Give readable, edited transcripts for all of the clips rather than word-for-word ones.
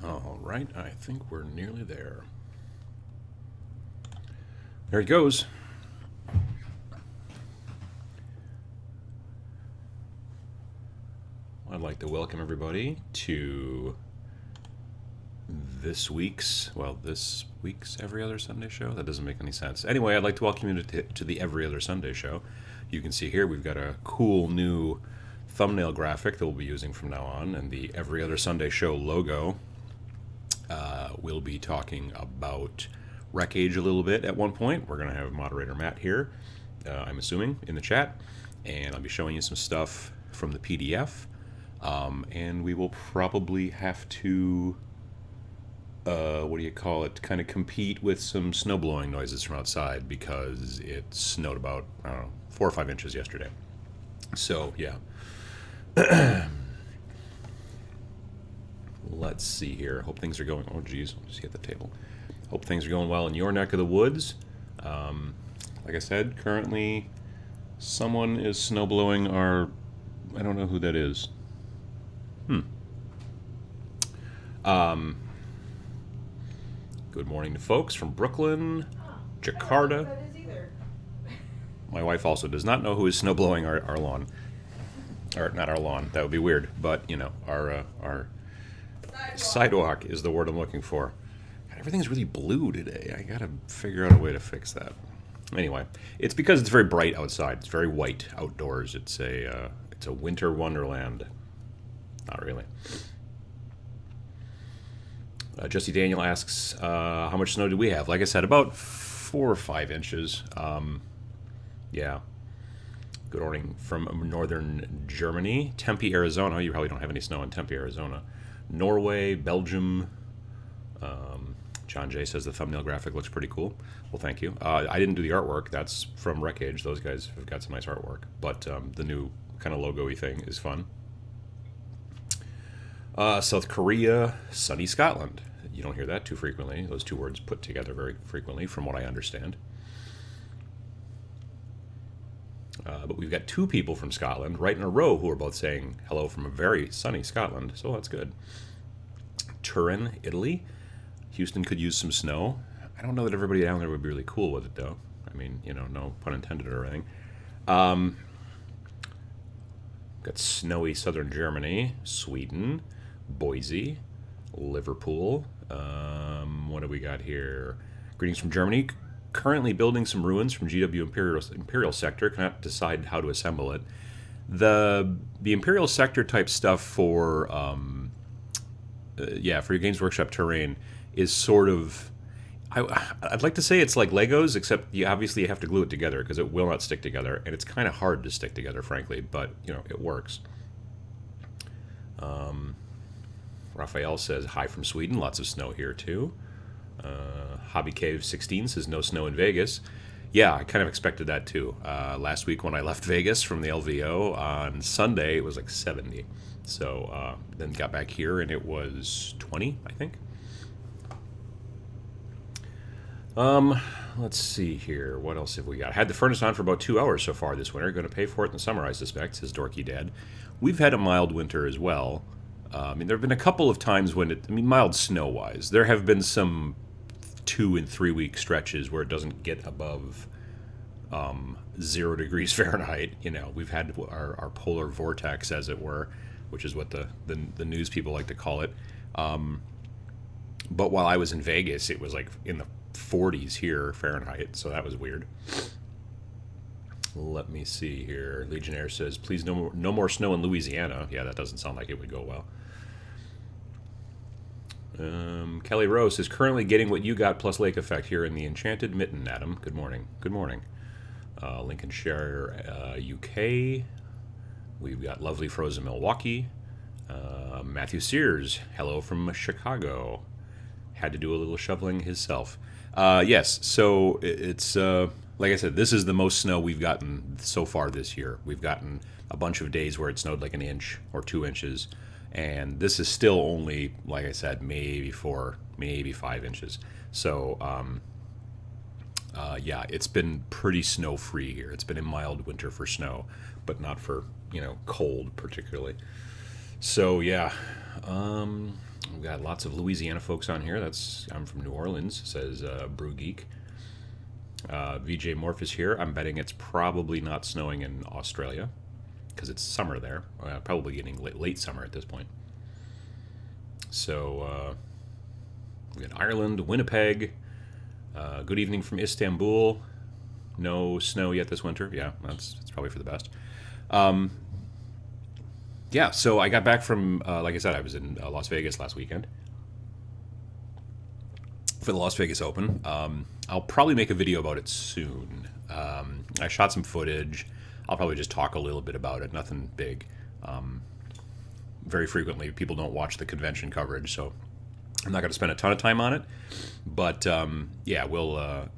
All right, I think we're nearly there. There it goes. I'd like to welcome everybody to this week's Every Other Sunday show. That doesn't make any sense. Anyway, I'd like to welcome you to the Every Other Sunday show. You can see here we've got a cool new thumbnail graphic that we'll be using from now on, and the Every Other Sunday show logo. We'll be talking about Rec Age a little bit at one point. We're going to have Moderator Matt here, I'm assuming, in the chat, and I'll be showing you some stuff from the PDF. And we will probably have to, kind of compete with some snow blowing noises from outside because it snowed about, 4 or 5 inches yesterday. So, yeah. Let's see here. Hope things are going, oh geez, I'll just hit the table. Hope things are going well in your neck of the woods. Like I said, currently someone is snow blowing I don't know who that is. Good morning to folks from Brooklyn, Jakarta. My wife also does not know who is snow blowing our lawn. Or not our lawn, that would be weird, but our sidewalk is the word I'm looking for. God, everything's really blue today. I gotta figure out a way to fix that. Anyway, it's because it's very bright outside. It's very white outdoors. It's a winter wonderland. Not really. Jesse Daniel asks, how much snow do we have? Like I said, about 4 or 5 inches. Yeah. Good morning from northern Germany. Tempe, Arizona. You probably don't have any snow in Tempe, Arizona. Norway, Belgium. John J says the thumbnail graphic looks pretty cool. Well, thank you. I didn't do the artwork. That's from Rec Age. Those guys have got some nice artwork. But the new kind of logo-y thing is fun. South Korea, sunny Scotland. You don't hear that too frequently. Those two words put together very frequently, from what I understand. But we've got 2 people from Scotland right in a row who are both saying hello from a very sunny Scotland, so that's good. Turin, Italy. Houston could use some snow. I don't know that everybody down there would be really cool with it, though. I mean, no pun intended or anything. Got snowy southern Germany, Sweden, Boise, Liverpool. What do we got here? Greetings from Germany. Currently building some ruins from GW Imperial Sector. Cannot decide how to assemble it. The Imperial Sector type stuff for your Games Workshop terrain is sort of, I'd like to say it's like Legos, except you obviously have to glue it together because it will not stick together, and it's kind of hard to stick together, frankly, but it works. Raphael says hi from Sweden. Lots of snow here too. Hobby Cave 16 says no snow in Vegas. Yeah, I kind of expected that too. Last week when I left Vegas from the LVO on Sunday, it was like 70. So then got back here and it was 20, I think. Let's see here. What else have we got? Had the furnace on for about 2 hours so far this winter. Going to pay for it in the summer, I suspect, says Dorky Dad. We've had a mild winter as well. There have been a couple of times when mild snow-wise. There have been some 2 and 3 week stretches where it doesn't get above 0 degrees Fahrenheit. We've had our polar vortex, as it were, which is what the news people like to call it. But while I was in Vegas, it was like in the 40s here Fahrenheit, so that was weird. Let me see here. Legionnaire says, please no more snow in Louisiana. Yeah, that doesn't sound like it would go well. Kelly Rose is currently getting what you got plus lake effect here in the Enchanted Mitten, Adam. Good morning. Good morning. Lincolnshire, UK. We've got lovely frozen Milwaukee. Matthew Sears, hello from Chicago. Had to do a little shoveling himself. Yes, so it's, like I said, this is the most snow we've gotten so far this year. We've gotten a bunch of days where it snowed like 1 inch or 2 inches. And this is still only, like I said, maybe 4, maybe 5 inches. So, yeah, it's been pretty snow-free here. It's been a mild winter for snow, but not for, cold particularly. So, yeah, got lots of Louisiana folks on here. I'm from New Orleans, says Brew Geek. VJ Morph is here. I'm betting it's probably not snowing in Australia because it's summer there. Probably getting late summer at this point. So we got Ireland, Winnipeg. Good evening from Istanbul. No snow yet this winter. Yeah, that's probably for the best. Yeah, so I got back from, like I said, I was in Las Vegas last weekend for the Las Vegas Open. I'll probably make a video about it soon. I shot some footage. I'll probably just talk a little bit about it. Nothing big. Very frequently, people don't watch the convention coverage, so I'm not going to spend a ton of time on it. But yeah,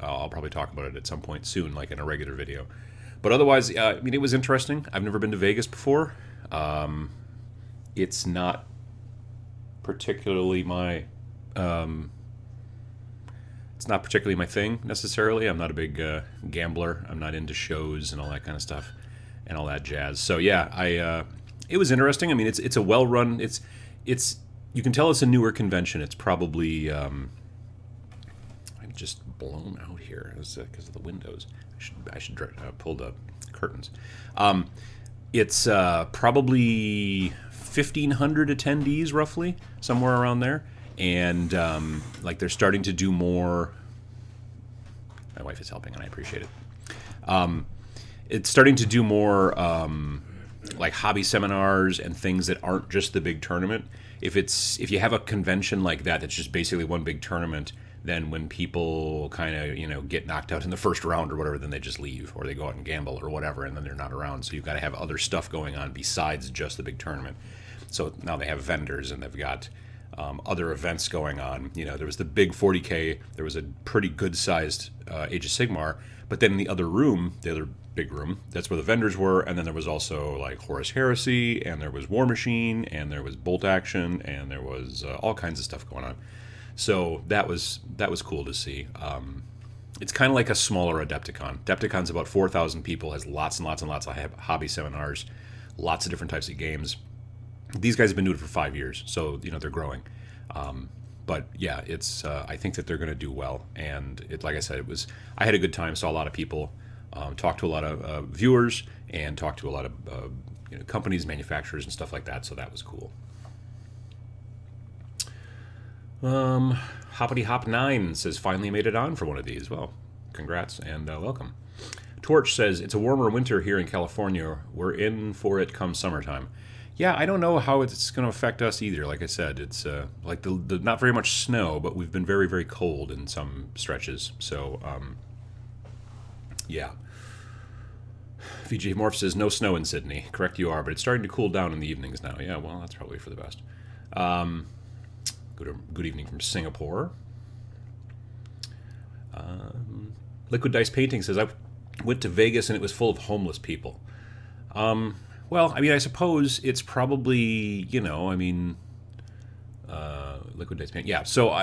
I'll probably talk about it at some point soon, like in a regular video. But otherwise, I mean, it was interesting. I've never been to Vegas before. It's not particularly my thing necessarily. I'm not a big gambler. I'm not into shows and all that kind of stuff and all that jazz. So yeah, it was interesting. I mean, it's a well run. It's you can tell it's a newer convention. It's probably I'm just blown out here because of the windows. I should pull the curtains. It's probably 1,500 attendees, roughly, somewhere around there. And like they're starting to do more. My wife is helping, and I appreciate it. It's starting to do more like hobby seminars and things that aren't just the big tournament. If you have a convention like that that's just basically one big tournament, then when people kind of get knocked out in the first round or whatever, then they just leave or they go out and gamble or whatever, and then they're not around. So you've got to have other stuff going on besides just the big tournament. So now they have vendors and they've got other events going on. There was the big 40K. There was a pretty good-sized Age of Sigmar, but then in the other room, the other big room, that's where the vendors were, and then there was also like Horus Heresy, and there was War Machine, and there was Bolt Action, and there was all kinds of stuff going on. So that was cool to see. It's kind of like a smaller Adepticon. Adepticon's about 4,000 people, has lots and lots and lots of hobby seminars, lots of different types of games. These guys have been doing it for 5 years, so they're growing. But yeah, it's I think that they're going to do well. And like I said, I had a good time. Saw a lot of people, talked to a lot of viewers, and talked to a lot of companies, manufacturers, and stuff like that. So that was cool. Hoppity Hop 9 says finally made it on for one of these. Well, congrats and welcome. Torch says it's a warmer winter here in California. We're in for it come summertime. Yeah, I don't know how it's going to affect us either. Like I said, it's like the not very much snow, but we've been very, very cold in some stretches. So, yeah. VJ Morph says no snow in Sydney. Correct you are, but it's starting to cool down in the evenings now. Yeah, well, that's probably for the best. Good evening from Singapore. Liquid Dice Painting says, I went to Vegas and it was full of homeless people. Well, I mean, I suppose it's probably, Liquid Dice Painting. Yeah, so,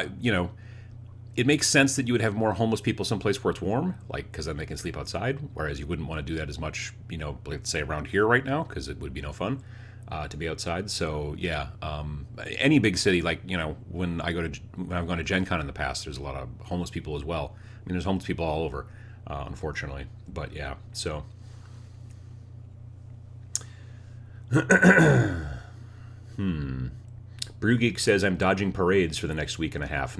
it makes sense that you would have more homeless people someplace where it's warm, like, because then they can sleep outside, whereas you wouldn't want to do that as much, let's say around here right now, because it would be no fun. To be outside. So yeah, any big city, like when I've gone to Gen Con in the past, there's a lot of homeless people as well. I mean, there's homeless people all over, unfortunately. But yeah, so Brew Geek says I'm dodging parades for the next week and a half.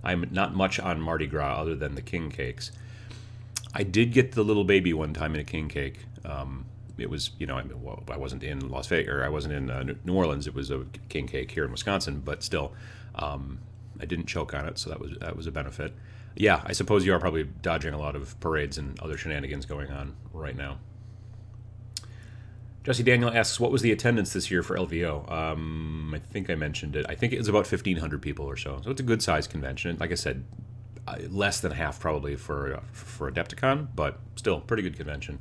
I'm not much on Mardi Gras other than the king cakes. I did get the little baby one time in a king cake. It was, I wasn't in Las Vegas, or I wasn't in New Orleans. It was a king cake here in Wisconsin, but still, I didn't choke on it, so that was a benefit. Yeah, I suppose you are probably dodging a lot of parades and other shenanigans going on right now. Jesse Daniel asks, what was the attendance this year for LVO? I think I mentioned it. I think it was about 1,500 people or so. So it's a good-sized convention. Like I said, less than half probably for Adepticon, but still, pretty good convention.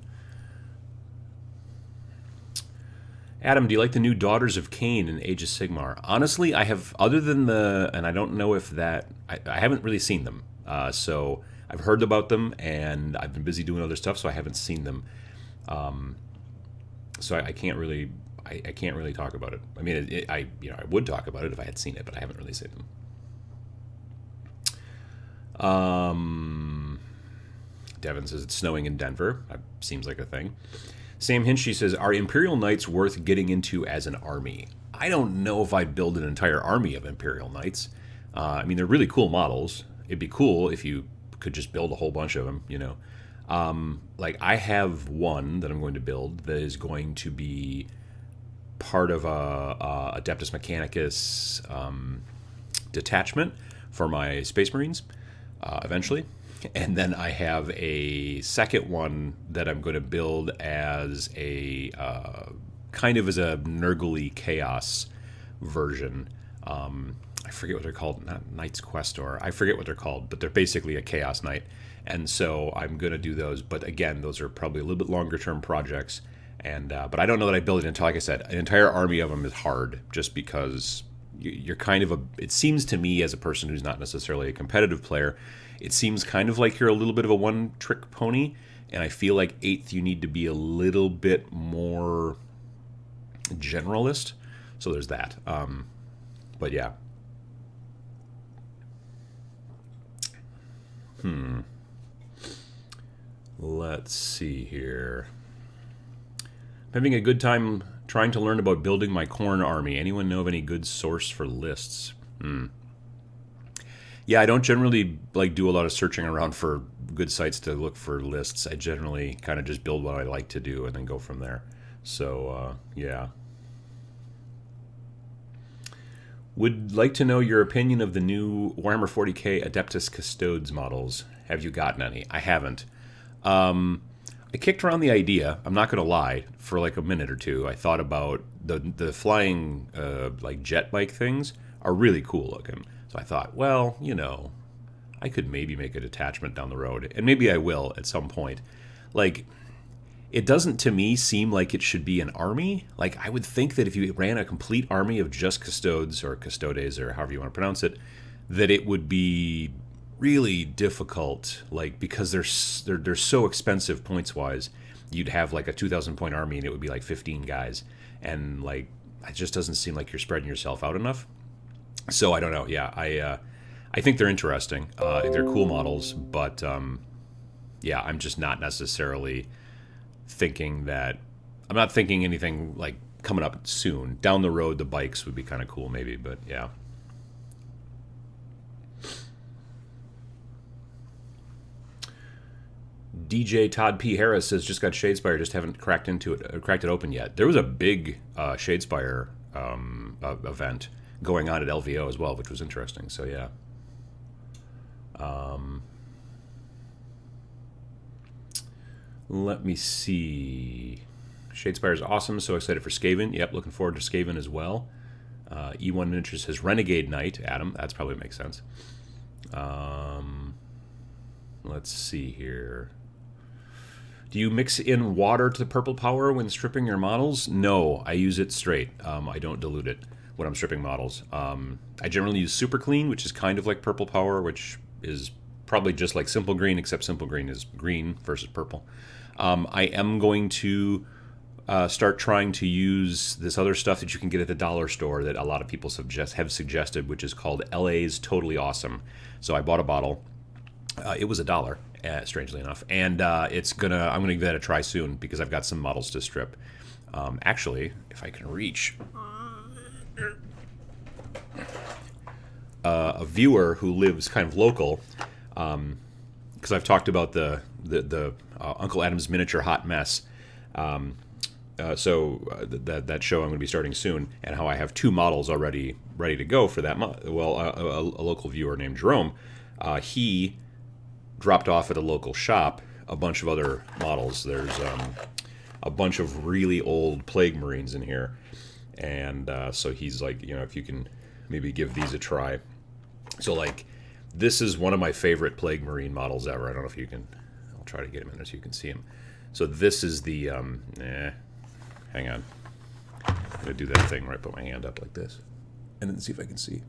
Adam, do you like the new Daughters of Cain in Age of Sigmar? Honestly, I have, other than and I don't know if that, I haven't really seen them. So I've heard about them, and I've been busy doing other stuff, so I haven't seen them. So I can't really I can't really talk about it. I mean, I would talk about it if I had seen it, but I haven't really seen them. Devin says it's snowing in Denver. That seems like a thing. Sam Hinchy says, are Imperial Knights worth getting into as an army? I don't know if I'd build an entire army of Imperial Knights. I mean, they're really cool models. It'd be cool if you could just build a whole bunch of them, you know. Like, I have one that I'm going to build that is going to be part of a Adeptus Mechanicus detachment for my Space Marines eventually. And then I have a second one that I'm going to build as a kind of as a Nurgle Chaos version. I forget what they're called, not Knight's Quest, or I forget what they're called, but they're basically a Chaos Knight. And so I'm going to do those. But again, those are probably a little bit longer term projects. And but I don't know that I build it until, like I said, an entire army of them is hard, just because you're kind of it seems to me, as a person who's not necessarily a competitive player, it seems kind of like you're a little bit of a one-trick pony, and I feel like 8th you need to be a little bit more generalist. So there's that. But yeah. Let's see here. I'm having a good time trying to learn about building my Khorne army. Anyone know of any good source for lists? Yeah, I don't generally do a lot of searching around for good sites to look for lists. I generally kind of just build what I like to do and then go from there. So, yeah. Would like to know your opinion of the new Warhammer 40k Adeptus Custodes models. Have you gotten any? I haven't. I kicked around the idea, I'm not going to lie, for like a minute or two. I thought about the flying jet bike things are really cool looking. So I thought, well, you know, I could maybe make a detachment down the road, and maybe I will at some point. Like, it doesn't to me seem like it should be an army. Like, I would think that if you ran a complete army of just Custodes or Custodes or however you want to pronounce it, that it would be really difficult, like, because they're so expensive points wise. You'd have like a 2,000 point army and it would be like 15 guys, and like it just doesn't seem like you're spreading yourself out enough. So I don't know. Yeah, I think they're interesting. They're cool models, but yeah, I'm just not necessarily thinking that. I'm not thinking anything like coming up soon. Down the road, the bikes would be kind of cool, maybe, but yeah. DJ Todd P. Harris says, just got Shadespire, just haven't cracked it open yet. There was a big Shadespire event going on at LVO as well, which was interesting. So yeah. Let me see. Shadespire is awesome. So excited for Skaven. Yep, looking forward to Skaven as well. E1 Interest says Renegade Knight. Adam, that's probably makes sense. Let's see here. Do you mix in water to the purple power when stripping your models? No, I use it straight. I don't dilute it when I'm stripping models. I generally use Super Clean, which is kind of like purple power, which is probably just like Simple Green, except Simple Green is green versus purple. I am going to start trying to use this other stuff that you can get at the dollar store that a lot of people have suggested, which is called LA's Totally Awesome. So I bought a bottle. It was $1, strangely enough, and I'm gonna give that a try soon because I've got some models to strip. Actually, if I can reach, a viewer who lives kind of local, because I've talked about the Uncle Adam's Miniature Hot Mess. That show I'm going to be starting soon, and how I have 2 models already ready to go for that. A local viewer named Jerome, he dropped off at a local shop a bunch of other models. There's a bunch of really old Plague Marines in here, and so he's like, if you can maybe give these a try. So like, this is one of my favorite Plague Marine models ever. I don't know if you can. I'll try to get him in there so you can see him. So this is the hang on. I'm gonna do that thing where I put my hand up like this, and then see if I can see.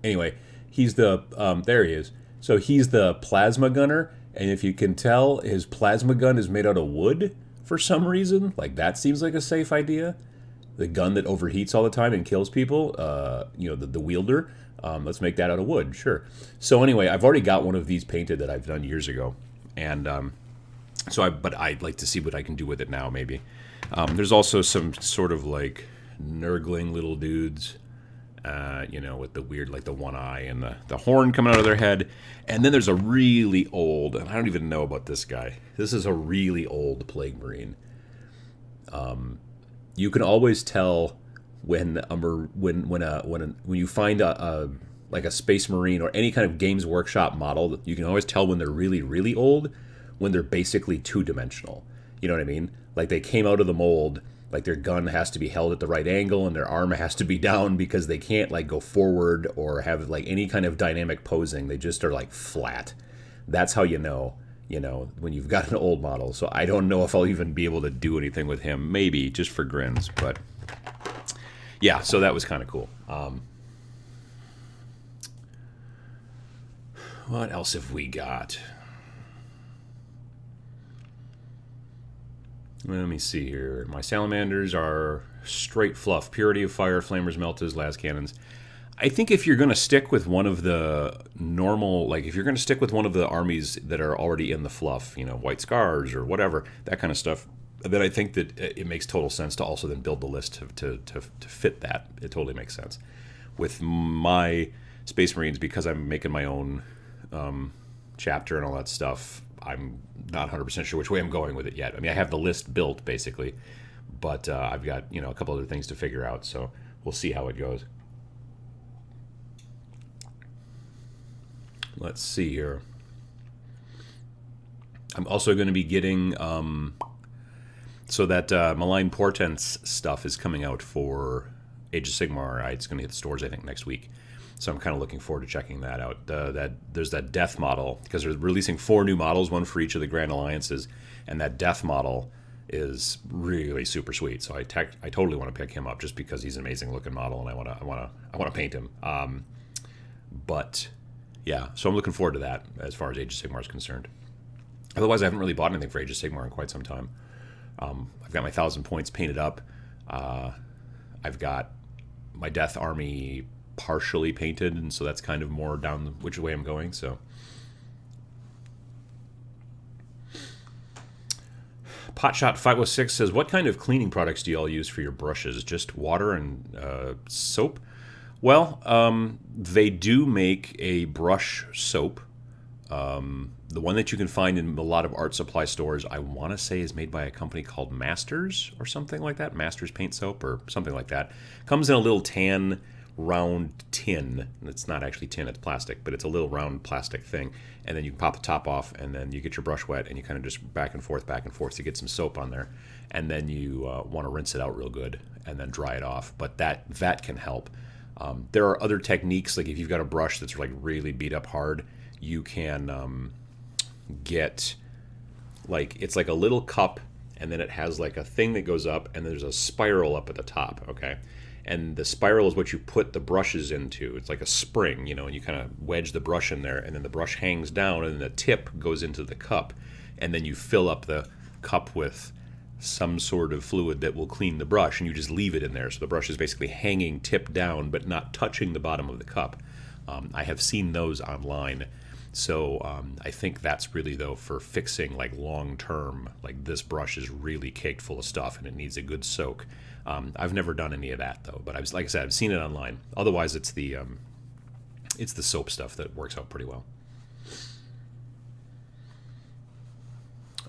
Anyway, he's the there he is. So he's the plasma gunner, and if you can tell, his plasma gun is made out of wood for some reason. Like, that seems like a safe idea. the gun that overheats all the time and kills people, the wielder. Let's make that out of wood, sure. So anyway, I've already got one of these painted that I've done years ago, and but I'd like to see what I can do with it now, maybe. There's also some sort of like nurgling little dudes, with the weird, like the one eye and the horn coming out of their head. And then there's a really old, and I don't even know about this guy. This is a really old Plague Marine. You can always tell when you find a Space Marine or any kind of Games Workshop model. You can always tell when they're really, really old, when they're basically two-dimensional. You know what I mean? Like they came out of the mold, like their gun has to be held at the right angle and their arm has to be down because they can't like go forward or have like any kind of dynamic posing. They just are like flat. That's how you know, when you've got an old model. So I don't know if I'll even be able to do anything with him. Maybe just for grins, but yeah, so that was kind of cool. What else have we got? Let me see here. My salamanders are straight fluff. Purity of fire, flamers, meltas, las cannons. I think if you're going to stick with one of the normal, like if you're going to stick with one of the armies that are already in the fluff, White Scars or whatever, that kind of stuff, then I think that it makes total sense to also then build the list to fit that. It totally makes sense. With my Space Marines, because I'm making my own chapter and all that stuff, I'm not 100% sure which way I'm going with it yet. I mean, I have the list built, basically, but I've got, a couple other things to figure out, so we'll see how it goes. Let's see here. I'm also going to be getting... that Malign Portents stuff is coming out for Age of Sigmar. It's going to hit the stores, I think, next week. So I'm kind of looking forward to checking that out. There's that Death model, because they're releasing 4 new models, one for each of the Grand Alliances, and that Death model is really super sweet. So I totally want to pick him up just because he's an amazing looking model, and I want to paint him. But yeah, so I'm looking forward to that as far as Age of Sigmar is concerned. Otherwise, I haven't really bought anything for Age of Sigmar in quite some time. I've got my 1,000 points painted up. I've got my Death army partially painted, and so that's kind of more down which way I'm going. So Potshot 506 says, what kind of cleaning products do you all use for your brushes? Just water and soap? Well, they do make a brush soap. The one that you can find in a lot of art supply stores, I want to say, is made by a company called Masters or something like that. Masters Paint Soap or something like that. Comes in a little tan round tin. It's not actually tin, it's plastic, but it's a little round plastic thing. And then you can pop the top off, and then you get your brush wet, and you kind of just back and forth to get some soap on there. And then you want to rinse it out real good and then dry it off. But that can help. There are other techniques, like if you've got a brush that's like really beat up hard, you can get, like, it's like a little cup, and then it has like a thing that goes up, and there's a spiral up at the top, okay? And the spiral is what you put the brushes into. It's like a spring, and you kind of wedge the brush in there, and then the brush hangs down, and then the tip goes into the cup, and then you fill up the cup with some sort of fluid that will clean the brush, and you just leave it in there. So the brush is basically hanging tip down, but not touching the bottom of the cup. I have seen those online. So I think that's really, though, for fixing like long term, like this brush is really caked full of stuff and it needs a good soak. I've never done any of that, though, but like I said, I've seen it online. Otherwise, it's the soap stuff that works out pretty well.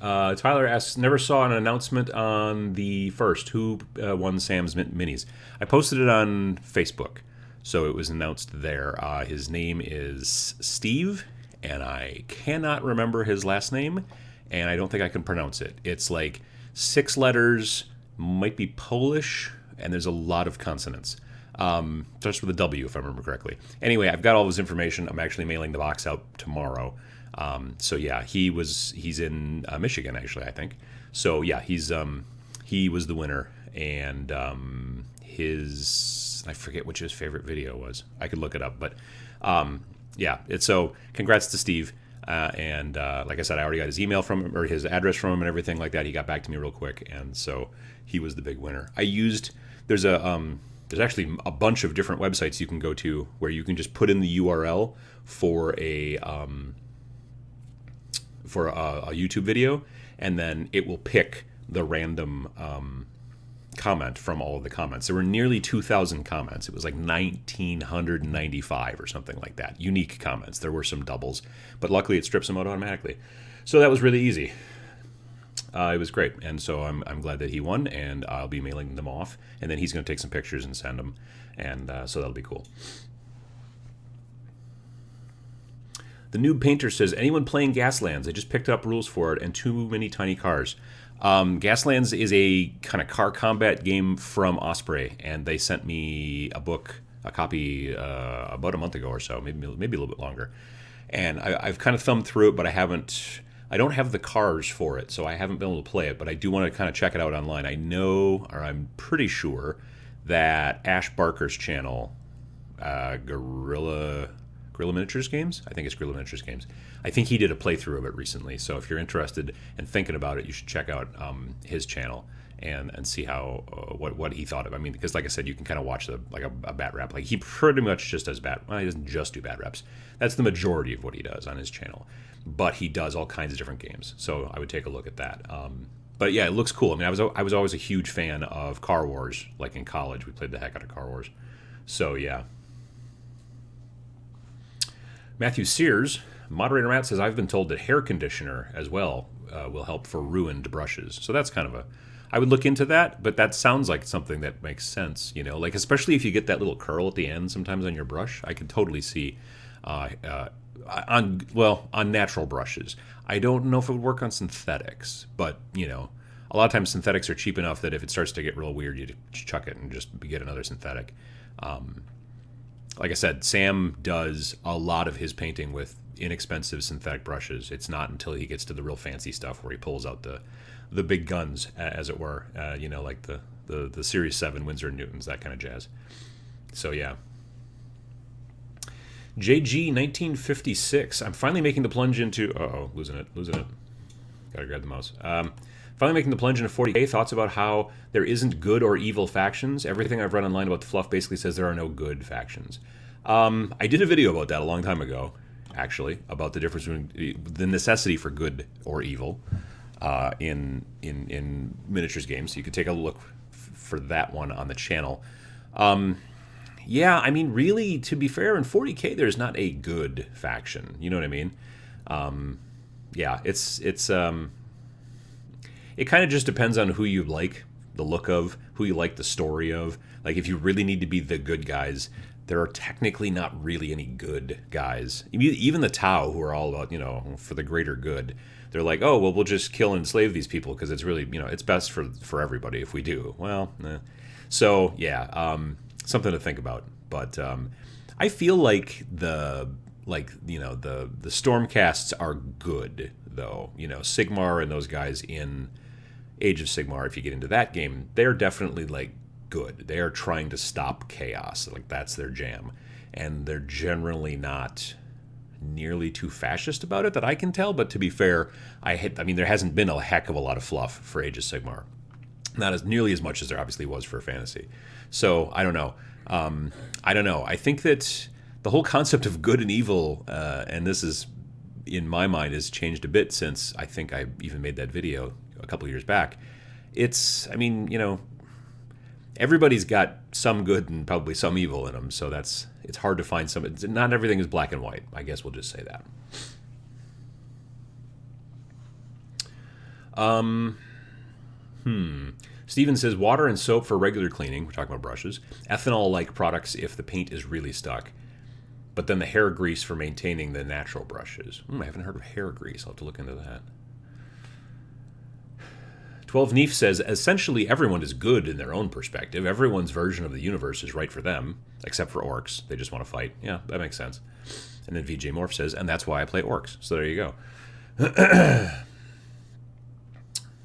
Tyler asks, never saw an announcement on the first. Who won Sam's Minis? I posted it on Facebook, so it was announced there. His name is Steve, and I cannot remember his last name, and I don't think I can pronounce it. It's like 6 letters, might be Polish, and there's a lot of consonants. Starts with a W, if I remember correctly. Anyway, I've got all his information. I'm actually mailing the box out tomorrow. So yeah, he's in Michigan, actually, I think. So yeah, he was the winner, and I forget which his favorite video was. I could look it up, but yeah, so congrats to Steve. And like I said, I already got his email from him, or his address from him and everything like that. He got back to me real quick, and so he was the big winner. I used there's actually a bunch of different websites you can go to where you can just put in the URL for a YouTube video, and then it will pick the random comment from all of the comments. There were nearly 2,000 comments. It was like 1,995 or something like that. Unique comments. There were some doubles, but luckily it strips them out automatically. So that was really easy. It was great, and so I'm glad that he won, and I'll be mailing them off, and then he's going to take some pictures and send them, and so that'll be cool. The Noob Painter says, anyone playing Gaslands? I just picked up rules for it, and too many tiny cars. Gaslands is a kind of car combat game from Osprey, and they sent me a copy about a month ago or so, maybe a little bit longer. And I've kind of thumbed through it, but I don't have the cars for it, so I haven't been able to play it, but I do want to kind of check it out online. I know, or I'm pretty sure, that Ash Barker's channel, Gorilla Miniatures Games? I think it's Gorilla Miniatures Games. I think he did a playthrough of it recently, so if you're interested and thinking about it, you should check out his channel and see how what he thought of it. I mean, because like I said, you can kind of watch a bat rep. Like, he pretty much just does he doesn't just do bat reps. That's the majority of what he does on his channel. But he does all kinds of different games, so I would take a look at that. But yeah, it looks cool. I mean, I was always a huge fan of Car Wars. Like in college, we played the heck out of Car Wars. So yeah. Matthew Sears, Moderator Matt says, I've been told that hair conditioner as well will help for ruined brushes. So that's kind of I would look into that, but that sounds like something that makes sense, like especially if you get that little curl at the end sometimes on your brush. I could totally see on natural brushes. I don't know if it would work on synthetics, but a lot of times synthetics are cheap enough that if it starts to get real weird, you chuck it and just get another synthetic. Like I said, Sam does a lot of his painting with inexpensive synthetic brushes. It's not until he gets to the real fancy stuff where he pulls out the big guns, as it were, like the Series 7 Winsor & Newtons, that kind of jazz. So yeah. JG 1956. I'm finally making the plunge into... losing it. Gotta grab the mouse. Finally making the plunge into 40K. Thoughts about how there isn't good or evil factions. Everything I've read online about the fluff basically says there are no good factions. I did a video about that a long time ago, actually, about the difference between the necessity for good or evil in miniatures games. So you could take a look for that one on the channel. Yeah, I mean, really, to be fair, in 40K, there's not a good faction. You know what I mean? Yeah, it kind of just depends on who you like the look of, who you like the story of. Like, if you really need to be the good guys, there are technically not really any good guys. Even the Tau, who are all about, for the greater good, they're like, oh, well, we'll just kill and enslave these people because it's really, it's best for everybody if we do. Well, So, yeah, something to think about. But I feel like the Stormcasts are good, though. Sigmar and those guys in Age of Sigmar, if you get into that game, they're definitely like good. They are trying to stop chaos. Like, that's their jam. And they're generally not nearly too fascist about it that I can tell. But to be fair, there hasn't been a heck of a lot of fluff for Age of Sigmar. Not as nearly as much as there obviously was for fantasy. So I don't know. I think that the whole concept of good and evil, and this is, in my mind, has changed a bit since I think I even made that video a couple years back. Everybody's got some good and probably some evil in them, so it's hard to find some. Not everything is black and white. I guess we'll just say that. Steven says, water and soap for regular cleaning. We're talking about brushes. Ethanol-like products if the paint is really stuck. But then the hair grease for maintaining the natural brushes. I haven't heard of hair grease. I'll have to look into that. 12 Neef says, essentially everyone is good in their own perspective. Everyone's version of the universe is right for them, except for orcs. They just want to fight. Yeah, that makes sense. And then VJ Morph says, and that's why I play orcs. So there you go.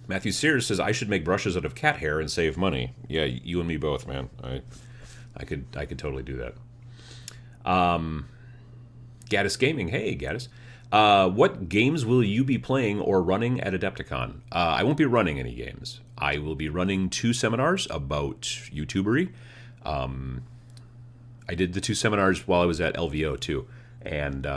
Matthew Sears says, I should make brushes out of cat hair and save money. Yeah, you and me both, man. I could totally do that. Gaddis Gaming. Hey, Gaddis. What games will you be playing or running at Adepticon? I won't be running any games. I will be running 2 seminars about YouTubery. I did the 2 seminars while I was at LVO too, and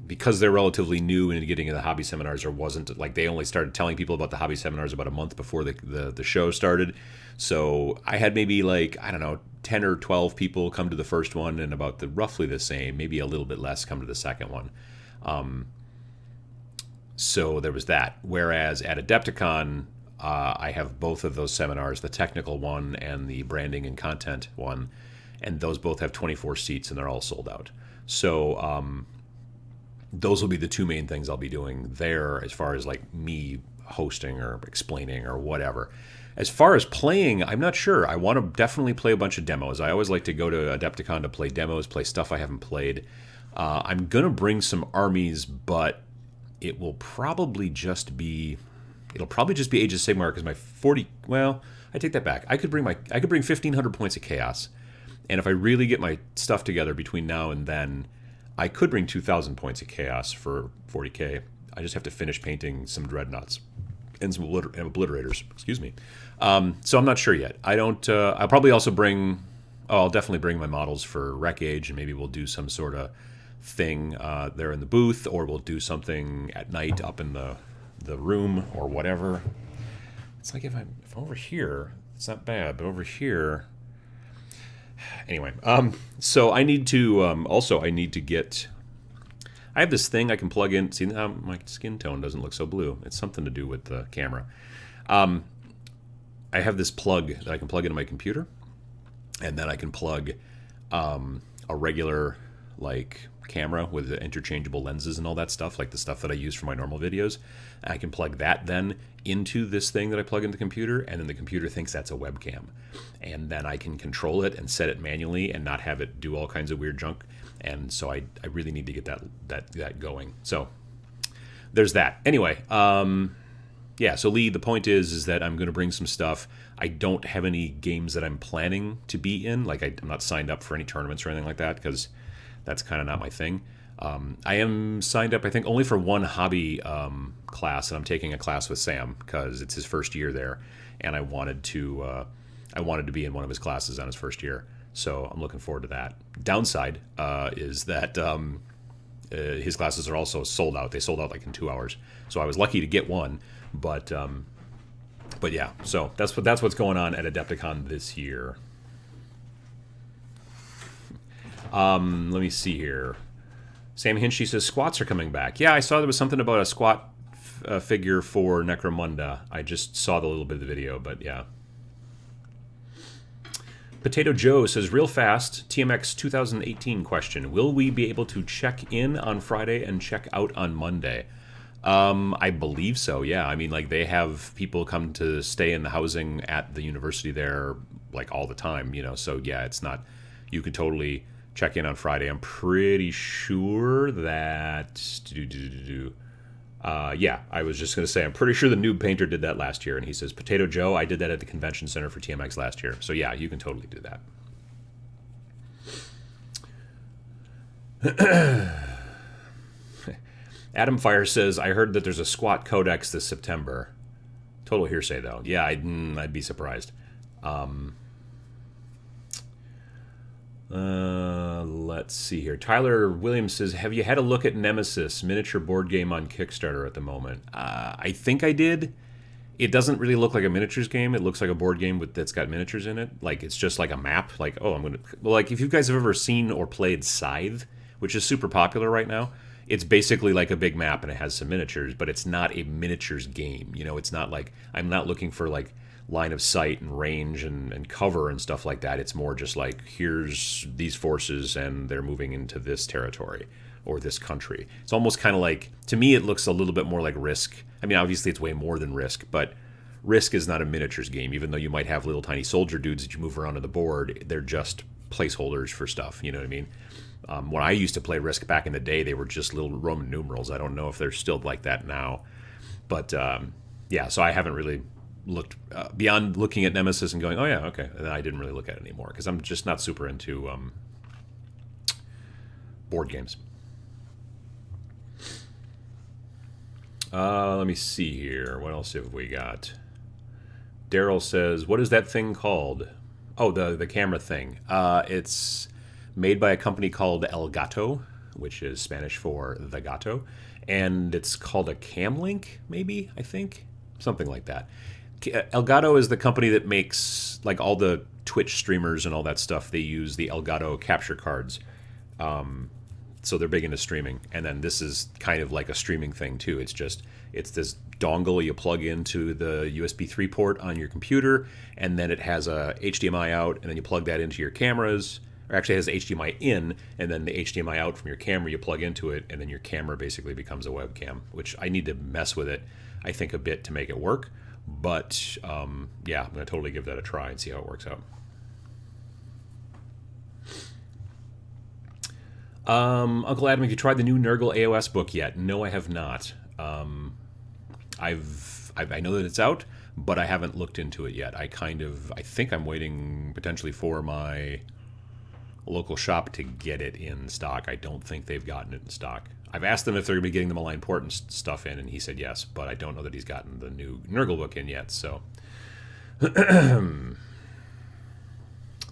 because they're relatively new and getting into the hobby seminars, or wasn't like they only started telling people about the hobby seminars about a month before the show started. So I had maybe like, I don't know, 10 or 12 people come to the first one, and about roughly the same, maybe a little bit less, come to the second one. So there was that. Whereas at Adepticon, I have both of those seminars, the technical one and the branding and content one, and those both have 24 seats, and they're all sold out. So those will be the 2 main things I'll be doing there, as far as like me hosting or explaining or whatever. As far as playing, I'm not sure. I want to definitely play a bunch of demos. I always like to go to Adepticon to play demos, play stuff I haven't played. I'm going to bring some armies, but it will probably just be... It'll probably just be Age of Sigmar, because my 40... Well, I take that back. I could bring 1,500 points of Chaos. And if I really get my stuff together between now and then, I could bring 2,000 points of Chaos for 40k. I just have to finish painting some Dreadnoughts and some Obliterators. Excuse me. So I'm not sure yet. I don't... I'll probably also bring... Oh, I'll definitely bring my models for Wreck Age, and maybe we'll do some sort of thing there in the booth, or we'll do something at night up in the room or whatever. It's like if I'm over here, it's not bad, but over here... Anyway, so I need to also I need to get... I have this thing I can plug in. See how my skin tone doesn't look so blue? It's something to do with the camera. I have this plug that I can plug into my computer, and then I can plug a regular like camera with the interchangeable lenses and all that stuff, like the stuff that I use for my normal videos. And I can plug that then into this thing that I plug into the computer, and then the computer thinks that's a webcam. And then I can control it and set it manually and not have it do all kinds of weird junk. And so I really need to get that going. So there's that. Anyway, yeah, so Lee, the point is that I'm going to bring some stuff. I don't have any games that I'm planning to be in. Like I'm not signed up for any tournaments or anything like that, because that's kind of not my thing. I am signed up, I think, only for one hobby class, and I'm taking a class with Sam because it's his first year there, and I wanted to be in one of his classes on his first year. So I'm looking forward to that. Downside is that his classes are also sold out. They sold out like in 2 hours. So I was lucky to get one, but yeah. So that's what's going on at Adepticon this year. Let me see here. Sam Hinchy says squats are coming back. Yeah, I saw there was something about a squat figure for Necromunda. I just saw the little bit of the video, but yeah. Potato Joe says, real fast, TMX 2018 question. Will we be able to check in on Friday and check out on Monday? I believe so, yeah. I mean, like, they have people come to stay in the housing at the university there, like, all the time, you know. So, yeah, it's not... You can totally check in on Friday. I'm pretty sure that... yeah, I was just going to say, I'm pretty sure the Noob Painter did that last year, and he says, Potato Joe, I did that at the convention center for TMX last year. So yeah, you can totally do that. Adam Fire says, I heard that there's a squat codex this September. Total hearsay, though. Yeah, I'd be surprised. Let's see here. Tyler Williams says, have you had a look at Nemesis, miniature board game on Kickstarter at the moment? I think I did. It doesn't really look like a miniatures game. It looks like a board game that's got miniatures in it. Like, it's just like a map. Like, oh, I'm going to... Well, like, if you guys have ever seen or played Scythe, which is super popular right now, it's basically like a big map and it has some miniatures, but it's not a miniatures game. You know, it's not like... I'm not looking for, like, line of sight and range and cover and stuff like that. It's more just like, here's these forces and they're moving into this territory or this country. It's almost kind of like, to me, it looks a little bit more like Risk. I mean, obviously it's way more than Risk, but Risk is not a miniatures game. Even though you might have little tiny soldier dudes that you move around on the board, they're just placeholders for stuff. You know what I mean? When I used to play Risk back in the day, they were just little Roman numerals. I don't know if they're still like that now. But yeah, so I haven't really looked beyond looking at Nemesis and going, oh yeah, okay. And I didn't really look at it anymore because I'm just not super into board games. Let me see here. What else have we got? Daryl says, what is that thing called? Oh, the camera thing. It's made by a company called El Gato, which is Spanish for the gato. And it's called a cam link, maybe, I think? Something like that. Elgato is the company that makes like all the Twitch streamers and all that stuff. They use the Elgato capture cards, so they're big into streaming. And then this is kind of like a streaming thing too. It's this dongle you plug into the USB 3 port on your computer, and then it has a HDMI out, and then you plug that into your cameras. Or actually, it has HDMI in, and then the HDMI out from your camera you plug into it, and then your camera basically becomes a webcam. Which I need to mess with it, I think, a bit to make it work. But, yeah, I'm going to totally give that a try and see how it works out. Uncle Adam, have you tried the new Nurgle AOS book yet? No, I have not. I know that it's out, but I haven't looked into it yet. I think I'm waiting potentially for my local shop to get it in stock. I don't think they've gotten it in stock. I've asked them if they're going to be getting the Malign Port stuff in, and he said yes, but I don't know that he's gotten the new Nurgle book in yet, so.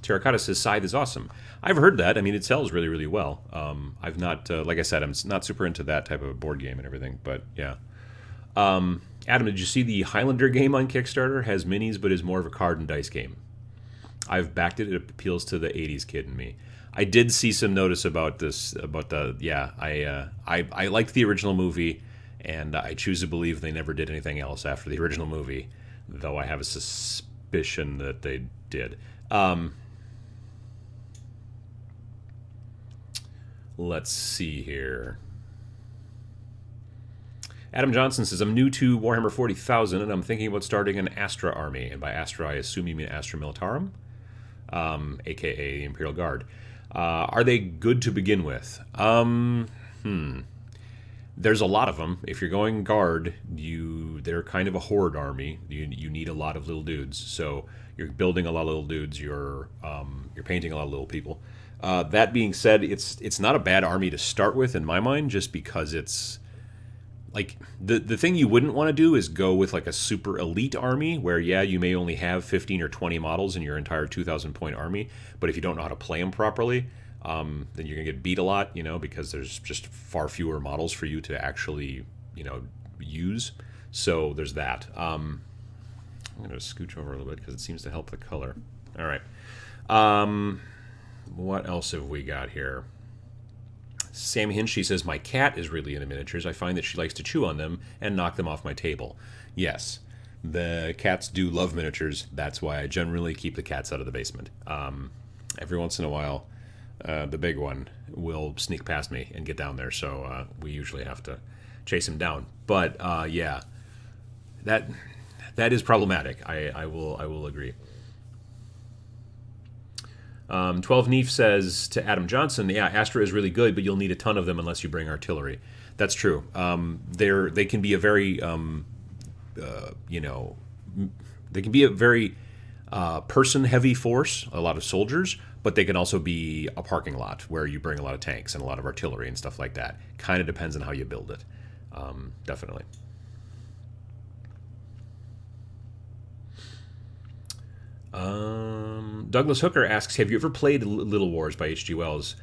Terracotta says Scythe is awesome. I've heard that. I mean, it sells really, really well. I've not, like I said, I'm not super into that type of board game and everything, but yeah. Adam, did you see the Highlander game on Kickstarter? Has minis, but is more of a card and dice game. I've backed it. It appeals to the 80s kid in me. I did see some notice about this, I liked the original movie, and I choose to believe they never did anything else after the original movie, though I have a suspicion that they did. Let's see here. Adam Johnson says, I'm new to Warhammer 40,000, and I'm thinking about starting an Astra army. And by Astra, I assume you mean Astra Militarum, a.k.a. the Imperial Guard. Are they good to begin with? There's a lot of them. If you're going Guard, they're kind of a horde army. You need a lot of little dudes. So you're building a lot of little dudes. You're painting a lot of little people. That being said, it's not a bad army to start with in my mind, just because it's like the thing you wouldn't want to do is go with like a super elite army where, yeah, you may only have 15 or 20 models in your entire 2,000 point army, but if you don't know how to play them properly, then you're gonna get beat a lot, because there's just far fewer models for you to actually, use. So there's that. I'm gonna scooch over a little bit because it seems to help the color. All right. What else have we got here? Sam Hinchy says, my cat is really into miniatures. I find that she likes to chew on them and knock them off my table. Yes, the cats do love miniatures. That's why I generally keep the cats out of the basement. Every once in a while, the big one will sneak past me and get down there, so we usually have to chase him down. But, yeah, that is problematic. I will agree. 12 Neef says to Adam Johnson, yeah, Astra is really good, but you'll need a ton of them unless you bring artillery. That's true. They can be a very, they can be a very person-heavy force, a lot of soldiers, but they can also be a parking lot where you bring a lot of tanks and a lot of artillery and stuff like that. Kind of depends on how you build it. Definitely. Douglas Hooker asks, have you ever played Little Wars by H.G. Wells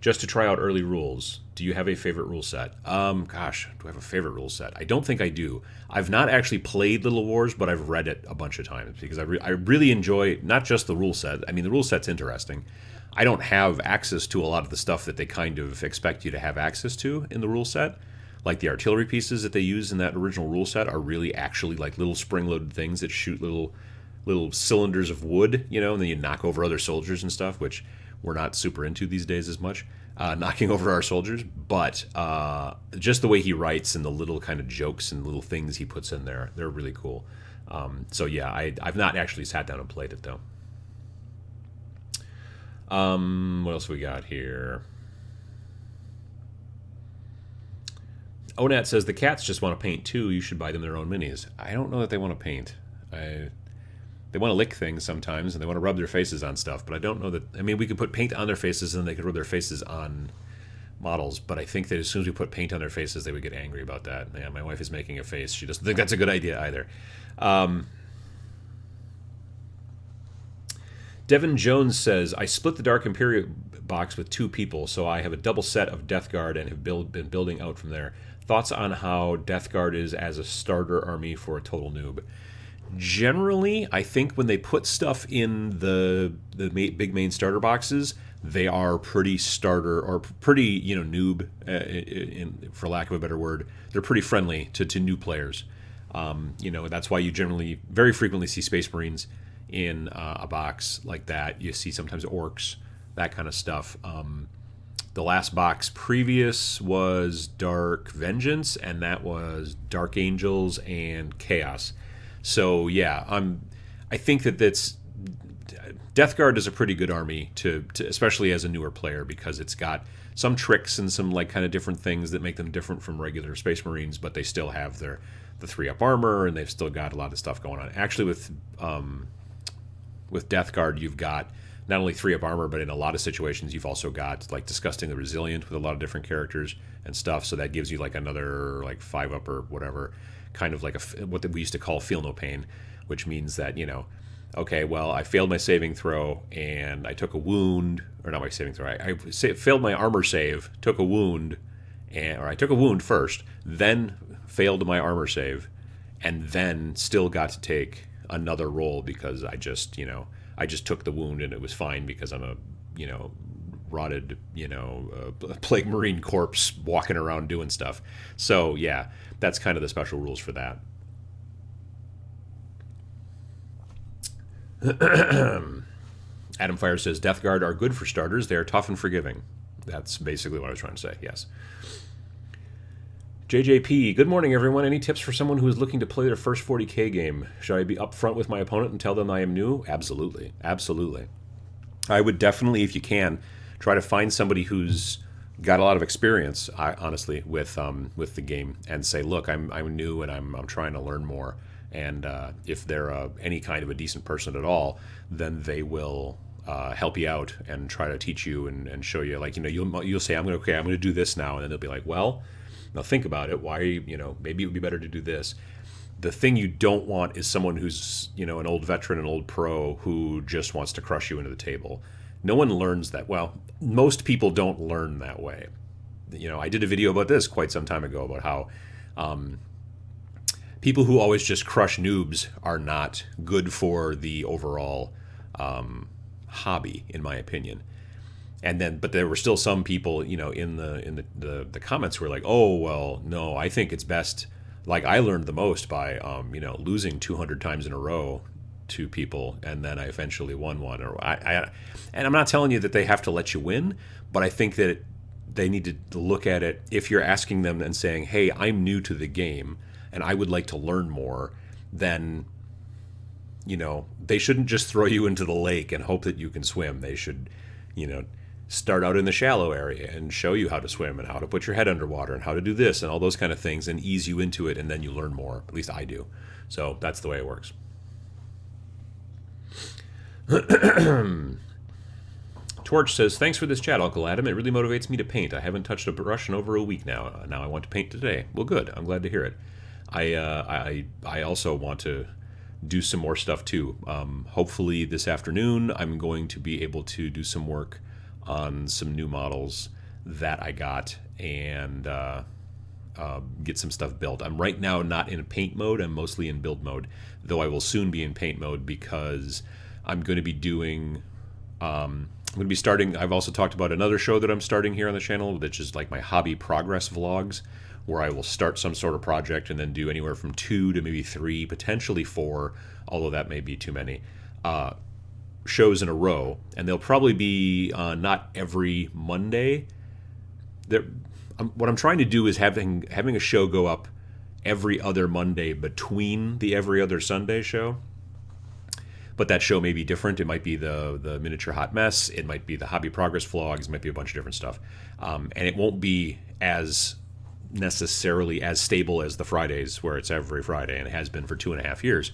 just to try out early rules? Do you have a favorite rule set? Gosh, do I have a favorite rule set? I don't think I do. I've not actually played Little Wars, but I've read it a bunch of times because I really enjoy not just the rule set. I mean, the rule set's interesting. I don't have access to a lot of the stuff that they kind of expect you to have access to in the rule set. Like the artillery pieces that they use in that original rule set are really actually like little spring-loaded things that shoot little cylinders of wood, and then you knock over other soldiers and stuff, which we're not super into these days as much, knocking over our soldiers. But just the way he writes and the little kind of jokes and little things he puts in there, they're really cool. So yeah, I've not actually sat down and played it, though. What else we got here? Onat says, the cats just want to paint too. You should buy them their own minis. I don't know that they want to paint. They want to lick things sometimes, and they want to rub their faces on stuff, but I don't know that... I mean, we could put paint on their faces, and they could rub their faces on models, but I think that as soon as we put paint on their faces, they would get angry about that. Yeah, my wife is making a face. She doesn't think that's a good idea either. Devin Jones says, I split the Dark Imperial box with 2 people, so I have a double set of Death Guard and have been building out from there. Thoughts on how Death Guard is as a starter army for a total noob? Generally, I think when they put stuff in the big main starter boxes, they are pretty starter or pretty noob, for lack of a better word. They're pretty friendly to new players. That's why you generally very frequently see Space Marines in a box like that. You see sometimes orcs, that kind of stuff. The last box previous was Dark Vengeance, and that was Dark Angels and Chaos. So yeah, I think that's Death Guard is a pretty good army to especially as a newer player, because it's got some tricks and some like kind of different things that make them different from regular Space Marines, but they still have the 3-up armor, and they've still got a lot of stuff going on. Actually, with Death Guard, you've got not only 3-up armor, but in a lot of situations, you've also got like Disgustingly Resilient with a lot of different characters and stuff. So that gives you like another like 5-up or whatever, kind of like what we used to call Feel No Pain, which means that, okay, well, I failed my saving throw and I took a wound, or not my saving throw, I failed my armor save, took a wound, or I took a wound first, then failed my armor save, and then still got to take another roll because I just took the wound and it was fine because I'm a, rotted, Plague Marine corpse walking around doing stuff. So yeah, that's kind of the special rules for that. Adam Fire says, Death Guard are good for starters. They are tough and forgiving. That's basically what I was trying to say, yes. JJP, good morning, everyone. Any tips for someone who is looking to play their first 40k game? Should I be upfront with my opponent and tell them I am new? Absolutely. Absolutely. I would definitely, if you can, try to find somebody who's got a lot of experience, honestly, with the game, and say, look, I'm new and I'm trying to learn more. And if they're any kind of a decent person at all, then they will help you out and try to teach you and show you. Like, you'll say, I'm going to do this now, and then they'll be like, well, now think about it. Why, maybe it would be better to do this. The thing you don't want is someone who's, an old veteran, an old pro who just wants to crush you into the table. No one learns that. Well, most people don't learn that way. I did a video about this quite some time ago about how people who always just crush noobs are not good for the overall hobby, in my opinion. But there were still some people, in the comments who were like, oh, well, no, I think it's best. Like, I learned the most by, losing 200 times in a row to people, and then I eventually won one. And I'm not telling you that they have to let you win, but I think that they need to look at it. If you're asking them and saying, hey, I'm new to the game and I would like to learn more, then, they shouldn't just throw you into the lake and hope that you can swim. They should, start out in the shallow area and show you how to swim and how to put your head underwater and how to do this and all those kind of things, and ease you into it, and then you learn more. At least I do. So that's the way it works. Torch says, thanks for this chat, Uncle Adam. It really motivates me to paint. I haven't touched a brush in over a week now. Now I want to paint today. Well, good. I'm glad to hear it. I also want to do some more stuff too. Hopefully this afternoon I'm going to be able to do some work on some new models that I got and get some stuff built. I'm right now not in paint mode. I'm mostly in build mode, though I will soon be in paint mode because I'm going to be doing... I'm going to be starting... I've also talked about another show that I'm starting here on the channel, which is like my hobby progress vlogs, where I will start some sort of project and then do anywhere from 2 to maybe 3, potentially 4, although that may be too many, shows in a row. And they'll probably be not every Monday. What I'm trying to do is having a show go up every other Monday between the every other Sunday show. But that show may be different. It might be the Miniature Hot Mess. It might be the Hobby Progress vlogs. It might be a bunch of different stuff. And it won't be as necessarily as stable as the Fridays, where it's every Friday, and it has been for 2.5 years.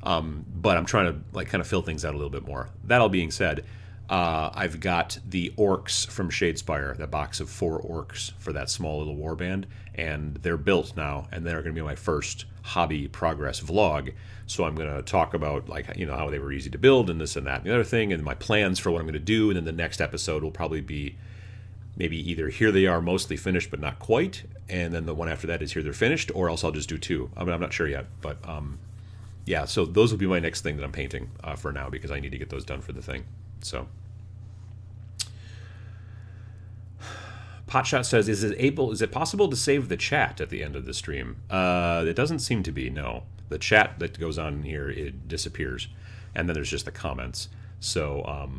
But I'm trying to kind of fill things out a little bit more. That all being said, I've got the orcs from Shadespire, that box of 4 orcs for that small little warband, and they're built now, and they're going to be my first hobby progress vlog. So I'm going to talk about, like, how they were easy to build and this and that and the other thing, and my plans for what I'm going to do. And then the next episode will probably be maybe either here they are mostly finished but not quite, and then the one after that is here they're finished, or else I'll just do 2. I'm not sure yet, but yeah. So those will be my next thing that I'm painting for now, because I need to get those done for the thing. So. Potshot says, is it possible to save the chat at the end of the stream? It doesn't seem to be, no. The chat that goes on here, it disappears. And then there's just the comments. So,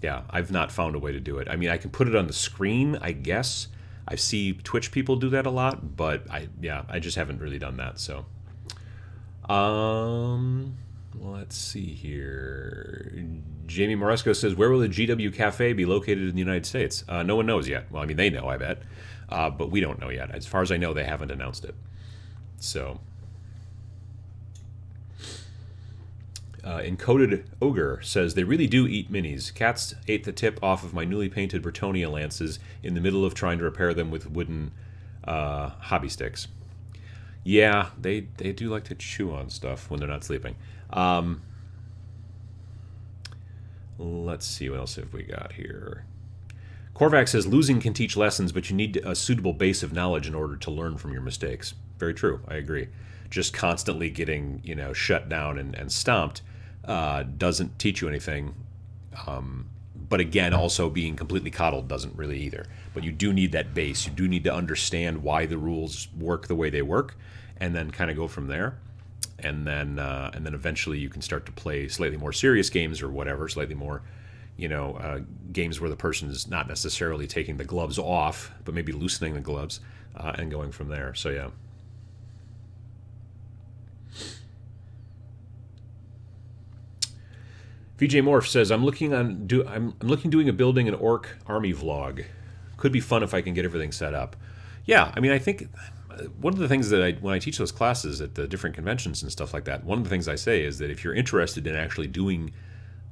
yeah, I've not found a way to do it. I mean, I can put it on the screen, I guess. I see Twitch people do that a lot, but I just haven't really done that, so. Let's see here. Jamie Moresco says, where will the GW Cafe be located in the United States? No one knows yet. Well, I mean, they know, I bet. But we don't know yet. As far as I know, they haven't announced it. So. Encoded Ogre says, they really do eat minis. Cats ate the tip off of my newly painted Bretonnia lances in the middle of trying to repair them with wooden hobby sticks. Yeah, they do like to chew on stuff when they're not sleeping. Let's see, what else have we got here? Korvac says, losing can teach lessons, but you need a suitable base of knowledge in order to learn from your mistakes. Very true, I agree. Just constantly getting, shut down and stomped doesn't teach you anything. But again, also being completely coddled doesn't really either. But you do need that base. You do need to understand why the rules work the way they work, and then kind of go from there. And then eventually you can start to play slightly more serious games or whatever, slightly more, games where the person is not necessarily taking the gloves off, but maybe loosening the gloves and going from there. So yeah. VJ Morph says, I'm looking doing a building an orc army vlog. Could be fun if I can get everything set up. Yeah, I mean, I think one of the things that when I teach those classes at the different conventions and stuff like that, one of the things I say is that if you're interested in actually doing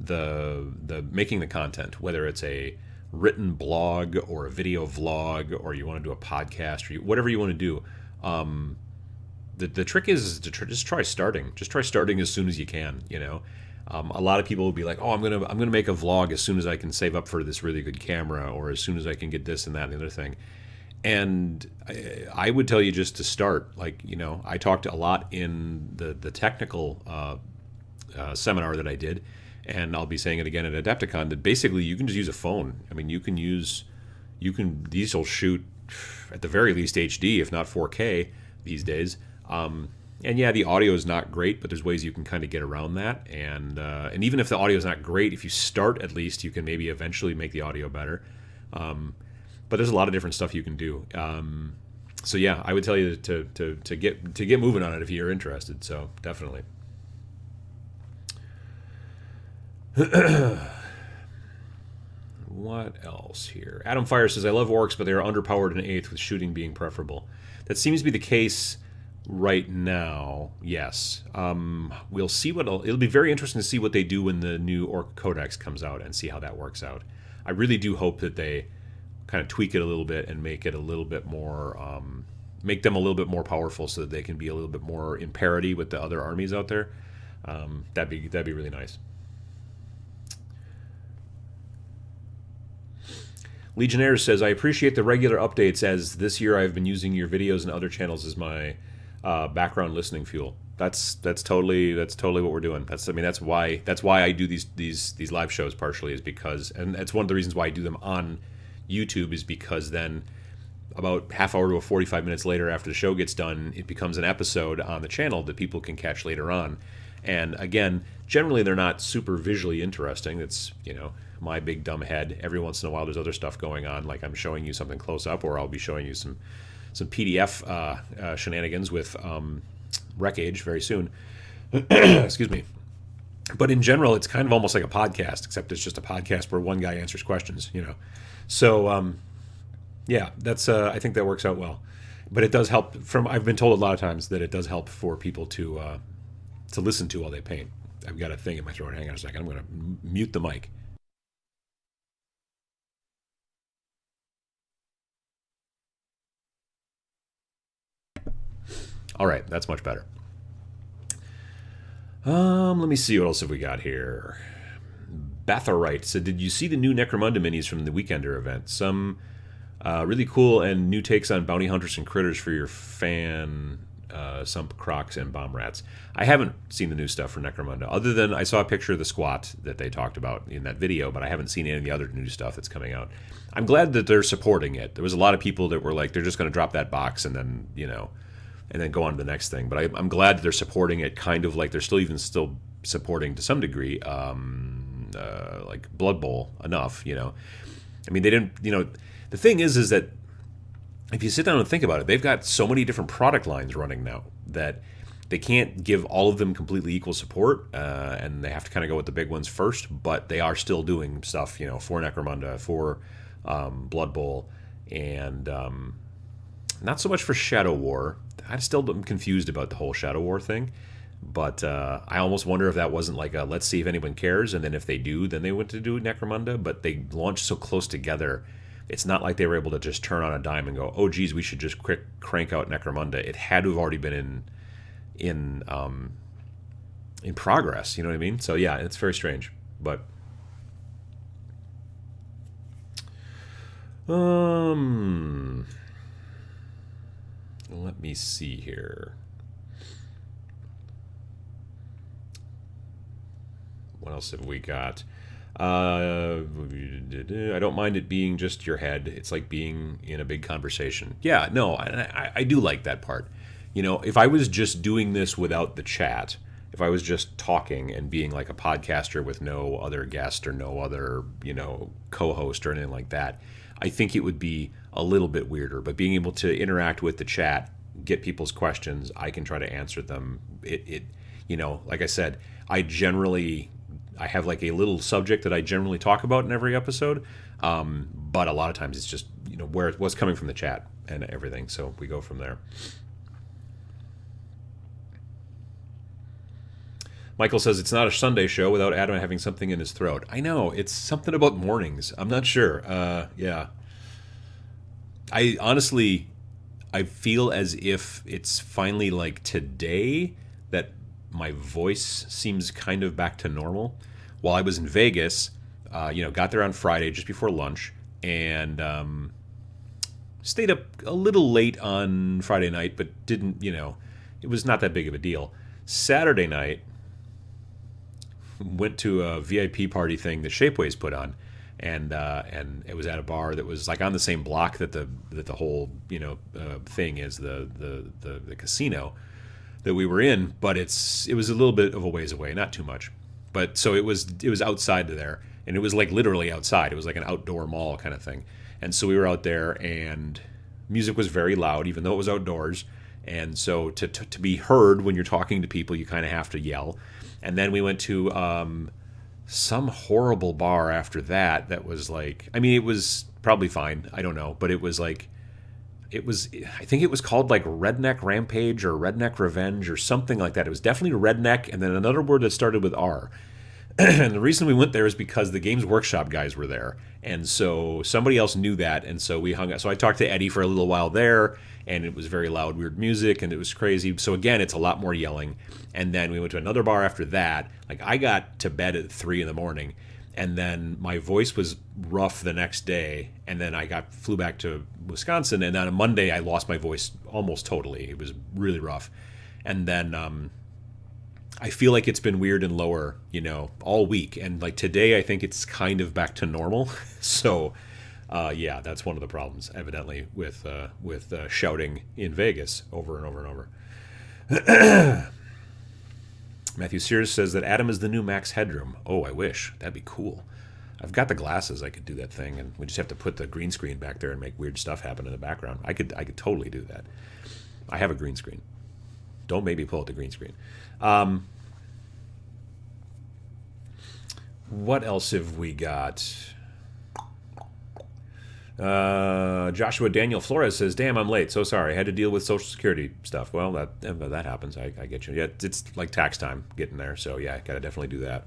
the making the content, whether it's a written blog or a video vlog, or you want to do a podcast, or whatever you want to do, the trick is to just try starting. Just try starting as soon as you can. A lot of people will be like, oh, I'm gonna make a vlog as soon as I can save up for this really good camera, or as soon as I can get this and that and the other thing. And I would tell you just to start. Like, I talked a lot in the technical seminar that I did, and I'll be saying it again at Adepticon, that basically you can just use a phone. I mean, these will shoot at the very least HD, if not 4K these days. And yeah, the audio is not great, but there's ways you can kind of get around that. And even if the audio is not great, if you start, at least you can maybe eventually make the audio better. But there's a lot of different stuff you can do. So yeah, I would tell you to get moving on it if you're interested. So definitely. What else here? Adam Fire says, I love orcs, but they are underpowered in 8th, with shooting being preferable. That seems to be the case right now, yes. We'll see it'll be very interesting to see what they do when the new Orc Codex comes out, and see how that works out. I really do hope that they kind of tweak it a little bit and make it a little bit more, make them a little bit more powerful, so that they can be a little bit more in parity with the other armies out there. That'd be really nice. Legionnaires says, I appreciate the regular updates, as this year I've been using your videos and other channels as my background listening fuel. That's totally what we're doing. That's why I do these live shows, partially, is because, and that's one of the reasons why I do them on YouTube, is because then about half hour to 45 minutes later, after the show gets done, it becomes an episode on the channel that people can catch later on. And again, generally they're not super visually interesting. It's, my big dumb head. Every once in a while there's other stuff going on, like I'm showing you something close up, or I'll be showing you some PDF shenanigans with Wreckage very soon. Excuse me. But in general, it's kind of almost like a podcast, except it's just a podcast where one guy answers questions, So, yeah, that's I think that works out well. But it does help. I've been told a lot of times that it does help for people to listen to while they paint. I've got a thing in my throat. Hang on a second. I'm going to mute the mic. All right, that's much better. Let me see what else have we got here. Batharite said, "Did you see the new Necromunda minis from the Weekender event? Some really cool and new takes on bounty hunters and critters for your fan, Sump Crocs and Bomb Rats." I haven't seen the new stuff for Necromunda, other than I saw a picture of the squat that they talked about in that video, but I haven't seen any of the other new stuff that's coming out. I'm glad that they're supporting it. There was a lot of people that were like, they're just going to drop that box and then, and then go on to the next thing. But I'm glad that they're supporting it, kind of like they're still supporting to some degree, like Blood Bowl enough, I mean, they didn't, the thing is that if you sit down and think about it, they've got so many different product lines running now that they can't give all of them completely equal support, and they have to kind of go with the big ones first, but they are still doing stuff, for Necromunda, for Blood Bowl, and not so much for Shadow War. I still am confused about the whole Shadow War thing, but I almost wonder if that wasn't like a let's see if anyone cares, and then if they do, then they went to do Necromunda, but they launched so close together. It's not like they were able to just turn on a dime and go, oh, geez, we should just quick crank out Necromunda. It had to have already been in progress. You know what I mean? So yeah, it's very strange. But let me see here. What else have we got? I don't mind it being just your head. It's like being in a big conversation. Yeah, no, I do like that part. If I was just doing this without the chat, if I was just talking and being like a podcaster with no other guest or no other, co-host or anything like that, I think it would be a little bit weirder. But being able to interact with the chat, get people's questions, I can try to answer them. Like I said, I have like a little subject that I generally talk about in every episode, but a lot of times it's just what's coming from the chat and everything. So we go from there. Michael says it's not a Sunday show without Adam having something in his throat. I know, it's something about mornings. I'm not sure. Yeah. I honestly feel as if it's finally like today that my voice seems kind of back to normal. While I was in Vegas, got there on Friday just before lunch, and stayed up a little late on Friday night, but didn't, it was not that big of a deal. Saturday night, went to a VIP party thing that Shapeways put on, and it was at a bar that was like on the same block that the whole thing is, the casino that we were in, but it was a little bit of a ways away, not too much. But so it was outside there, and it was like literally outside. It was like an outdoor mall kind of thing. And so we were out there, and music was very loud, even though it was outdoors. And so to be heard when you're talking to people, you kind of have to yell. And then we went to some horrible bar after that. That was like, I mean, it was probably fine. I don't know, but it was like, I think it was called like Redneck Rampage or Redneck Revenge or something like that. It was definitely redneck, and then another word that started with R. And the reason we went there is because the Games Workshop guys were there, and so somebody else knew that, and so we hung out. So I talked to Eddie for a little while there, and it was very loud, weird music, and it was crazy. So again, it's a lot more yelling. And then we went to another bar after that. Like, I got to bed at 3 a.m, and then my voice was rough the next day, and then I flew back to Wisconsin, and then on Monday I lost my voice almost totally. It was really rough. And then I feel like it's been weird and lower, all week. And like today, I think it's kind of back to normal. So yeah, that's one of the problems, evidently, with shouting in Vegas over and over and over. Matthew Sears says that Adam is the new Max Headroom. Oh, I wish. That'd be cool. I've got the glasses. I could do that thing, and we just have to put the green screen back there and make weird stuff happen in the background. I could totally do that. I have a green screen. Don't make me pull out the green screen. What else have we got? Joshua Daniel Flores says, "Damn, I'm late. So sorry. I had to deal with Social Security stuff." Well, that happens. I get you. Yeah, it's like tax time getting there. So yeah, gotta definitely do that.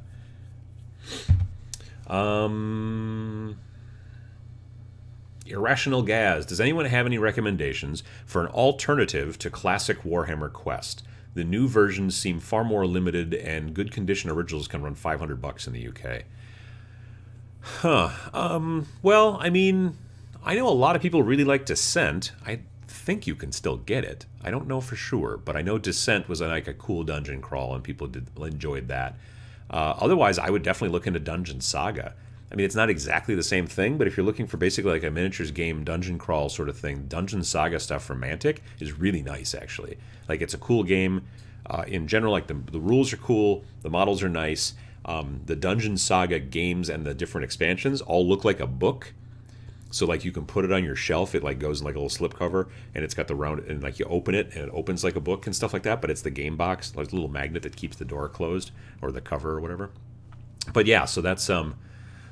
Irrational Gaz. Does anyone have any recommendations for an alternative to classic Warhammer Quest? The new versions seem far more limited, and good condition originals can run $500 in the UK. Well, I mean, I know a lot of people really like Descent. I think you can still get it. I don't know for sure, but I know Descent was like a cool dungeon crawl, and people enjoyed that. Otherwise, I would definitely look into Dungeon Saga. I mean, it's not exactly the same thing, but if you're looking for basically like a miniatures game dungeon crawl sort of thing, Dungeon Saga stuff from Mantic is really nice, actually. Like, it's a cool game. In general, like the rules are cool, the models are nice. The Dungeon Saga games and the different expansions all look like a book. So like you can put it on your shelf, it like goes in like a little slipcover, and it's got the round, and like you open it and it opens like a book and stuff like that, but it's the game box, like a little magnet that keeps the door closed, or the cover or whatever. But yeah, so that's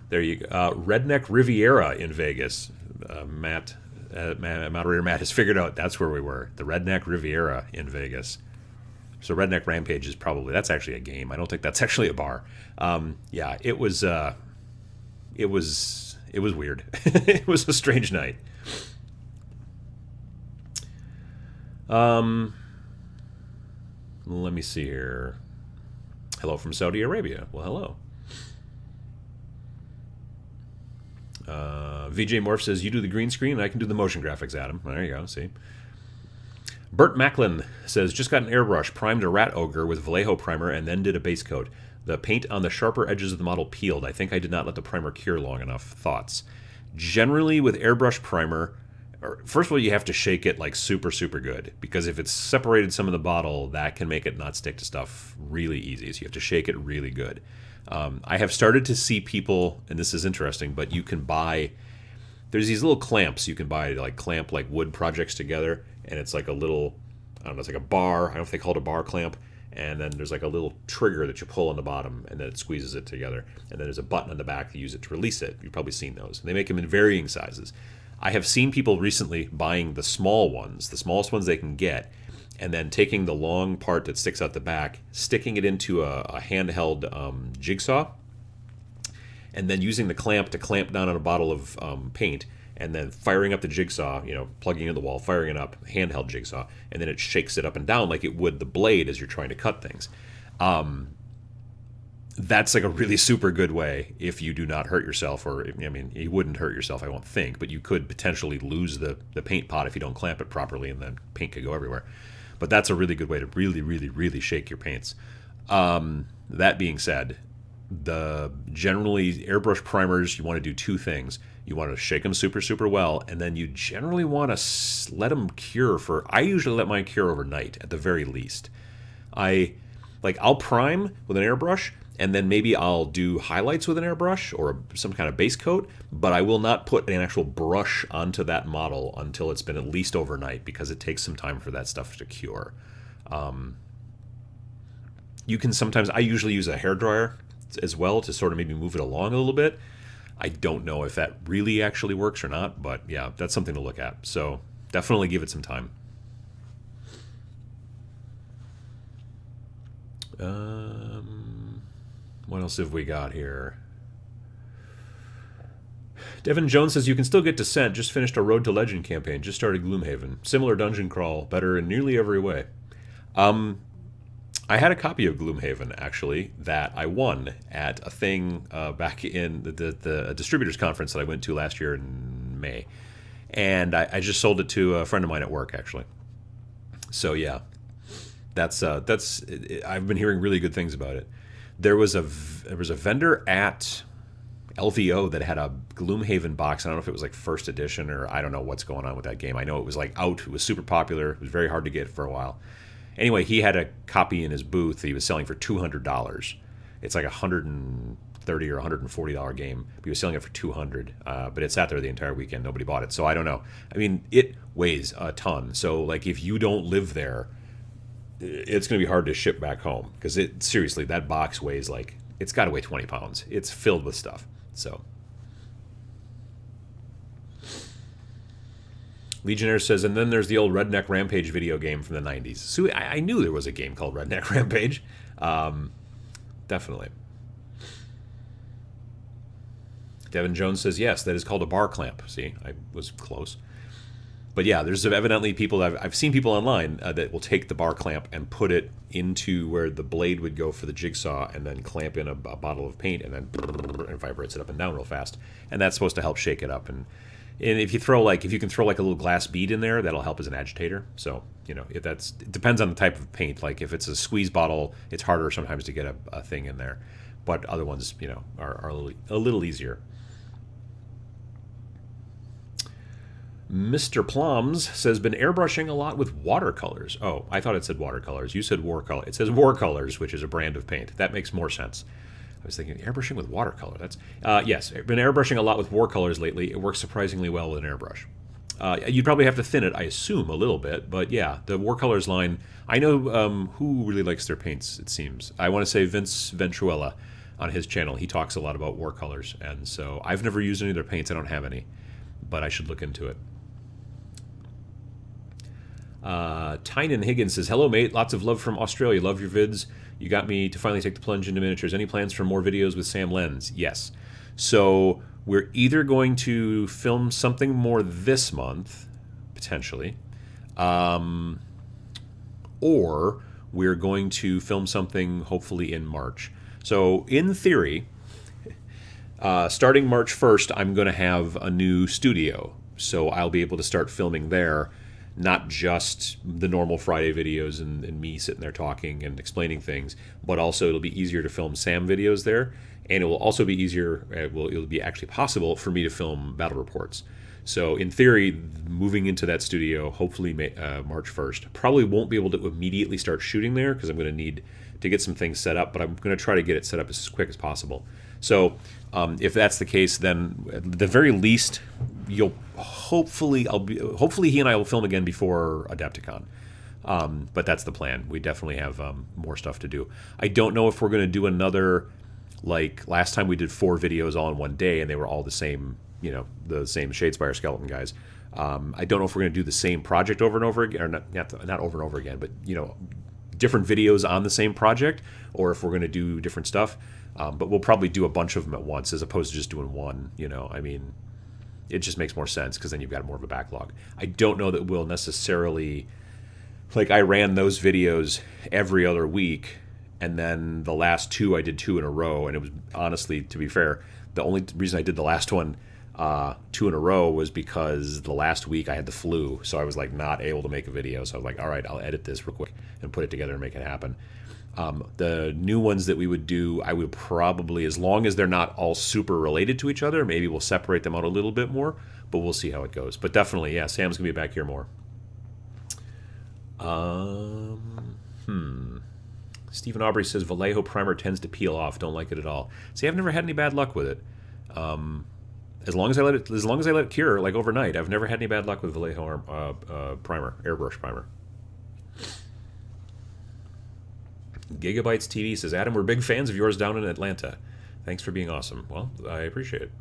there you go. Redneck Riviera in Vegas. Moderator Matt has figured out that's where we were. The Redneck Riviera in Vegas. So Redneck Rampage is probably, that's actually a game. I don't think that's actually a bar. Yeah, it was weird. It was a strange night. Let me see here. Hello from Saudi Arabia. Well, hello. VJ Morph says, you do the green screen and I can do the motion graphics, Adam. There you go, see. Bert Macklin says, just got an airbrush, primed a rat ogre with Vallejo primer, and then did a base coat. The paint on the sharper edges of the model peeled. I think I did not let the primer cure long enough. Thoughts? Generally, with airbrush primer, first of all, you have to shake it like super, super good, because if it's separated some of the bottle, that can make it not stick to stuff really easy. So you have to shake it really good. I have started to see people, and this is interesting, but you can buy, there's these little clamps you can buy to like clamp like wood projects together, and it's like a little, I don't know, it's like a bar, I don't know if they call it a bar clamp, and then there's like a little trigger that you pull on the bottom, and then it squeezes it together, and then there's a button on the back to use it to release it. You've probably seen those. And they make them in varying sizes. I have seen people recently buying the small ones, the smallest ones they can get, and then taking the long part that sticks out the back, sticking it into a handheld jigsaw, and then using the clamp to clamp down on a bottle of paint, and then firing up the jigsaw, plugging it in the wall, firing it up, handheld jigsaw, and then it shakes it up and down like it would the blade as you're trying to cut things. That's like a really super good way if you do not hurt yourself, or, I mean, you wouldn't hurt yourself, I won't think, but you could potentially lose the paint pot if you don't clamp it properly, and then paint could go everywhere. But that's a really good way to really, really, really shake your paints. That being said, generally airbrush primers, you want to do two things. You want to shake them super, super well, and then you generally want to let them cure I usually let mine cure overnight at the very least. I'll prime with an airbrush, and then maybe I'll do highlights with an airbrush or some kind of base coat, but I will not put an actual brush onto that model until it's been at least overnight, because it takes some time for that stuff to cure. You can sometimes, I usually use a hairdryer as well to sort of maybe move it along a little bit. I don't know if that really actually works or not, but yeah, that's something to look at. So definitely give it some time. What else have we got here? Devin Jones says, you can still get Descent. Just finished a Road to Legend campaign. Just started Gloomhaven. Similar dungeon crawl. Better in nearly every way. I had a copy of Gloomhaven, actually, that I won at a thing back in the distributors conference that I went to last year in May. And I just sold it to a friend of mine at work, actually. So, yeah. That's I've been hearing really good things about it. There was a vendor at LVO that had a Gloomhaven box. I don't know if it was like first edition, or I don't know what's going on with that game. I know it was like out. It was super popular. It was very hard to get for a while. Anyway, he had a copy in his booth that he was selling for $200. It's like a $130 or $140 game. But he was selling it for $200. But it sat there the entire weekend. Nobody bought it. So I don't know. I mean, it weighs a ton. So like if you don't live there, it's going to be hard to ship back home, because seriously, that box weighs like, it's got to weigh 20 pounds. It's filled with stuff. So Legionnaire says, and then there's the old Redneck Rampage video game from the 90s. So I knew there was a game called Redneck Rampage. Definitely. Devin Jones says, yes, that is called a bar clamp. See, I was close. But yeah, there's evidently people, I've seen people online that will take the bar clamp and put it into where the blade would go for the jigsaw and then clamp in a bottle of paint and then and vibrates it up and down real fast. And that's supposed to help shake it up. And if you can throw like a little glass bead in there, that'll help as an agitator. So, it depends on the type of paint. Like if it's a squeeze bottle, it's harder sometimes to get a thing in there. But other ones, are a little easier. Mr. Plums says, been airbrushing a lot with watercolors. Oh, I thought it said watercolors. You said watercolor. It says watercolors, which is a brand of paint. That makes more sense. I was thinking airbrushing with watercolor. That's yes, I've been airbrushing a lot with watercolors lately. It works surprisingly well with an airbrush. You'd probably have to thin it, I assume, a little bit. But yeah, the watercolors line, I know who really likes their paints, it seems. I want to say Vince Ventuella on his channel. He talks a lot about watercolors. And so I've never used any of their paints. I don't have any. But I should look into it. Tynan Higgins says, hello, mate. Lots of love from Australia. Love your vids. You got me to finally take the plunge into miniatures. Any plans for more videos with Sam Lenz? Yes. So we're either going to film something more this month, potentially, or we're going to film something hopefully in March. So in theory, starting March 1st, I'm going to have a new studio. So I'll be able to start filming there. Not just the normal Friday videos and me sitting there talking and explaining things, but also it'll be easier to film Sam videos there, and it will also be easier, it'll be actually possible for me to film battle reports. So in theory, moving into that studio, hopefully March 1st. Probably won't be able to immediately start shooting there because I'm going to need to get some things set up, but I'm going to try to get it set up as quick as possible. So if that's the case, then at the very least, hopefully he and I will film again before Adepticon. But that's the plan. We definitely have more stuff to do. I don't know if we're going to do another, like last time we did 4 videos all in one day and they were all the same, the same Shadespire skeleton guys. I don't know if we're going to do the same project over and over again, or not over and over again, but different videos on the same project, or if we're going to do different stuff. But we'll probably do a bunch of them at once as opposed to just doing one. It just makes more sense because then you've got more of a backlog. I don't know that we'll necessarily, like I ran those videos every other week, and then the last 2 I did 2 in a row, and it was honestly, to be fair, the only reason I did the last one 2 in a row was because the last week I had the flu, so I was like not able to make a video. So I was like, all right, I'll edit this real quick and put it together and make it happen. The new ones that we would do, I would probably, as long as they're not all super related to each other, maybe we'll separate them out a little bit more, but we'll see how it goes. But definitely, yeah, Sam's going to be back here more. Stephen Aubrey says, Vallejo primer tends to peel off. Don't like it at all. See, I've never had any bad luck with it. As long as I let it cure, like overnight, I've never had any bad luck with Vallejo primer, airbrush primer. Gigabytes TV says, Adam, we're big fans of yours down in Atlanta. Thanks for being awesome. Well, I appreciate it.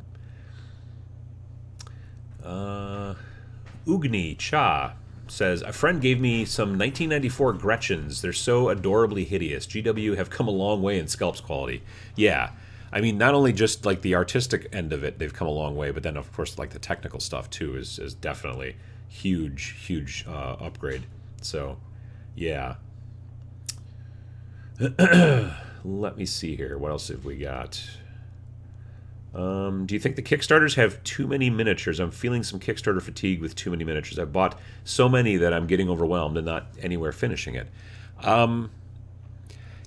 Ugni Cha says, a friend gave me some 1994 Gretchens. They're so adorably hideous. GW have come a long way in sculpts quality. Yeah. I mean, not only just like the artistic end of it, they've come a long way, but then of course like the technical stuff too is definitely huge upgrade. So, yeah. Let me see here. What else have we got? Do you think the Kickstarters have too many miniatures? I'm feeling some Kickstarter fatigue with too many miniatures. I've bought so many that I'm getting overwhelmed and not anywhere finishing it.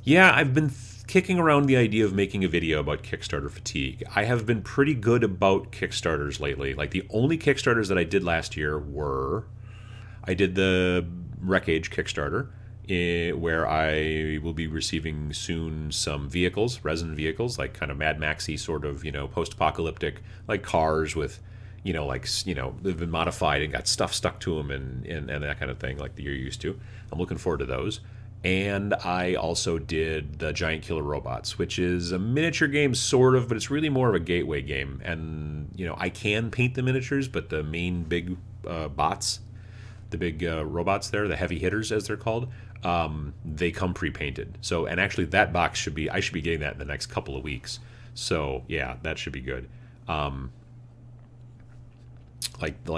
Yeah, I've been kicking around the idea of making a video about Kickstarter fatigue. I have been pretty good about Kickstarters lately. Like the only Kickstarters that I did last year were, I did the Wreckage Kickstarter, where I will be receiving soon some vehicles, resin vehicles, like kind of Mad Maxy sort of, post-apocalyptic, like cars with, they've been modified and got stuff stuck to them and that kind of thing, like that you're used to. I'm looking forward to those. And I also did the Giant Killer Robots, which is a miniature game, sort of, but it's really more of a gateway game. And, I can paint the miniatures, but the main big bots, the big robots there, the heavy hitters as they're called, they come pre-painted. So, and actually that box I should be getting that in the next couple of weeks. So yeah, that should be good. Like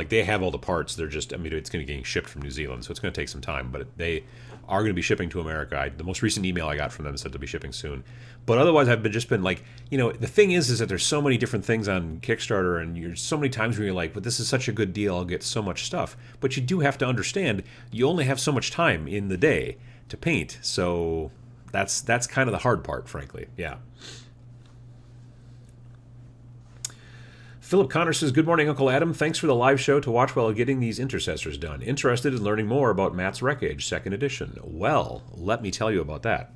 they have all the parts. They're just, I mean, it's going to be getting shipped from New Zealand, so it's going to take some time. But they are going to be shipping to America. The most recent email I got from them said they'll be shipping soon. But otherwise, I've been like, the thing is that there's so many different things on Kickstarter, and you're so many times where you're like, but this is such a good deal, I'll get so much stuff. But you do have to understand, you only have so much time in the day to paint. So that's kind of the hard part, frankly. Yeah. Philip Connor says, good morning, Uncle Adam. Thanks for the live show to watch while getting these intercessors done. Interested in learning more about Matt's Wreckage, 2nd edition. Well, let me tell you about that.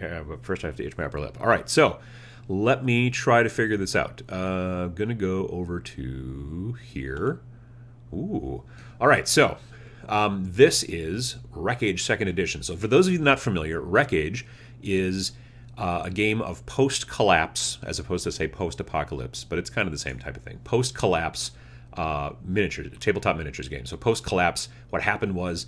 But first I have to itch my upper lip. All right, so let me try to figure this out. I'm going to go over to here. Ooh. All right, so this is Wreckage, 2nd edition. So for those of you not familiar, Wreckage is a game of post-collapse, as opposed to, say, post-apocalypse, but it's kind of the same type of thing. Post-collapse miniatures, tabletop miniatures game. So post-collapse, what happened was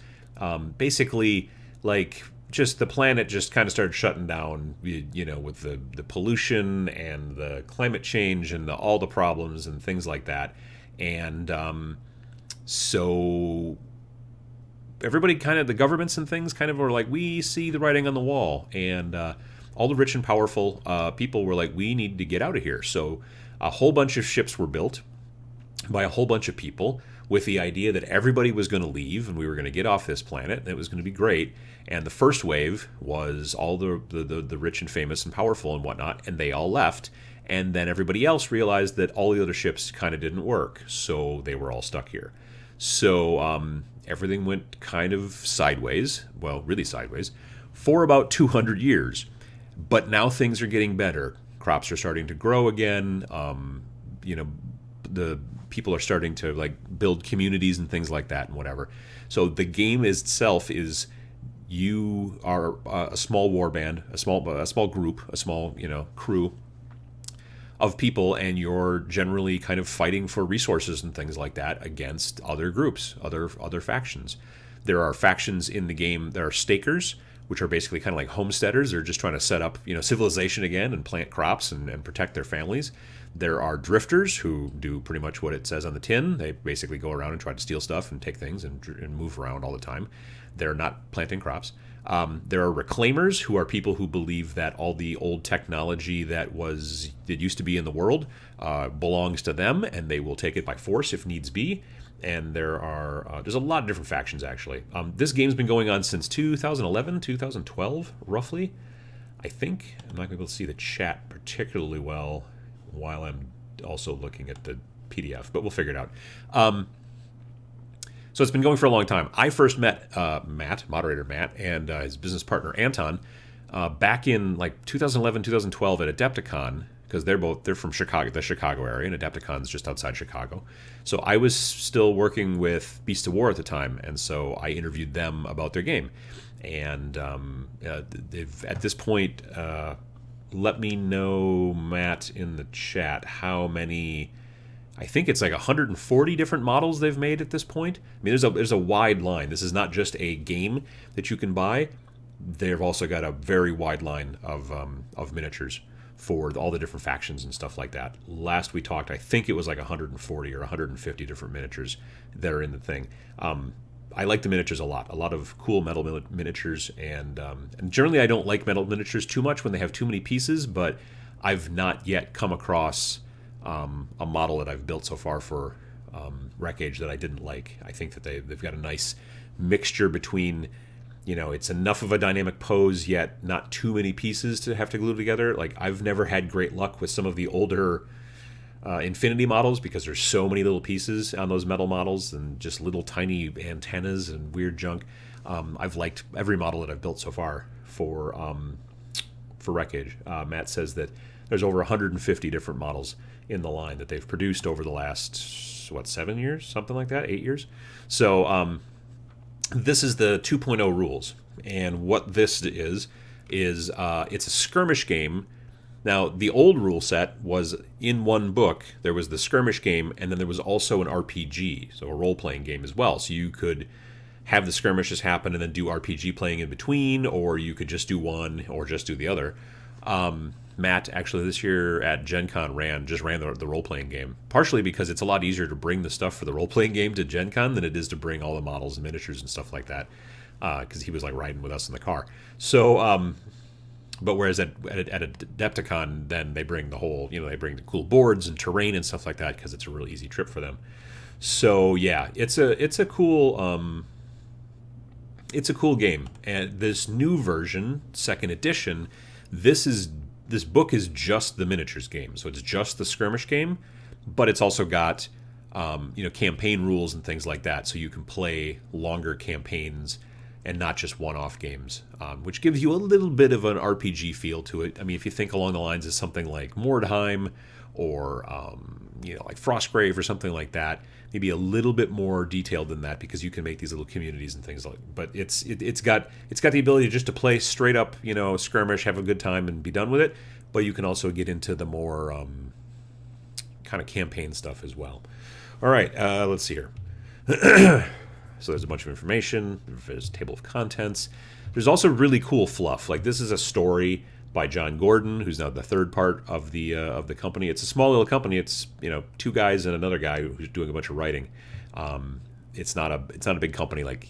basically, like, just the planet just kind of started shutting down, with the pollution and the climate change and all the problems and things like that. And so everybody kind of, the governments and things kind of were like, we see the writing on the wall. And all the rich and powerful people were like, we need to get out of here. So a whole bunch of ships were built by a whole bunch of people with the idea that everybody was going to leave and we were going to get off this planet and it was going to be great. And the first wave was all the rich and famous and powerful and whatnot, and they all left. And then everybody else realized that all the other ships kind of didn't work, so they were all stuck here. So everything went kind of sideways, well, really sideways, for about 200 years. But now things are getting better. Crops are starting to grow again. The people are starting to like build communities and things like that and whatever. So the game itself is, you are a small warband, a small group, a small crew of people, and you're generally kind of fighting for resources and things like that against other groups, other factions. There are factions in the game. There are stakers, which are basically kind of like homesteaders. They're just trying to set up, civilization again and plant crops and protect their families. There are drifters who do pretty much what it says on the tin. They basically go around and try to steal stuff and take things and move around all the time. They're not planting crops. There are reclaimers, who are people who believe that all the old technology that used to be in the world belongs to them, and they will take it by force if needs be. And there's a lot of different factions, actually. This game's been going on since 2011, 2012, roughly. I think. I'm not going to be able to see the chat particularly well while I'm also looking at the PDF, but we'll figure it out. So it's been going for a long time. I first met Moderator Matt, and his business partner Anton back in like 2011, 2012 at Adepticon, because they're from Chicago, the Chicago area, and Adepticon's just outside Chicago. So I was still working with Beast of War at the time, and so I interviewed them about their game. And they've, at this point, let me know, Matt, in the chat, how many. I think it's like 140 different models they've made at this point. I mean, there's a wide line. This is not just a game that you can buy. They've also got a very wide line of miniatures for all the different factions and stuff like that. Last we talked, I think it was like 140 or 150 different miniatures that are in the thing. I like the miniatures a lot of cool metal miniatures, and generally I don't like metal miniatures too much when they have too many pieces, but I've not yet come across a model that I've built so far for Wreckage that I didn't like. I think that they've got a nice mixture between, it's enough of a dynamic pose, yet not too many pieces to have to glue together. Like, I've never had great luck with some of the older Infinity models, because there's so many little pieces on those metal models and just little tiny antennas and weird junk. I've liked every model that I've built so far for Wreckage. Matt says that there's over 150 different models in the line that they've produced over the last, 7 years? Something like that? 8 years? So this is the 2.0 rules. And what this is it's a skirmish game. Now, the old rule set was in one book. There was the skirmish game, and then there was also an RPG, so a role-playing game as well. So you could have the skirmishes happen and then do RPG playing in between, or you could just do one or just do the other. Matt actually this year at Gen Con ran the role-playing game, partially because it's a lot easier to bring the stuff for the role-playing game to Gen Con than it is to bring all the models and miniatures and stuff like that, because he was like riding with us in the car. So but whereas at Adepticon, then they bring the whole, they bring the cool boards and terrain and stuff like that, because it's a really easy trip for them. So yeah, it's a cool game. And this new version, second edition, this book is just the miniatures game. So it's just the skirmish game, but it's also got campaign rules and things like that, so you can play longer campaigns and not just one-off games, which gives you a little bit of an RPG feel to it. I mean, if you think along the lines of something like Mordheim or like Frostgrave or something like that, maybe a little bit more detailed than that, because you can make these little communities and things like. But it's got the ability just to play straight up, skirmish, have a good time, and be done with it. But you can also get into the more kind of campaign stuff as well. All right, let's see here. So there's a bunch of information. There's a table of contents. There's also really cool fluff. Like, this is a story by John Gordon, who's now the third part of the company. It's a small little company. It's two guys and another guy who's doing a bunch of writing. It's not a big company like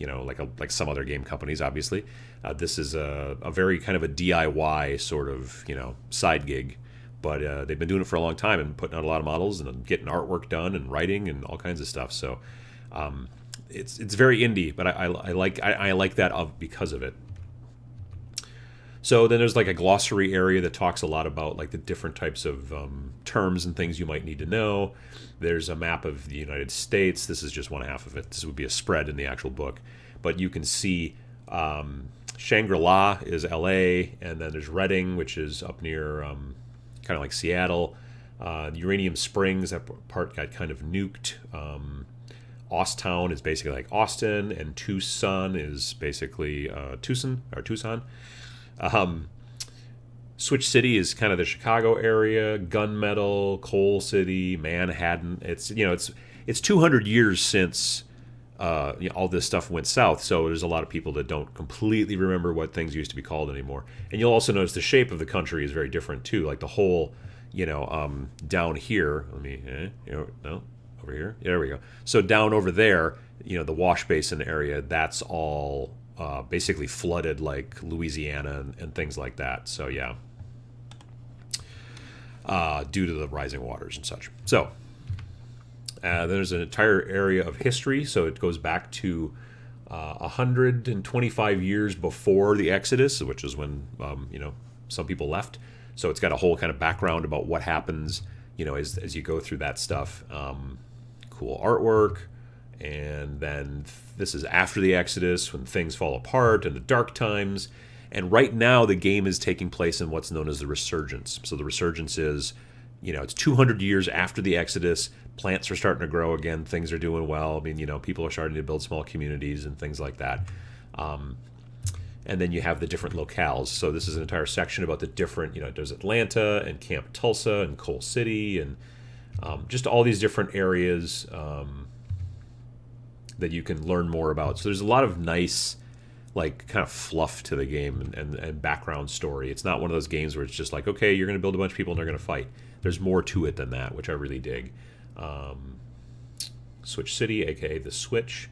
some other game companies. Obviously, this is a very kind of a DIY sort of side gig. But they've been doing it for a long time and putting out a lot of models and getting artwork done and writing and all kinds of stuff. So it's very indie, but I like that because of it. So then there's like a glossary area that talks a lot about like the different types of terms and things you might need to know. There's a map of the United States. This is just one half of it. This would be a spread in the actual book, but you can see Shangri-La is LA, and then there's Reading, which is up near kind of like Seattle. Uranium Springs, that part got kind of nuked. Osttown is basically like Austin, and Tucson is basically Tucson. Switch City is kind of the Chicago area. Gunmetal, Coal City, Manhattan. It's 200 years since all this stuff went south, so there's a lot of people that don't completely remember what things used to be called anymore. And you'll also notice the shape of the country is very different too. Like the whole, down here. Let me, no, over here. There we go. So down over there, the wash basin area, that's all basically flooded, like Louisiana and things like that. So yeah, due to the rising waters and such. So there's an entire area of history. So it goes back to 125 years before the Exodus, which is when some people left. So it's got a whole kind of background about what happens, as you go through that stuff. Cool artwork. And then this is after the Exodus, when things fall apart and the dark times. And right now the game is taking place in what's known as the Resurgence. So the Resurgence is, it's 200 years after the Exodus. Plants are starting to grow again. Things are doing well. I mean, people are starting to build small communities and things like that. And then you have the different locales. So this is an entire section about the different, there's Atlanta and Camp Tulsa and Coal City and just all these different areas that you can learn more about. So there's a lot of nice, like, kind of fluff to the game and background story. It's not one of those games where it's just like, okay, you're going to build a bunch of people and they're going to fight. There's more to it than that, which I really dig. Switch City, aka the Switch.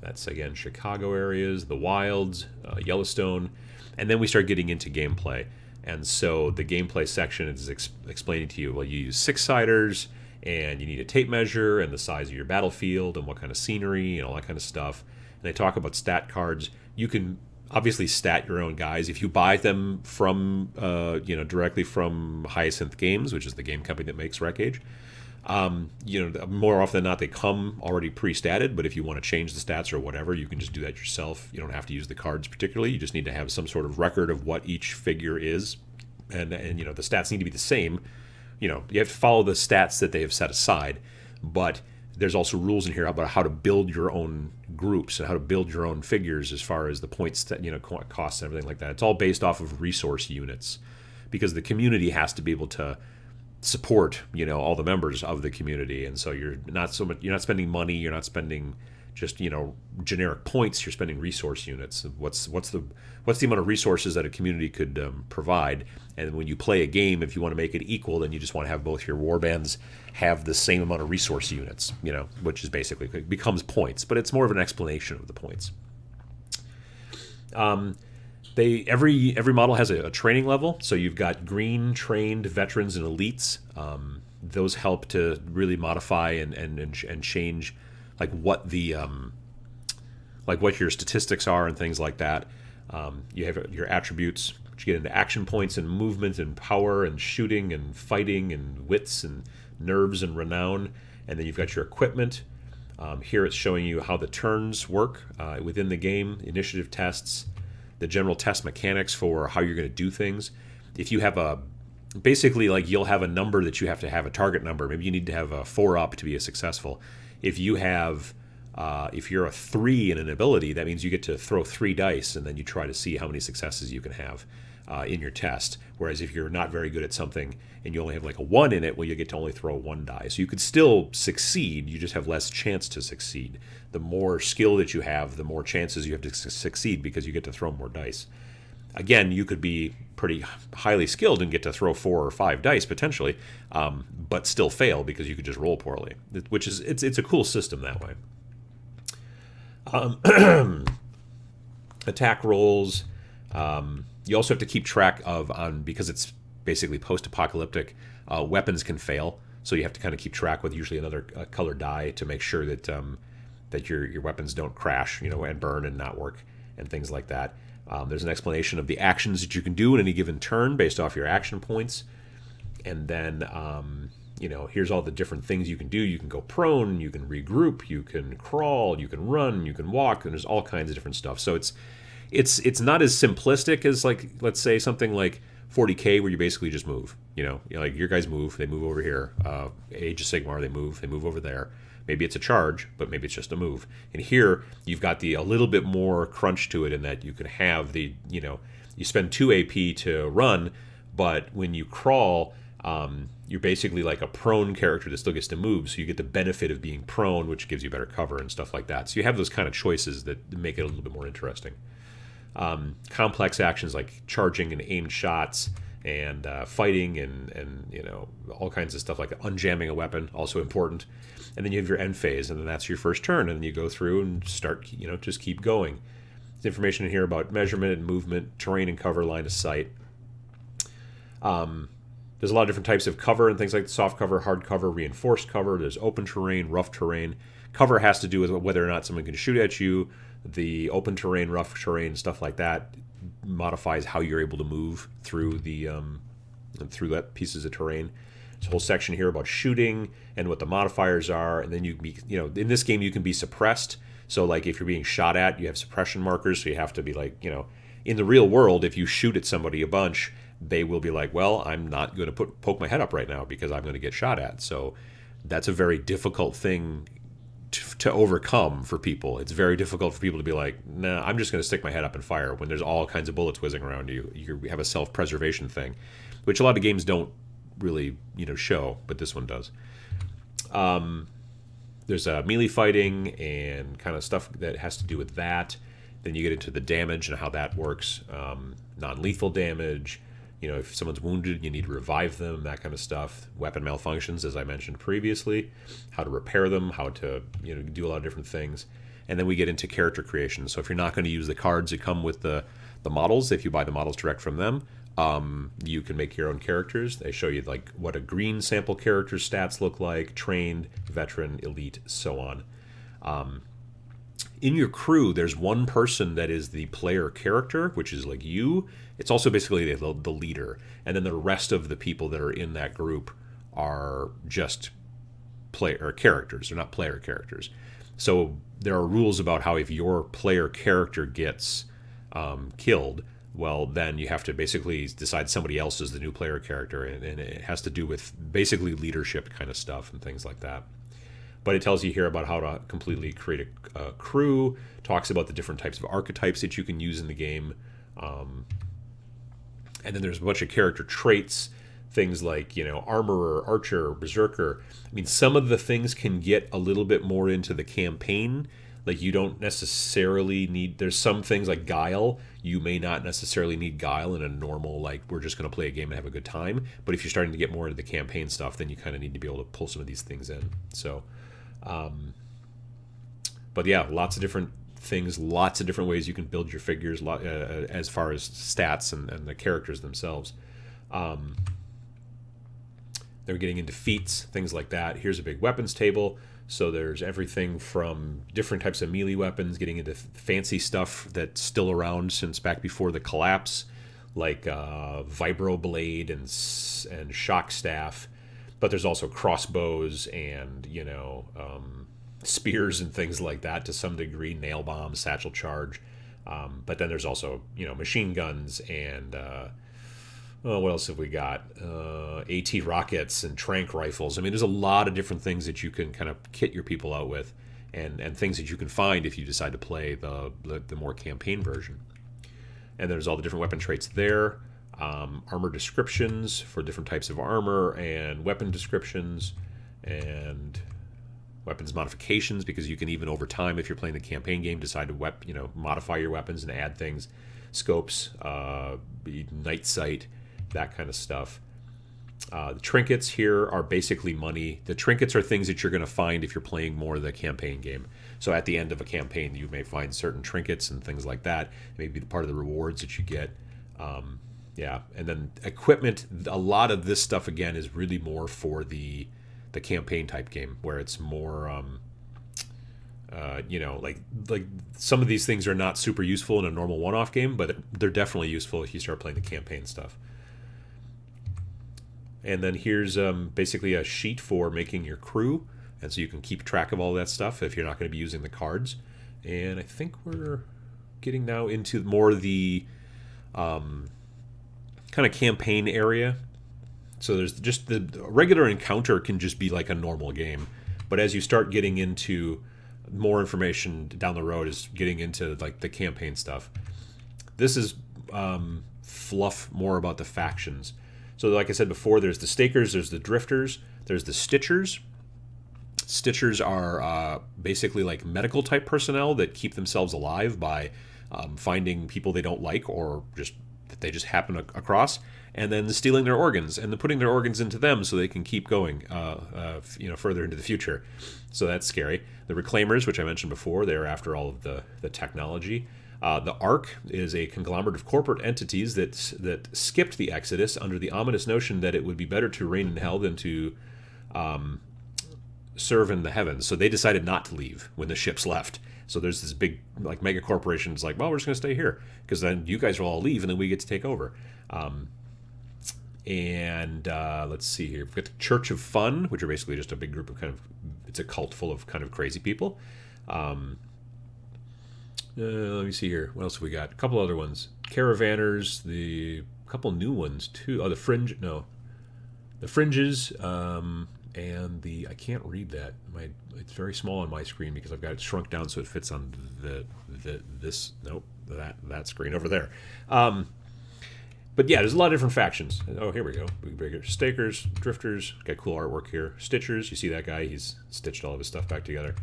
That's, again, Chicago areas, the Wilds, Yellowstone. And then we start getting into gameplay. And so the gameplay section is explaining to you, well, you use six-siders, and you need a tape measure, and the size of your battlefield, and what kind of scenery, and all that kind of stuff. And they talk about stat cards. You can obviously stat your own guys. If you buy them from, directly from Hyacinth Games, which is the game company that makes Wreckage, more often than not, they come already pre-statted, but if you want to change the stats or whatever, you can just do that yourself. You don't have to use the cards particularly. You just need to have some sort of record of what each figure is, and the stats need to be the same. You have to follow the stats that they have set aside, but there's also rules in here about how to build your own groups and how to build your own figures as far as the points that, costs and everything like that. It's all based off of resource units, because the community has to be able to support, all the members of the community. And so you're not spending money, you're not spending just generic points. You're spending resource units. What's the amount of resources that a community could provide? And when you play a game, if you want to make it equal, then you just want to have both your warbands have the same amount of resource units, which is basically, it becomes points, but it's more of an explanation of the points. Every model has a training level, so you've got green, trained, veterans, and elites. Those help to really modify and change like what the like what your statistics are and things like that. You have your attributes, which you get into action points and movement and power and shooting and fighting and wits and nerves and renown. And then you've got your equipment. Here it's showing you how the turns work within the game, initiative tests, the general test mechanics for how you're going to do things. If you have basically like you'll have a number that you have to have, a target number. Maybe you need to have a 4 up to be a successful. If you have, if you're a 3 in an ability, that means you get to throw 3 dice, and then you try to see how many successes you can have in your test. Whereas if you're not very good at something and you only have like a 1 in it, well, you get to only throw 1 die. So you could still succeed, you just have less chance to succeed. The more skill that you have, the more chances you have to succeed because you get to throw more dice. Again, you could be pretty highly skilled and get to throw 4 or 5 dice potentially, but still fail because you could just roll poorly. Which is it's a cool system that way. Attack rolls. You also have to keep track of because it's basically post-apocalyptic. Weapons can fail, so you have to kind of keep track with usually another colored die to make sure that that your weapons don't crash, and burn and not work and things like that. There's an explanation of the actions that you can do in any given turn based off your action points. And then, here's all the different things you can do. You can go prone, you can regroup, you can crawl, you can run, you can walk, and there's all kinds of different stuff. So it's not as simplistic as, like, let's say something like 40K where you basically just move. Like your guys move, they move over here. Age of Sigmar, they move over there. Maybe it's a charge, but maybe it's just a move. And here, you've got a little bit more crunch to it in that you can have you spend 2 AP to run, but when you crawl, you're basically like a prone character that still gets to move, so you get the benefit of being prone, which gives you better cover and stuff like that. So you have those kind of choices that make it a little bit more interesting. Complex actions like charging and aimed shots, and fighting and all kinds of stuff like unjamming a weapon, also important. And then you have your end phase, and then that's your first turn, and then you go through and start, just keep going. There's information in here about measurement and movement, terrain and cover, line of sight. There's a lot of different types of cover and things like soft cover, hard cover, reinforced cover. There's open terrain, rough terrain. Cover has to do with whether or not someone can shoot at you. The open terrain, rough terrain, stuff like that modifies how you're able to move through through that pieces of terrain. There's a whole section here about shooting and what the modifiers are, and then in this game you can be suppressed. So like if you're being shot at, you have suppression markers, so you have to be like, in the real world, if you shoot at somebody a bunch, they will be like, well, I'm not going to poke my head up right now because I'm going to get shot at. So that's a very difficult thing to overcome for people. It's very difficult for people to be like, nah, I'm just going to stick my head up and fire when there's all kinds of bullets whizzing around you. You have a self-preservation thing, which a lot of games don't really show, but this one does. There's melee fighting and kind of stuff that has to do with that. Then you get into the damage and how that works. Non-lethal damage. If someone's wounded, you need to revive them, that kind of stuff. Weapon malfunctions, as I mentioned previously. How to repair them, how to do a lot of different things. And then we get into character creation. So if you're not going to use the cards that come with the models, if you buy the models direct from them, you can make your own characters. They show you like what a green sample character's stats look like, trained, veteran, elite, so on. In your crew, there's one person that is the player character, which is like you. It's also basically the leader. And then the rest of the people that are in that group are just player characters. They're not player characters. So there are rules about how if your player character gets killed, well, then you have to basically decide somebody else is the new player character. And it has to do with basically leadership kind of stuff and things like that. But it tells you here about how to completely create a crew, talks about the different types of archetypes that you can use in the game. And then there's a bunch of character traits, things like, armorer, archer, berserker. I mean, some of the things can get a little bit more into the campaign. Like, you don't necessarily need, there's some things like guile, you may not necessarily need guile in a normal, like, we're just going to play a game and have a good time. But if you're starting to get more into the campaign stuff, then you kind of need to be able to pull some of these things in. So, but yeah, lots of different things, lots of different ways you can build your figures, as far as stats and the characters themselves. They're getting into feats, things like that. Here's a big weapons table. So there's everything from different types of melee weapons, getting into fancy stuff that's still around since back before the collapse, like vibro blade and shock staff. But there's also crossbows and, spears and things like that to some degree, nail bombs, satchel charge. But then there's also, machine guns and what else have we got? AT rockets and tranq rifles. I mean, there's a lot of different things that you can kind of kit your people out with, and things that you can find if you decide to play the more campaign version. And there's all the different weapon traits there. Armor descriptions for different types of armor, and weapon descriptions, and weapons modifications, because you can even over time, if you're playing the campaign game, decide to modify your weapons and add things. Scopes, night sight, that kind of stuff. The trinkets here are basically money. The trinkets are things that you're going to find if you're playing more of the campaign game. So at the end of a campaign, you may find certain trinkets and things like that. Maybe part of the rewards that you get. And then equipment. A lot of this stuff, again, is really more for the campaign type game, where it's more like some of these things are not super useful in a normal one-off game, but they're definitely useful if you start playing the campaign stuff. And then here's basically a sheet for making your crew, and so you can keep track of all that stuff if you're not going to be using the cards. And I think we're getting now into more of the kind of campaign area. So there's just the regular encounter can just be like a normal game, but as you start getting into more information down the road, is getting into like the campaign stuff. This is fluff more about the factions. So like I said before, there's the stakers, there's the drifters, there's the stitchers. Stitchers are basically like medical type personnel that keep themselves alive by finding people they don't like, or just that they just happen across, and then stealing their organs and then putting their organs into them so they can keep going further into the future. So that's scary. The reclaimers, which I mentioned before, they're after all of the technology. The Ark is a conglomerate of corporate entities that skipped the Exodus under the ominous notion that it would be better to reign in hell than to serve in the heavens. So they decided not to leave when the ships left. So there's this big like mega corporation that's like, well, we're just going to stay here because then you guys will all leave and then we get to take over. Let's see here. We've got the Church of Fun, which are basically just a big group of it's a cult full of kind of crazy people. Let me see here. What else have we got? A couple other ones. Caravanners, a couple new ones too. Oh, the Fringes, and I can't read that. It's very small on my screen because I've got it shrunk down so it fits on that screen over there. But yeah, there's a lot of different factions. Oh, here we go. Bigger stakers, drifters. Got cool artwork here. Stitchers. You see that guy? He's stitched all of his stuff back together.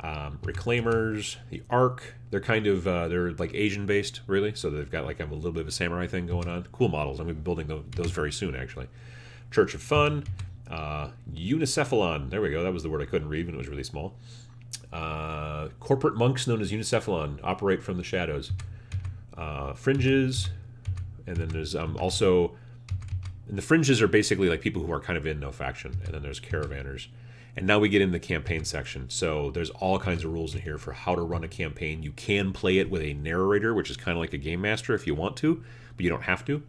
Reclaimers, the Ark. They're kind of they're like Asian based, really. So they've got like a little bit of a samurai thing going on. Cool models. I'm going to be building those very soon, actually. Church of Fun. Unicephalon. There we go. That was the word I couldn't read when it was really small. Corporate monks known as Unicephalon operate from the shadows. Fringes. And then there's also... And the Fringes are basically like people who are kind of in no faction. And then there's Caravanners. And now we get in the campaign section. So there's all kinds of rules in here for how to run a campaign. You can play it with a narrator, which is kind of like a game master if you want to, but you don't have to.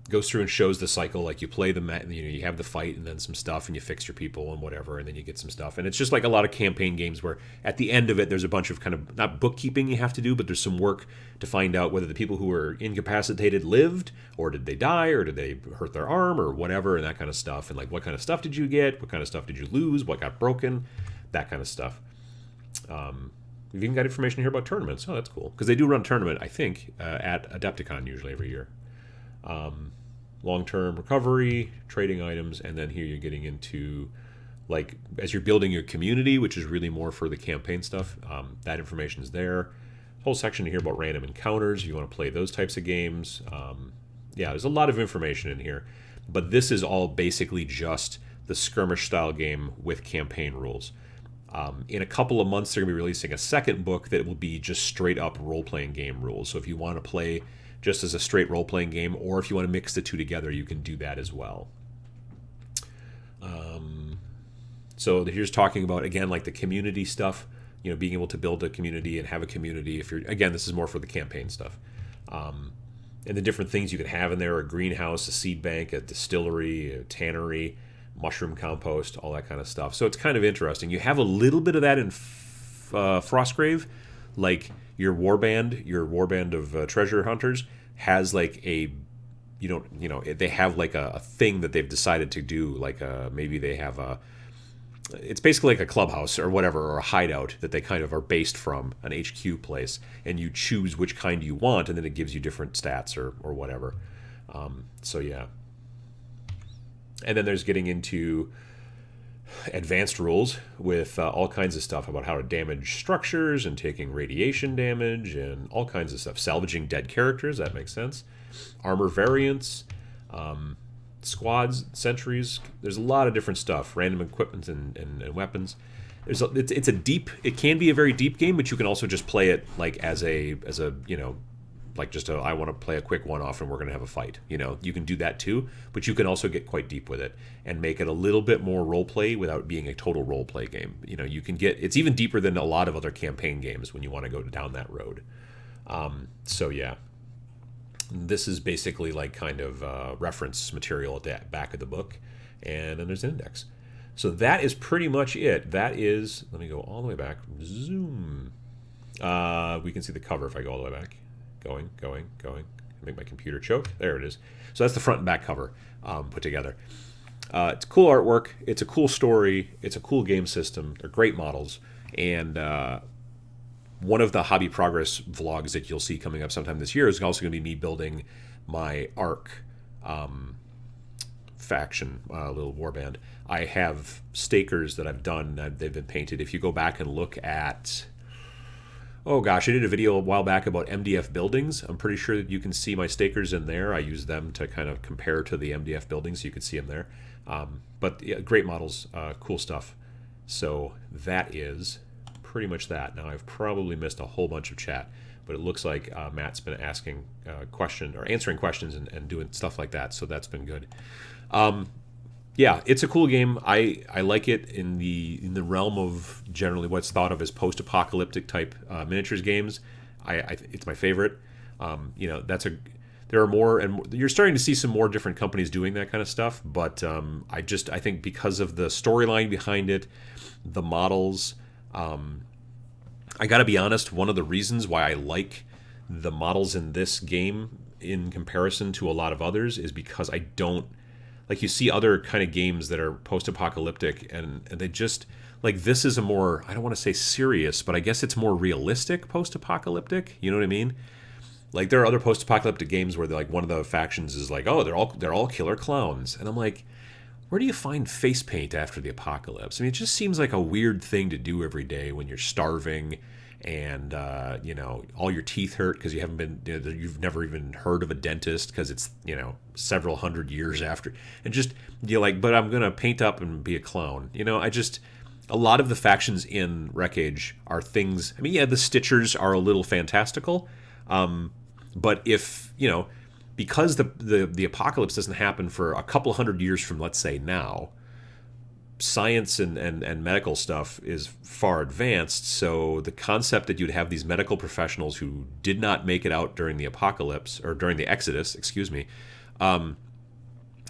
Goes through and shows the cycle. Like you play you have the fight and then some stuff and you fix your people and whatever, and then you get some stuff. And it's just like a lot of campaign games where at the end of it, there's a bunch of kind of, not bookkeeping you have to do, but there's some work to find out whether the people who were incapacitated lived, or did they die, or did they hurt their arm, or whatever, and that kind of stuff. And like, what kind of stuff did you get? What kind of stuff did you lose? What got broken? That kind of stuff. We've even got information here about tournaments. Oh, that's cool. Because they do run a tournament, I think, at Adepticon usually every year. Long-term recovery, trading items, and then here you're getting into like as you're building your community, which is really more for the campaign stuff. That information is there. Whole section here about random encounters if you want to play those types of games. Yeah, there's a lot of information in here, but this is all basically just the skirmish style game with campaign rules. In a couple of months, they're going to be releasing a second book that will be just straight up role-playing game rules. So if you want to play just as a straight role-playing game, or if you want to mix the two together, you can do that as well. So here's talking about, again, like the community stuff, you know, being able to build a community and have a community. If you're, again, this is more for the campaign stuff. And the different things you can have in there: a greenhouse, a seed bank, a distillery, a tannery, mushroom compost, all that kind of stuff. So it's kind of interesting. You have a little bit of that in Frostgrave, like your warband of treasure hunters has like a, they have like a thing that they've decided to do, like maybe they have it's basically like a clubhouse or whatever, or a hideout that they kind of are based from an HQ place, and you choose which kind you want, and then it gives you different stats or whatever. So yeah. And then there's getting into advanced rules with all kinds of stuff about how to damage structures and taking radiation damage and all kinds of stuff. Salvaging dead characters, that makes sense. Armor variants, squads, sentries. There's a lot of different stuff. Random equipment and weapons. It's a deep. It can be a very deep game, but you can also just play it like as a like just I want to play a quick one-off and we're going to have a fight. You can do that too, but you can also get quite deep with it and make it a little bit more role-play without being a total role-play game. You can get, it's even deeper than a lot of other campaign games when you want to go down that road. So yeah, this is basically like kind of reference material at the back of the book, and then there's an index. So that is pretty much it. That is, let me go all the way back. Zoom. We can see the cover if I go all the way back. Going. Make my computer choke. There it is. So that's the front and back cover put together. It's cool artwork. It's a cool story. It's a cool game system. They're great models. And one of the Hobby Progress vlogs that you'll see coming up sometime this year is also going to be me building my ARC faction, little warband. I have stakers that I've done. They've been painted. If you go back and look at... Oh gosh, I did a video a while back about MDF buildings. I'm pretty sure that you can see my stakers in there. I use them to kind of compare to the MDF buildings, so you can see them there. But yeah, great models, cool stuff. So that is pretty much that. Now I've probably missed a whole bunch of chat, but it looks like Matt's been asking answering questions and doing stuff like that. So that's been good. Yeah, it's a cool game. I like it in the realm of generally what's thought of as post-apocalyptic type miniatures games. It's my favorite. There are more, and you're starting to see some more different companies doing that kind of stuff. But I think because of the storyline behind it, the models. I got to be honest. One of the reasons why I like the models in this game in comparison to a lot of others is because I don't. Like, you see other kind of games that are post-apocalyptic, and they just, like, this is a more, I don't want to say serious, but I guess it's more realistic post-apocalyptic. You know what I mean? Like, there are other post-apocalyptic games where, like, one of the factions is like, oh, they're all killer clowns. And I'm like, where do you find face paint after the apocalypse? I mean, it just seems like a weird thing to do every day when you're starving and all your teeth hurt because you've never even heard of a dentist because it's several hundred years after, and just you're like, but I'm gonna paint up and be a clown. A lot of the factions in Wreckage are things. I mean, yeah, the Stitchers are a little fantastical, but if because the apocalypse doesn't happen for a couple hundred years from, let's say, now. Science and medical stuff is far advanced, so the concept that you'd have these medical professionals who did not make it out during the apocalypse, or during the Exodus, excuse me, and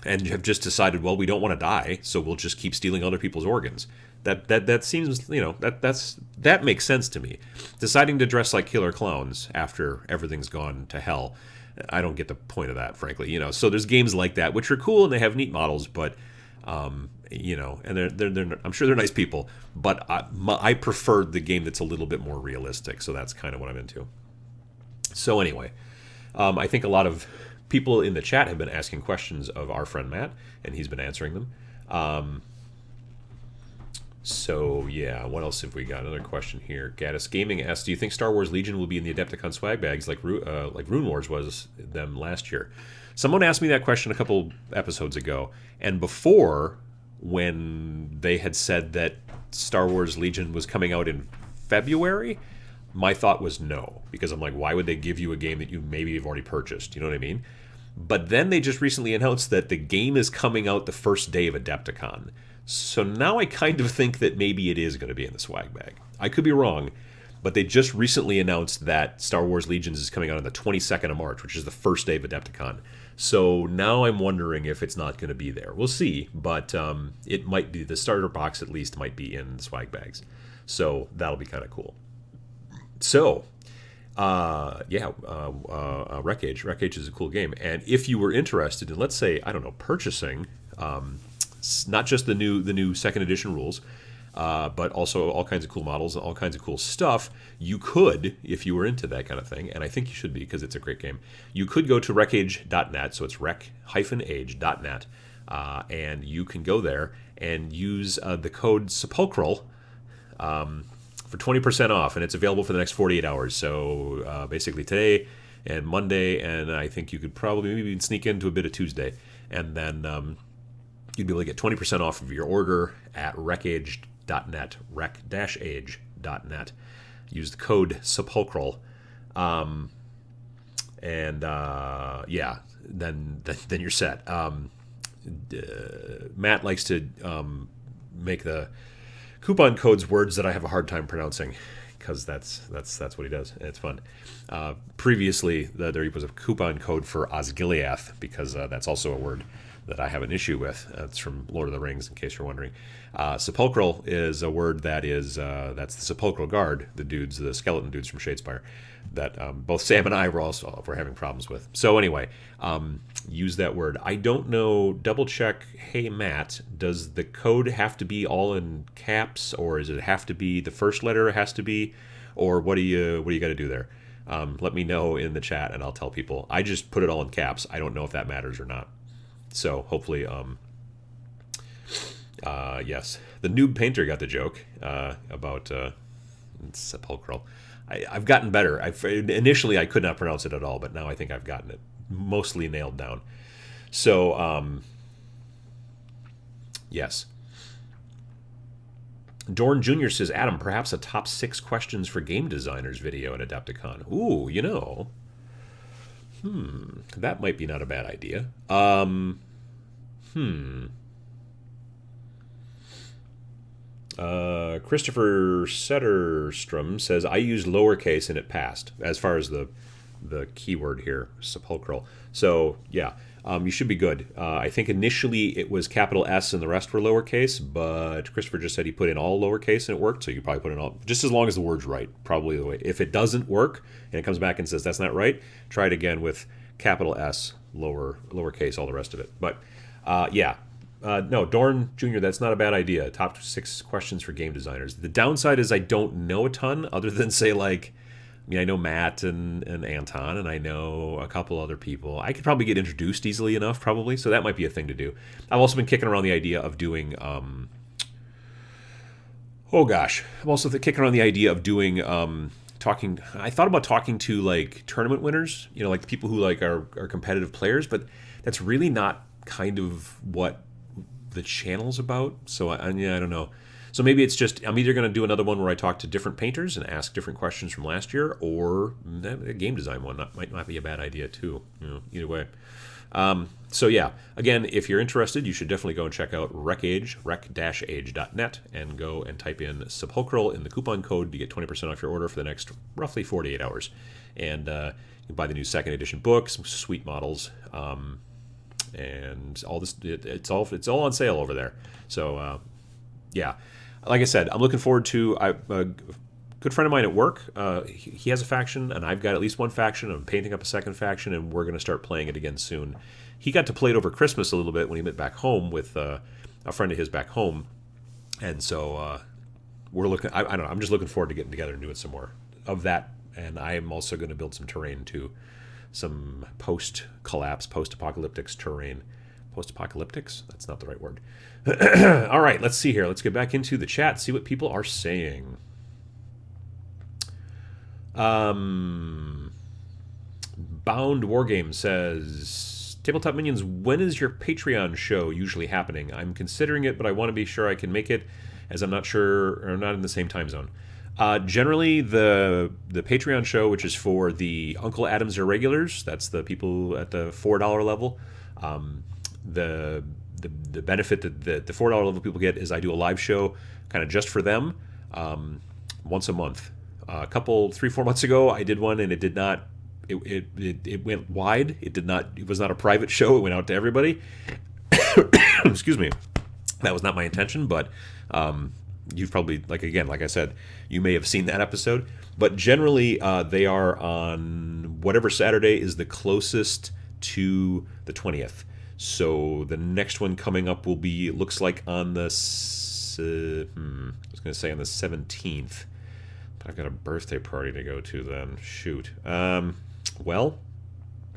have just decided, well, we don't want to die, so we'll just keep stealing other people's organs. That seems, that makes sense to me. Deciding to dress like killer clowns after everything's gone to hell, I don't get the point of that, frankly. So there's games like that which are cool and they have neat models, but and they're I'm sure they're nice people, but I prefer the game that's a little bit more realistic, so that's kind of what I'm into. So anyway, I think a lot of people in the chat have been asking questions of our friend Matt, and he's been answering them. So yeah, what else have we got? Another question here. Gaddis Gaming asks, "Do you think Star Wars Legion will be in the Adepticon swag bags like Rune Wars was them last year?" Someone asked me that question a couple episodes ago, and before, when they had said that Star Wars Legion was coming out in February, my thought was no, because I'm like, why would they give you a game that you maybe have already purchased? You know what I mean? But then they just recently announced that the game is coming out the first day of Adepticon. So now I kind of think that maybe it is going to be in the swag bag. I could be wrong, but they just recently announced that Star Wars Legions is coming out on the 22nd of March, which is the first day of Adepticon. So now I'm wondering if it's not going to be there. We'll see, but it might be. The starter box at least might be in the swag bags. So that'll be kind of cool. So, Wreckage. Wreckage is a cool game. And if you were interested in, let's say, I don't know, purchasing not just the new second edition rules, but also all kinds of cool models and all kinds of cool stuff, you could, if you were into that kind of thing, and I think you should be because it's a great game, you could go to wreckage.net, so it's rec-age.net, and you can go there and use the code sepulchral for 20% off, and it's available for the next 48 hours. So basically today and Monday, and I think you could probably maybe even sneak into a bit of Tuesday, and then you'd be able to get 20% off of your order at rec-age.net, rec-age.net. Use the code sepulchral, and then you're set. Matt likes to make the coupon codes words that I have a hard time pronouncing, because that's what he does, and it's fun. Previously, there was a coupon code for Osgiliath, because that's also a word that I have an issue with. It's from Lord of the Rings, in case you're wondering. Sepulchral is a word that is, that's the Sepulchral Guard, the skeleton dudes from Shadespire, that both Sam and I were having problems with. So anyway, use that word. I don't know, double check, hey Matt, does the code have to be all in caps, or does it have to be, the first letter has to be, or what do you got to do there? Let me know in the chat and I'll tell people. I just put it all in caps. I don't know if that matters or not. So hopefully, yes. The noob painter got the joke about sepulchral. I've gotten better. Initially, I could not pronounce it at all, but now I think I've gotten it mostly nailed down. So, yes. Dorn Jr. says, Adam, perhaps a top 6 questions for game designers video at Adepticon. Ooh, that might be not a bad idea. Christopher Setterstrom says, I used lowercase and it passed, as far as the keyword here, sepulchral. So, yeah, you should be good. I think initially it was capital S and the rest were lowercase, but Christopher just said he put in all lowercase and it worked, so you probably put in all, just as long as the word's right, probably the way. If it doesn't work and it comes back and says that's not right, try it again with capital S, lowercase, all the rest of it. But, no, Dorn Jr., that's not a bad idea. Top 6 questions for game designers. The downside is I don't know a ton, other than, say, like, I know Matt and Anton, and I know a couple other people. I could probably get introduced easily enough, probably, so that might be a thing to do. I've also been kicking around the idea of doing, I'm also kicking around the idea of doing, I thought about talking to, like, tournament winners, like people who, like, are competitive players, but that's really not kind of what the channel's about, so I don't know. So maybe it's just, I'm either going to do another one where I talk to different painters and ask different questions from last year, or a game design one. That might not be a bad idea too, either way. So yeah, again, if you're interested, you should definitely go and check out rec-age, rec-age.net, and go and type in sepulchral in the coupon code to get 20% off your order for the next roughly 48 hours. And you can buy the new second edition book, some sweet models, and all this, it's all on sale over there. So yeah, like I said, I'm looking forward to a good friend of mine at work. He has a faction, and I've got at least one faction. I'm painting up a second faction, and we're going to start playing it again soon. He got to play it over Christmas a little bit when he went back home with a friend of his back home, and so we're looking. I don't know. I'm just looking forward to getting together and doing some more of that. And I am also going to build some terrain too, some post-collapse, post-apocalyptic terrain, Post-apocalyptics? That's not the right word. All right, let's see here. Let's get back into the chat, see what people are saying. Bound Wargame says, Tabletop Minions, when is your Patreon show usually happening? I'm considering it, but I want to be sure I can make it, as I'm not sure, or I'm not in the same time zone. Generally, the Patreon show, which is for the Uncle Adams Irregulars, that's the people at the $4 level. The benefit that the $4 level people get is I do a live show kind of just for them once a month. A couple 3-4 months ago, I did one and it did not. It went wide. It was not a private show. It went out to everybody. Excuse me. That was not my intention, but you've probably, like I said, you may have seen that episode. But generally, they are on whatever Saturday is the closest to the 20th. So the next one coming up will be, it looks like on the, I was going to say on the 17th. But I've got a birthday party to go to then. Shoot. Well,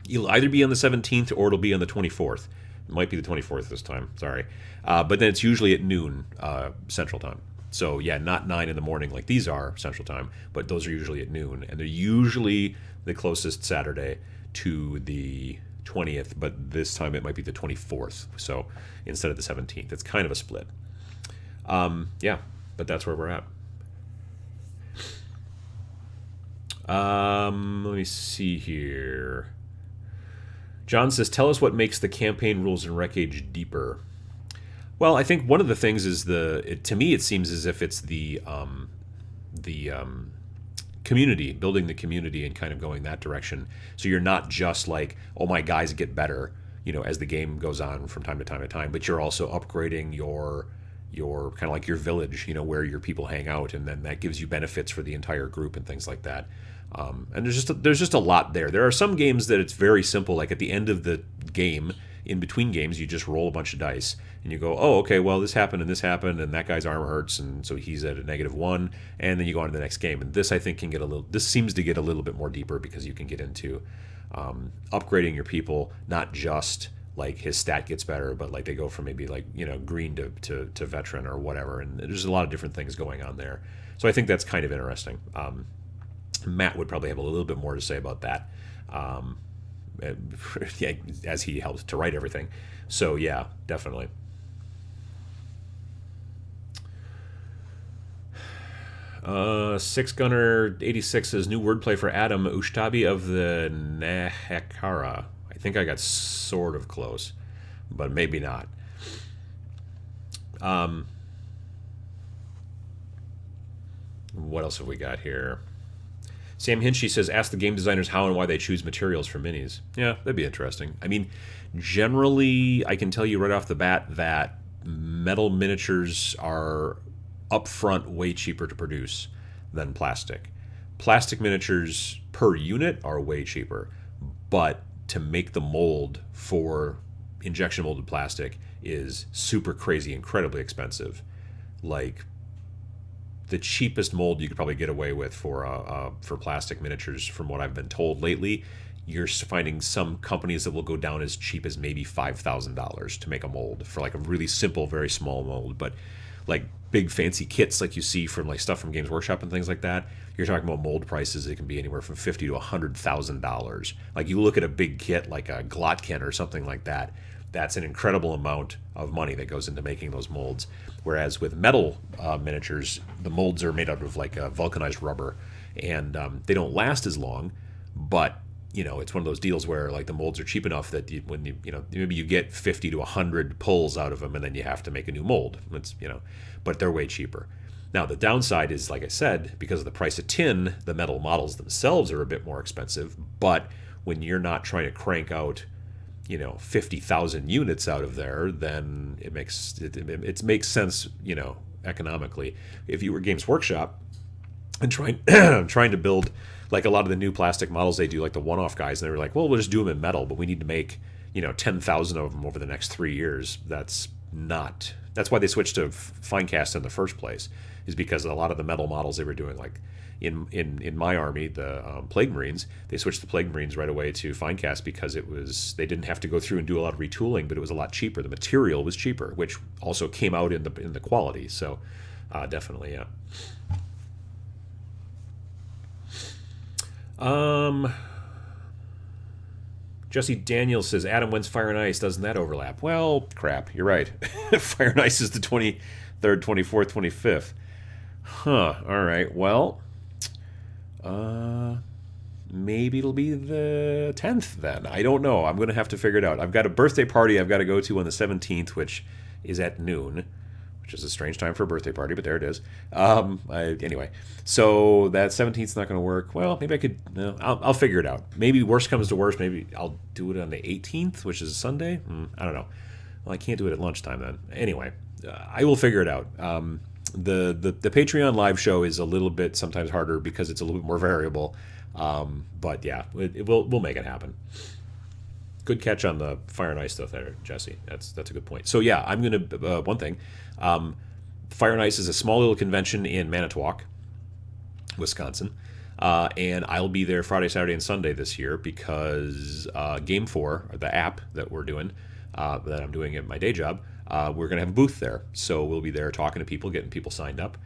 it'll either be on the 17th or it'll be on the 24th. It might be the 24th this time. Sorry. But then it's usually at noon Central Time. So, yeah, not 9 in the morning like these are Central Time, but those are usually at noon. And they're usually the closest Saturday to the 20th, but this time it might be the 24th. So instead of the 17th, it's kind of a split. Yeah, but that's where we're at. Let me see here. John says, tell us what makes the campaign rules in Wreckage deeper. Well, I think one of the things is to me it seems as if it's the community, building the community and kind of going that direction. So you're not just like, oh, my guys get better, as the game goes on from time to time, but you're also upgrading your kind of like your village, where your people hang out, and then that gives you benefits for the entire group and things like that. And there's just a lot there. There are some games that it's very simple, like at the end of the game, in between games, you just roll a bunch of dice and you go, oh, okay, well, this happened and that guy's armor hurts, and so he's at a -1, and then you go on to the next game. And this, I think, this seems to get a little bit more deeper because you can get into upgrading your people, not just like his stat gets better, but like they go from maybe like, green to veteran or whatever. And there's a lot of different things going on there. So I think that's kind of interesting. Matt would probably have a little bit more to say about that. As he helped to write everything. So yeah, definitely. Six Gunner 86 says, new wordplay for Adam, Ushtabi of the Nehekara. I think I got sort of close, but maybe not. What else have we got here? Sam Hinchy says, ask the game designers how and why they choose materials for minis. Yeah, that'd be interesting. I mean, generally, I can tell you right off the bat that metal miniatures are upfront way cheaper to produce than plastic. Plastic miniatures per unit are way cheaper, but to make the mold for injection molded plastic is super crazy, incredibly expensive. Like, the cheapest mold you could probably get away with for plastic miniatures, from what I've been told lately, you're finding some companies that will go down as cheap as maybe $5,000 to make a mold for like a really simple, very small mold. But like big fancy kits like you see from like stuff from Games Workshop and things like that, you're talking about mold prices that can be anywhere from $50,000 to $100,000. Like you look at a big kit like a Glotkin or something like that, that's an incredible amount of money that goes into making those molds. Whereas with metal miniatures, the molds are made out of like vulcanized rubber, and they don't last as long. But it's one of those deals where like the molds are cheap enough that maybe you get 50 to 100 pulls out of them, and then you have to make a new mold. But they're way cheaper. Now the downside is, like I said, because of the price of tin, the metal models themselves are a bit more expensive. But when you're not trying to crank out 50,000 units out of there, then it makes sense, economically. If you were Games Workshop and trying to build like a lot of the new plastic models they do, like the one-off guys, and they were like, well, we'll just do them in metal, but we need to make 10,000 of them over the next 3 years. That's why they switched to fine cast in the first place, is because a lot of the metal models they were doing, like in my army, the Plague Marines, they switched the Plague Marines right away to Finecast because they didn't have to go through and do a lot of retooling, but it was a lot cheaper. The material was cheaper, which also came out in the quality. So definitely, yeah. Jesse Daniels says, Adam, when's Fire and Ice? Doesn't that overlap? Well, crap, you're right. Fire and Ice is the 23rd, 24th, 25th. Huh, all right, well, maybe it'll be the 10th then. I don't know. I'm going to have to figure it out. I've got a birthday party I've got to go to on the 17th, which is at noon, which is a strange time for a birthday party, but there it is. Anyway, so that 17th is not going to work. Well, maybe I could. No, I'll figure it out. Maybe worst comes to worst. Maybe I'll do it on the 18th, which is a Sunday. I don't know. Well, I can't do it at lunchtime then. Anyway, I will figure it out. The Patreon live show is a little bit sometimes harder because it's a little bit more variable. But yeah, we'll make it happen. Good catch on the Fire and Ice stuff there, Jesse. That's a good point. So yeah, I'm gonna one thing. Fire and Ice is a small little convention in Manitowoc, Wisconsin, and I'll be there Friday, Saturday, and Sunday this year because Game 4, the app that we're doing, that I'm doing at my day job, we're gonna have a booth there. So we'll be there talking to people, getting people signed up.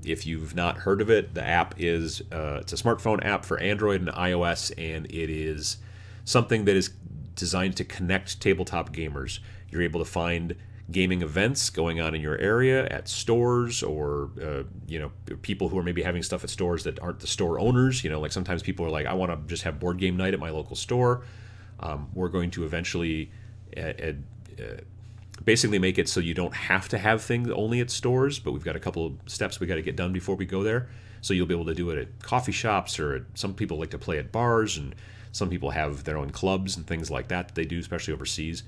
If you've not heard of it, the app is it's a smartphone app for Android and iOS, and it is something that is designed to connect tabletop gamers. You're able to find gaming events going on in your area at stores, or people who are maybe having stuff at stores that aren't the store owners. Like sometimes people are like, I want to just have board game night at my local store. We're going to eventually basically make it so you don't have to have things only at stores, but we've got a couple of steps we got to get done before we go there. So you'll be able to do it at coffee shops, or some people like to play at bars, and some people have their own clubs and things like that they do, especially overseas.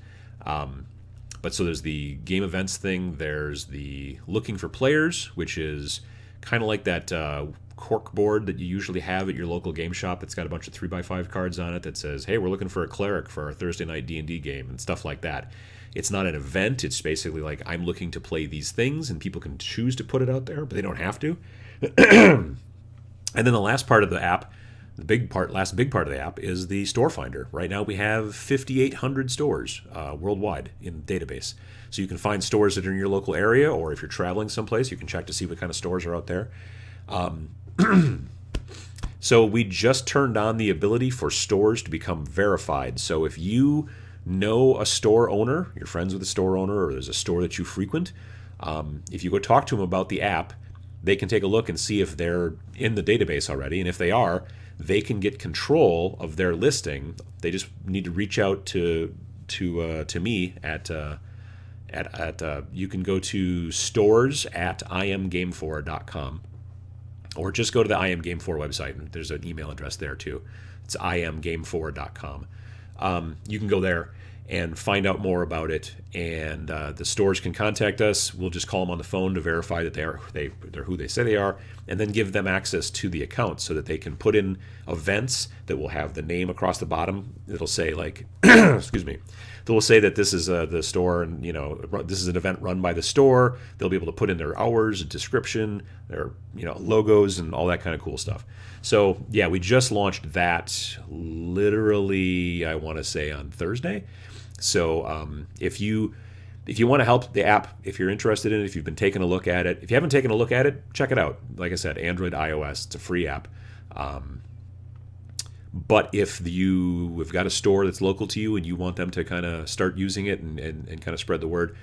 But so there's the game events thing. There's the looking for players, which is kind of like that cork board that you usually have at your local game shop. It's got a bunch of 3x5 cards on it that says, hey, we're looking for a cleric for our Thursday night D&D game and stuff like that. It's not an event. It's basically like, I'm looking to play these things, and people can choose to put it out there, but they don't have to. And then the last part of the app, last big part of the app is the store finder. Right now we have 5,800 stores worldwide in the database. So you can find stores that are in your local area, or if you're traveling someplace, you can check to see what kind of stores are out there. So we just turned on the ability for stores to become verified. So if you know a store owner, you're friends with a store owner, or there's a store that you frequent, if you go talk to them about the app, they can take a look and see if they're in the database already. And if they are, they can get control of their listing. They just need to reach out to me at you can go to stores@imgame4.com, or just go to the imgame4 website, and there's an email address there too. It's imgame4.com. You can go there and find out more about it, and the stores can contact us. We'll just call them on the phone to verify that they're who they say they are, and then give them access to the account so that they can put in events that will have the name across the bottom. It'll say like, excuse me, that will say that this is the store, and this is an event run by the store. They'll be able to put in their hours, a description, their logos, and all that kind of cool stuff. So yeah, we just launched that literally, I want to say on Thursday. So if you want to help the app, if you're interested in it, if you've been taking a look at it, if you haven't taken a look at it, check it out. Like I said, Android, iOS, it's a free app. But if you've got a store that's local to you and you want them to kind of start using it and kind of spread the word,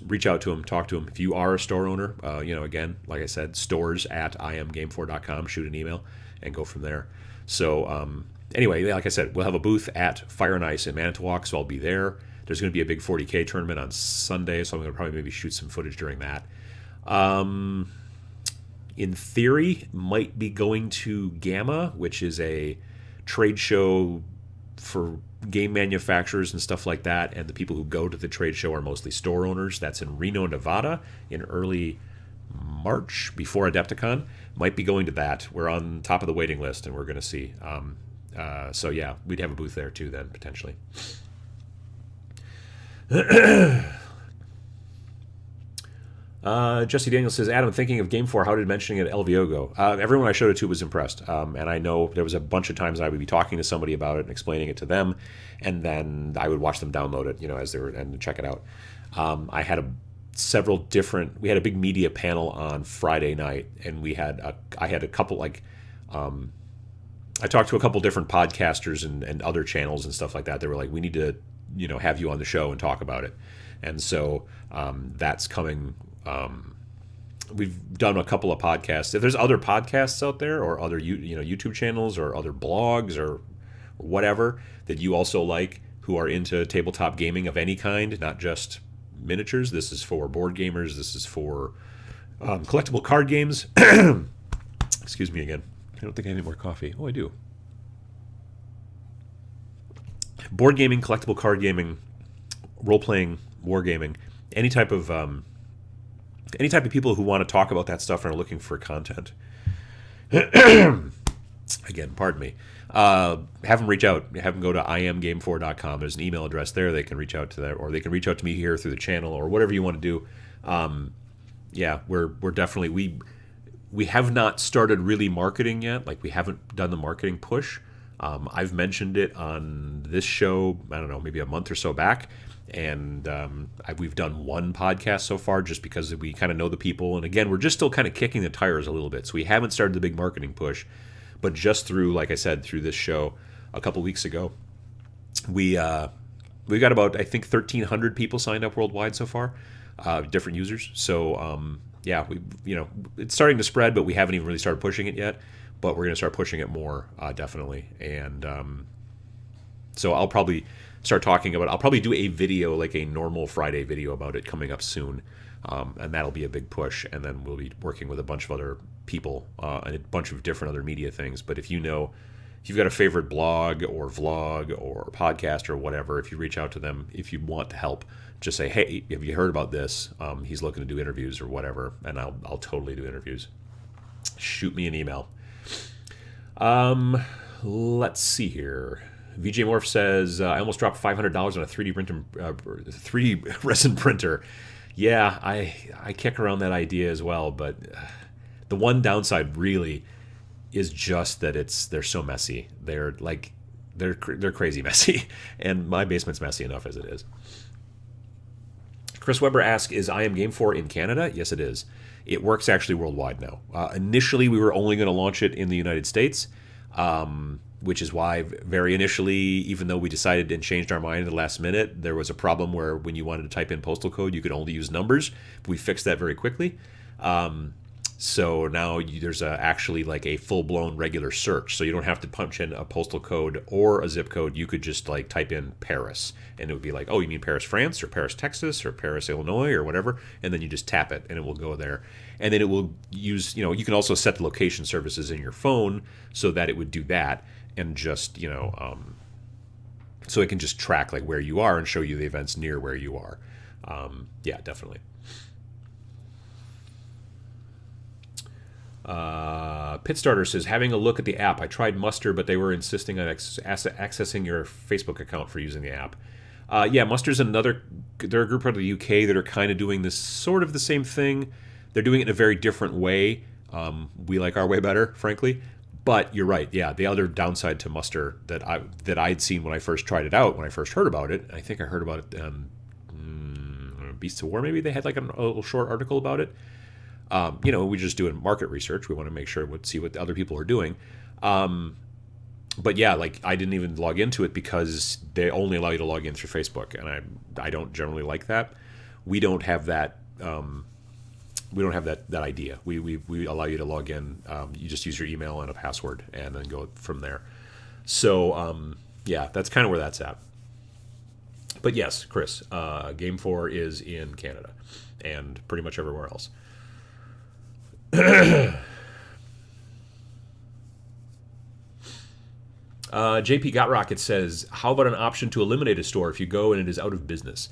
reach out to them, talk to them. If you are a store owner, again, like I said, stores@imgame4.com, shoot an email and go from there. So anyway, like I said, we'll have a booth at Fire and Ice in Manitowoc, so I'll be there. There's going to be a big 40K tournament on Sunday, so I'm going to probably maybe shoot some footage during that. In theory, might be going to Gamma, which is a trade show for game manufacturers and stuff like that, and the people who go to the trade show are mostly store owners. That's in Reno, Nevada, in early March, before Adepticon. Might be going to that. We're on top of the waiting list, and we're going to see. So yeah, we'd have a booth there too then, potentially. Jesse Daniels says, Adam, thinking of Game 4, how did mentioning it at LVO go? Everyone I showed it to was impressed. And I know there was a bunch of times I would be talking to somebody about it and explaining it to them, and then I would watch them download it, as they were, and check it out. I had we had a big media panel on Friday night, and I had a couple, I talked to a couple different podcasters and other channels and stuff like that. They were like, we need to, have you on the show and talk about it. And so that's coming. We've done a couple of podcasts. If there's other podcasts out there or other YouTube channels or other blogs or whatever that you also like who are into tabletop gaming of any kind, not just miniatures. This is for board gamers. This is for collectible card games. Excuse me again. I don't think I have any more coffee. Oh, I do. Board gaming, collectible card gaming, role-playing, wargaming, any type of people who want to talk about that stuff and are looking for content. Again, pardon me. Have them reach out. Have them go to imgame4.com. There's an email address there. They can reach out to that, or they can reach out to me here through the channel, or whatever you want to do. We're definitely we have not started really marketing yet. Like, we haven't done the marketing push. I've mentioned it on this show, I don't know, maybe a month or so back. And we've done one podcast so far just because we kind of know the people. And again, we're just still kind of kicking the tires a little bit. So we haven't started the big marketing push. But just through, like I said, through this show a couple weeks ago, we got about, I think, 1,300 people signed up worldwide so far, different users. So, it's starting to spread, but we haven't even really started pushing it yet. But we're going to start pushing it more, definitely. And so I'll probably start talking about, I'll probably do a video, like a normal Friday video about it coming up soon. And that'll be a big push. And then we'll be working with a bunch of other people and a bunch of different other media things. But if you've got a favorite blog or vlog or podcast or whatever, if you reach out to them, if you want to help, just say, hey, have you heard about this? He's looking to do interviews or whatever. And I'll totally do interviews. Shoot me an email. Let's see here. VJ Morph says, I almost dropped $500 on a 3D resin printer. Yeah, I kick around that idea as well, but the one downside really is just that they're so messy. They're crazy messy, and my basement's messy enough as it is. Chris Weber asks, is I Am Game 4 in Canada? Yes, it is. It works actually worldwide now. Initially, we were only going to launch it in the United States, which is why very initially, even though we decided and changed our mind at the last minute, there was a problem where when you wanted to type in postal code, you could only use numbers. We fixed that very quickly. So now there's actually like a full-blown regular search. So you don't have to punch in a postal code or a zip code. You could just like type in Paris, and it would be like, oh, you mean Paris, France, or Paris, Texas, or Paris, Illinois, or whatever. And then you just tap it, and it will go there. And then it will use, you can also set the location services in your phone so that it would do that, and just, so it can just track like where you are and show you the events near where you are. Yeah, definitely. Pitstarter says, having a look at the app. I tried Muster, but they were insisting on accessing your Facebook account for using the app. Yeah, Muster's they're a group out of the UK that are kind of doing this sort of the same thing. They're doing it in a very different way. We like our way better, frankly. But you're right. Yeah, the other downside to Muster that I'd seen when I first tried it out, when I first heard about it, I think I heard about it on Beasts of War, maybe they had like a little short article about it. We just do market research. We want to make sure see what the other people are doing. But yeah, like I didn't even log into it because they only allow you to log in through Facebook, and I don't generally like that. We don't have that. We don't have that idea. We allow you to log in. You just use your email and a password, and then go from there. So yeah, that's kind of where that's at. But yes, Chris, Game 4 is in Canada and pretty much everywhere else. JP Got Rocket says, how about an option to eliminate a store if you go and it is out of business?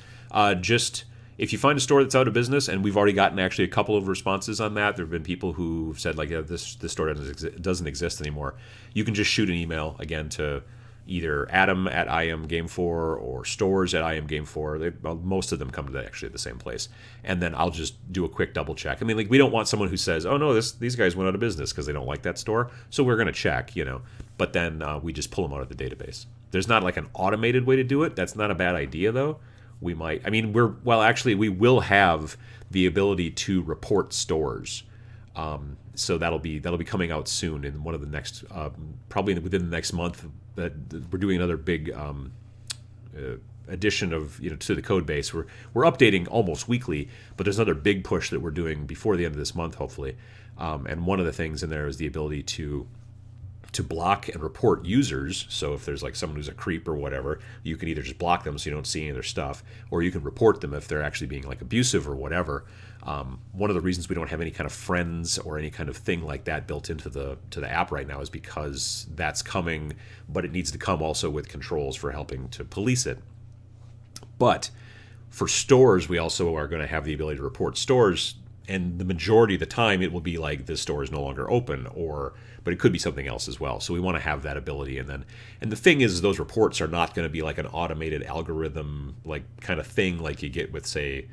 Just if you find a store that's out of business, and we've already gotten actually a couple of responses on that. There have been people who've said like, yeah, this store doesn't exist anymore. You can just shoot an email again to either Adam at IMGame4 or stores at IMGame4. Most of them come to actually the same place. And then I'll just do a quick double check. I mean, like, we don't want someone who says, oh, no, these guys went out of business because they don't like that store. So we're going to check, But then we just pull them out of the database. There's not like an automated way to do it. That's not a bad idea, though. We might. I mean, we will have the ability to report stores. So that'll be coming out soon in one of the next, probably within the next month. That we're doing another big addition of to the code base. We're updating almost weekly, but there's another big push that we're doing before the end of this month, hopefully. And one of the things in there is the ability to block and report users. So if there's like someone who's a creep or whatever, you can either just block them so you don't see any of their stuff, or you can report them if they're actually being like abusive or whatever. One of the reasons we don't have any kind of friends or any kind of thing like that built into the app right now is because that's coming, but it needs to come also with controls for helping to police it. But for stores, we also are going to have the ability to report stores, and the majority of the time it will be like this store is no longer open, but it could be something else as well. So we want to have that ability. And the thing is, those reports are not going to be like an automated algorithm like kind of thing like you get with, say,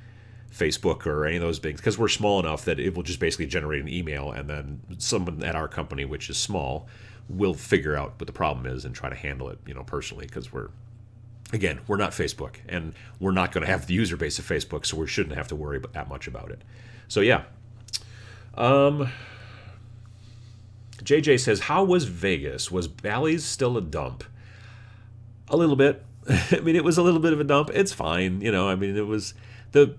Facebook or any of those things, because we're small enough that it will just basically generate an email, and then someone at our company, which is small, will figure out what the problem is and try to handle it, personally, because we're not Facebook, and we're not going to have the user base of Facebook, so we shouldn't have to worry that much about it. So yeah. JJ says, how was Vegas? Was Bally's still a dump? A little bit. I mean, it was a little bit of a dump. It's fine. I mean, it was the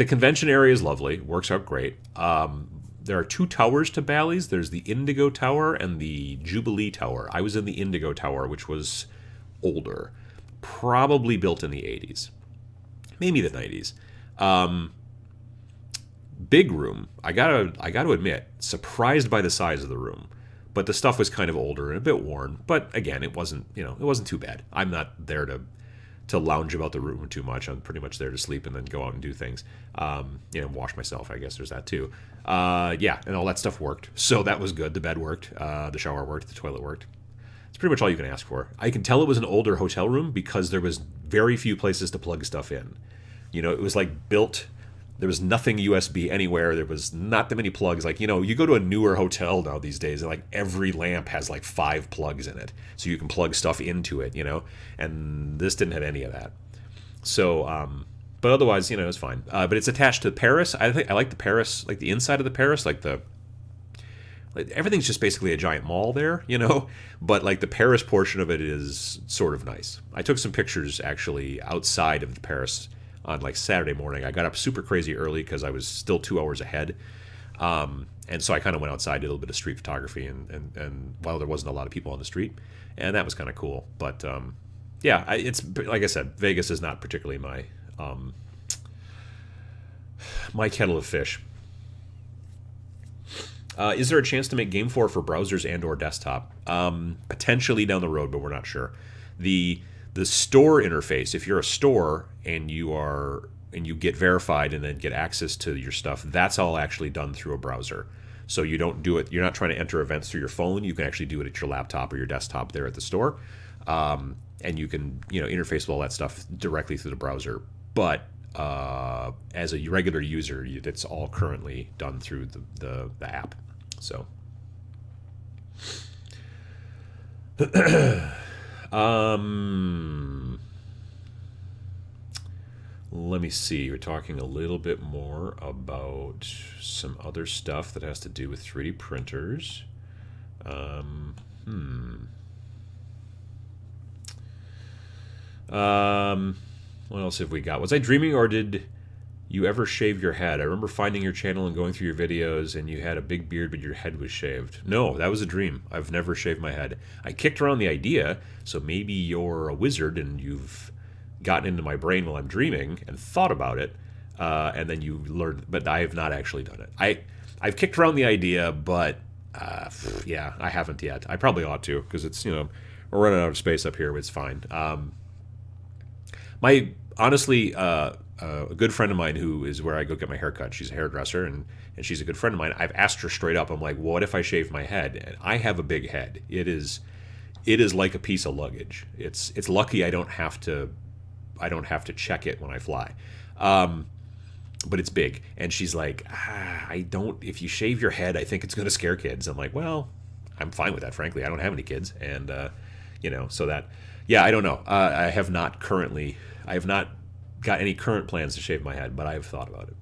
convention area is lovely. Works out great. There are two towers to Bally's. There's the Indigo Tower and the Jubilee Tower. I was in the Indigo Tower, which was older. Probably built in the 80s. Maybe the 90s. Big room. I gotta admit, surprised by the size of the room. But the stuff was kind of older and a bit worn. But again, it wasn't too bad. I'm not there to lounge about the room too much. I'm pretty much there to sleep and then go out and do things. Wash myself. I guess there's that too. And all that stuff worked. So that was good. The bed worked. The shower worked. The toilet worked. It's pretty much all you can ask for. I can tell it was an older hotel room because there was very few places to plug stuff in. It was like built. There was nothing USB anywhere. There was not that many plugs. Like, you go to a newer hotel now these days, and like every lamp has like 5 plugs in it. So you can plug stuff into it, and this didn't have any of that. So, but otherwise, it's fine. But it's attached to Paris. I like the Paris, like the inside of the Paris, everything's just basically a giant mall there, but like the Paris portion of it is sort of nice. I took some pictures actually outside of the Paris on like Saturday morning. I got up super crazy early because I was still 2 hours ahead. And so I kind of went outside, did a little bit of street photography, and while there wasn't a lot of people on the street, and that was kind of cool. But it's like I said, Vegas is not particularly my kettle of fish. Is there a chance to make Game 4 for browsers and or desktop? Potentially down the road, but we're not sure. The store interface, if you're a store and you get verified and then get access to your stuff, that's all actually done through a browser. So you don't do it. You're not trying to enter events through your phone. You can actually do it at your laptop or your desktop there at the store, and you can interface with all that stuff directly through the browser. But as a regular user, it's all currently done through the app. So. Let me see. We're talking a little bit more about some other stuff that has to do with 3D printers. What else have we got? Was I dreaming, or did you ever shave your head? I remember finding your channel and going through your videos, and you had a big beard, but your head was shaved. No, that was a dream. I've never shaved my head. I kicked around the idea, so maybe you're a wizard and you've gotten into my brain while I'm dreaming and thought about it, and then you learned, but I have not actually done it. I've kicked around the idea, but I haven't yet. I probably ought to, because it's, we're running out of space up here, but it's fine. Honestly, a good friend of mine who is where I go get my hair cut, she's a hairdresser, and she's a good friend of mine. I've asked her straight up, I'm like, what if I shave my head? And I have a big head. it is like a piece of luggage. It's lucky I don't have to check it when I fly. But it's big. And she's like, I don't, if you shave your head, I think it's going to scare kids. I'm like, well, I'm fine with that, frankly. I don't have any kids. And, so that, yeah, I don't know. I have not got any current plans to shave my head, but I've thought about it.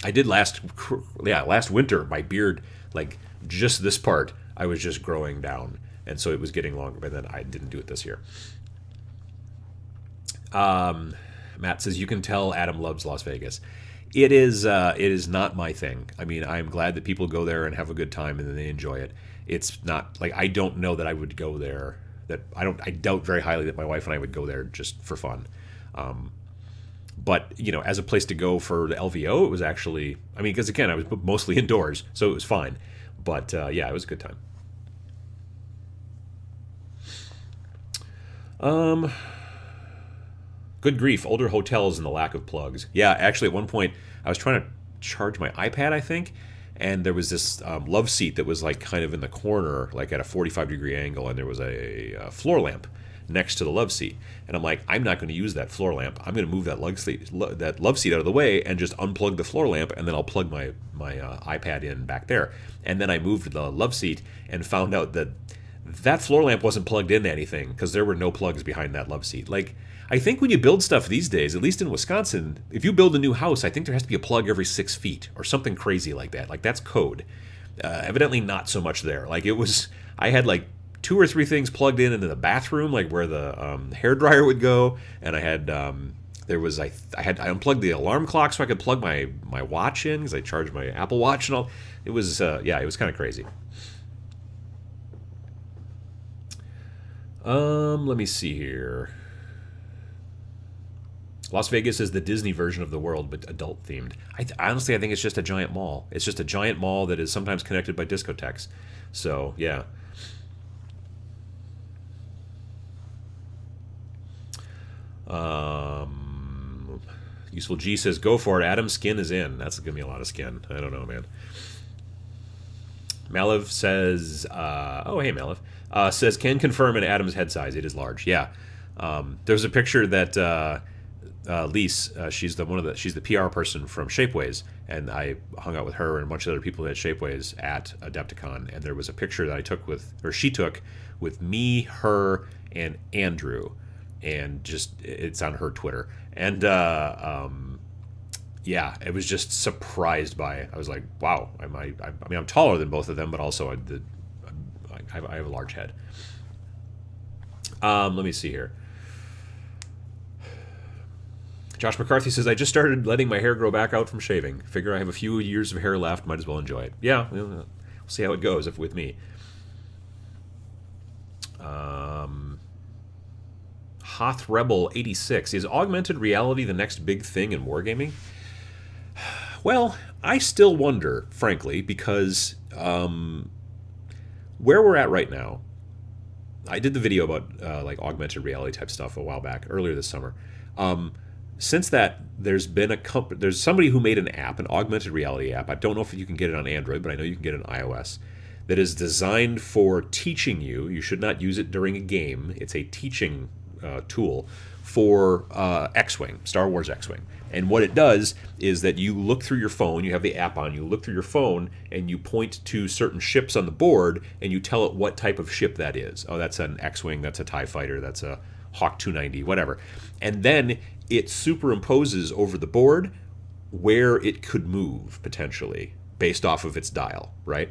I did last winter, my beard, like just this part, I was just growing down. And so it was getting longer, but then I didn't do it this year. Matt says, you can tell Adam loves Las Vegas. It is not my thing. I mean, I'm glad that people go there and have a good time and then they enjoy it. It's not like, I don't know that I would go there. I doubt very highly that my wife and I would go there just for fun. But, as a place to go for the LVO, it was actually, because again, I was mostly indoors, so it was fine. But yeah, it was a good time. Good grief, older hotels and the lack of plugs. Yeah, actually, at one point, I was trying to charge my iPad, I think, and there was this love seat that was like kind of in the corner, like at a 45-degree angle, and there was a floor lamp next to the love seat. And I'm like, I'm not going to use that floor lamp. I'm going to move that love seat out of the way and just unplug the floor lamp, and then I'll plug my iPad in back there. And then I moved the love seat and found out that floor lamp wasn't plugged into anything because there were no plugs behind that love seat. Like, I think when you build stuff these days, at least in Wisconsin, if you build a new house, I think there has to be a plug every 6 feet or something crazy like that. Like, that's code. Evidently not so much there. Like, I had like 2 or 3 things plugged in into the bathroom, like where the hairdryer would go, and I had I unplugged the alarm clock so I could plug my watch in because I charged my Apple Watch and all. It was it was kind of crazy. Let me see here. Las Vegas is the Disney version of the world, but adult themed. Honestly, I think it's just a giant mall. It's just a giant mall that is sometimes connected by discotheques. So, yeah. Useful G says, go for it. Adam's skin is in. That's going to be a lot of skin. I don't know, man. Malev says, hey, Malev. Says, can confirm an Adam's head size. It is large. Yeah. There's a picture that Lise, she's the PR person from Shapeways, and I hung out with her and a bunch of other people at Shapeways at Adepticon, and there was a picture that she took with me, her, and Andrew, and just it's on her Twitter, and yeah, it was just surprised by it. I was like, wow, I'm taller than both of them, but also I have a large head. Let me see here. Josh McCarthy says, I just started letting my hair grow back out from shaving. Figure I have a few years of hair left. Might as well enjoy it. Yeah, we'll see how it goes with me. Hoth Rebel 86. Is augmented reality the next big thing in wargaming? Well, I still wonder, frankly, because where we're at right now, I did the video about like augmented reality type stuff a while back, earlier this summer. Since that, there's somebody who made an app, an augmented reality app. I don't know if you can get it on Android, but I know you can get it on iOS, that is designed for teaching you. You should not use it during a game. It's a teaching tool for X-Wing, Star Wars X-Wing. And what it does is that you look through your phone, you have the app on, you look through your phone, and you point to certain ships on the board, and you tell it what type of ship that is. Oh, that's an X-Wing, that's a TIE fighter, that's a Hawk 290, whatever. And then it superimposes over the board where it could move, potentially, based off of its dial, right?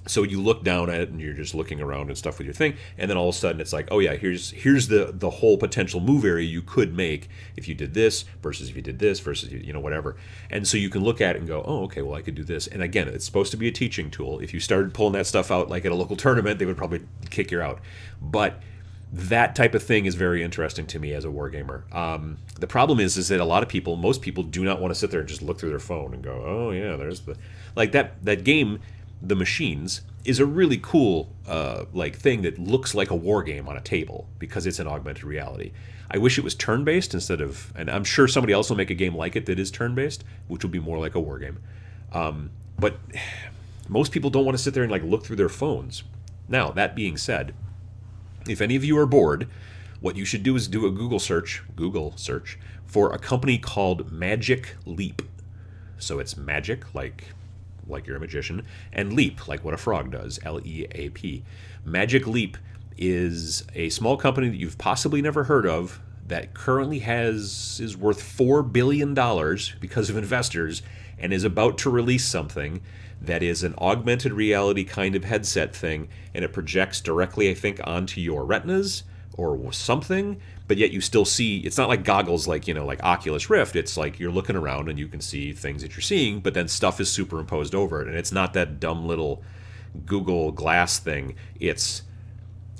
So you look down at it, and you're just looking around and stuff with your thing, and then all of a sudden it's like, oh yeah, here's the whole potential move area you could make if you did this, versus if you did this, versus, whatever. And so you can look at it and go, oh, okay, well, I could do this. And again, it's supposed to be a teaching tool. If you started pulling that stuff out, like at a local tournament, they would probably kick you out. But that type of thing is very interesting to me as a wargamer. The problem is that most people do not want to sit there and just look through their phone and go, oh yeah, there's that game, The Machines, is a really cool thing that looks like a war game on a table because it's an augmented reality. I wish it was turn-based instead of, and I'm sure somebody else will make a game like it that is turn-based, which will be more like a war game. But most people don't want to sit there and look through their phones. Now, that being said, if any of you are bored, what you should do is do a Google search for a company called Magic Leap. So it's magic, like you're a magician, and leap, like what a frog does, Leap. Magic Leap is a small company that you've possibly never heard of that currently is worth $4 billion because of investors and is about to release something that is an augmented reality kind of headset thing, and it projects directly, I think, onto your retinas or something, but yet you still see, it's not like goggles like, like Oculus Rift. It's like you're looking around and you can see things that you're seeing, but then stuff is superimposed over it, and it's not that dumb little Google Glass thing. It's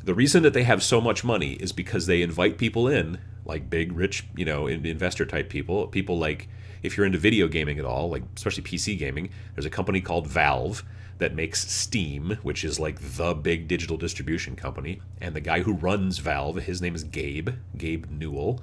the reason that they have so much money is because they invite people in, like big, rich, investor type people like, if you're into video gaming at all, like especially PC gaming, there's a company called Valve that makes Steam, which is like the big digital distribution company. And the guy who runs Valve, his name is Gabe Newell.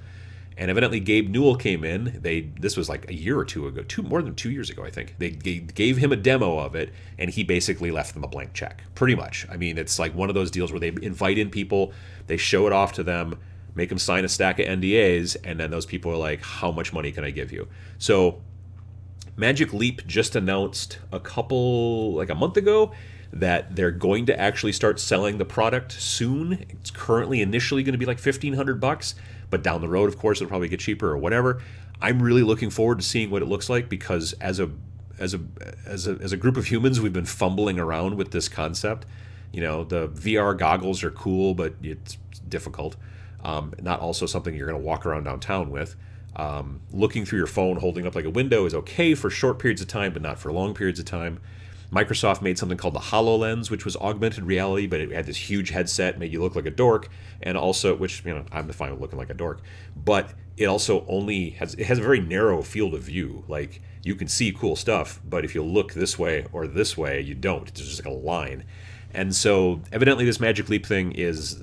And evidently Gabe Newell came in. This was like a year or two ago, more than 2 years ago, I think. They gave him a demo of it, and he basically left them a blank check, pretty much. I mean, it's like one of those deals where they invite in people, they show it off to them, make them sign a stack of NDAs, and then those people are like, how much money can I give you? So Magic Leap just announced a month ago, that they're going to actually start selling the product soon. It's currently initially going to be like $1,500, but down the road, of course, it'll probably get cheaper or whatever. I'm really looking forward to seeing what it looks like, because as a group of humans, we've been fumbling around with this concept. The VR goggles are cool, but it's difficult. Not also something you're going to walk around downtown with. Looking through your phone, holding up like a window is okay for short periods of time, but not for long periods of time. Microsoft made something called the HoloLens, which was augmented reality, but it had this huge headset, made you look like a dork, and also, which, I'm fine with looking like a dork, but it also has a very narrow field of view. Like, you can see cool stuff, but if you look this way or this way, you don't. It's just like a line. And so, evidently, this Magic Leap thing it's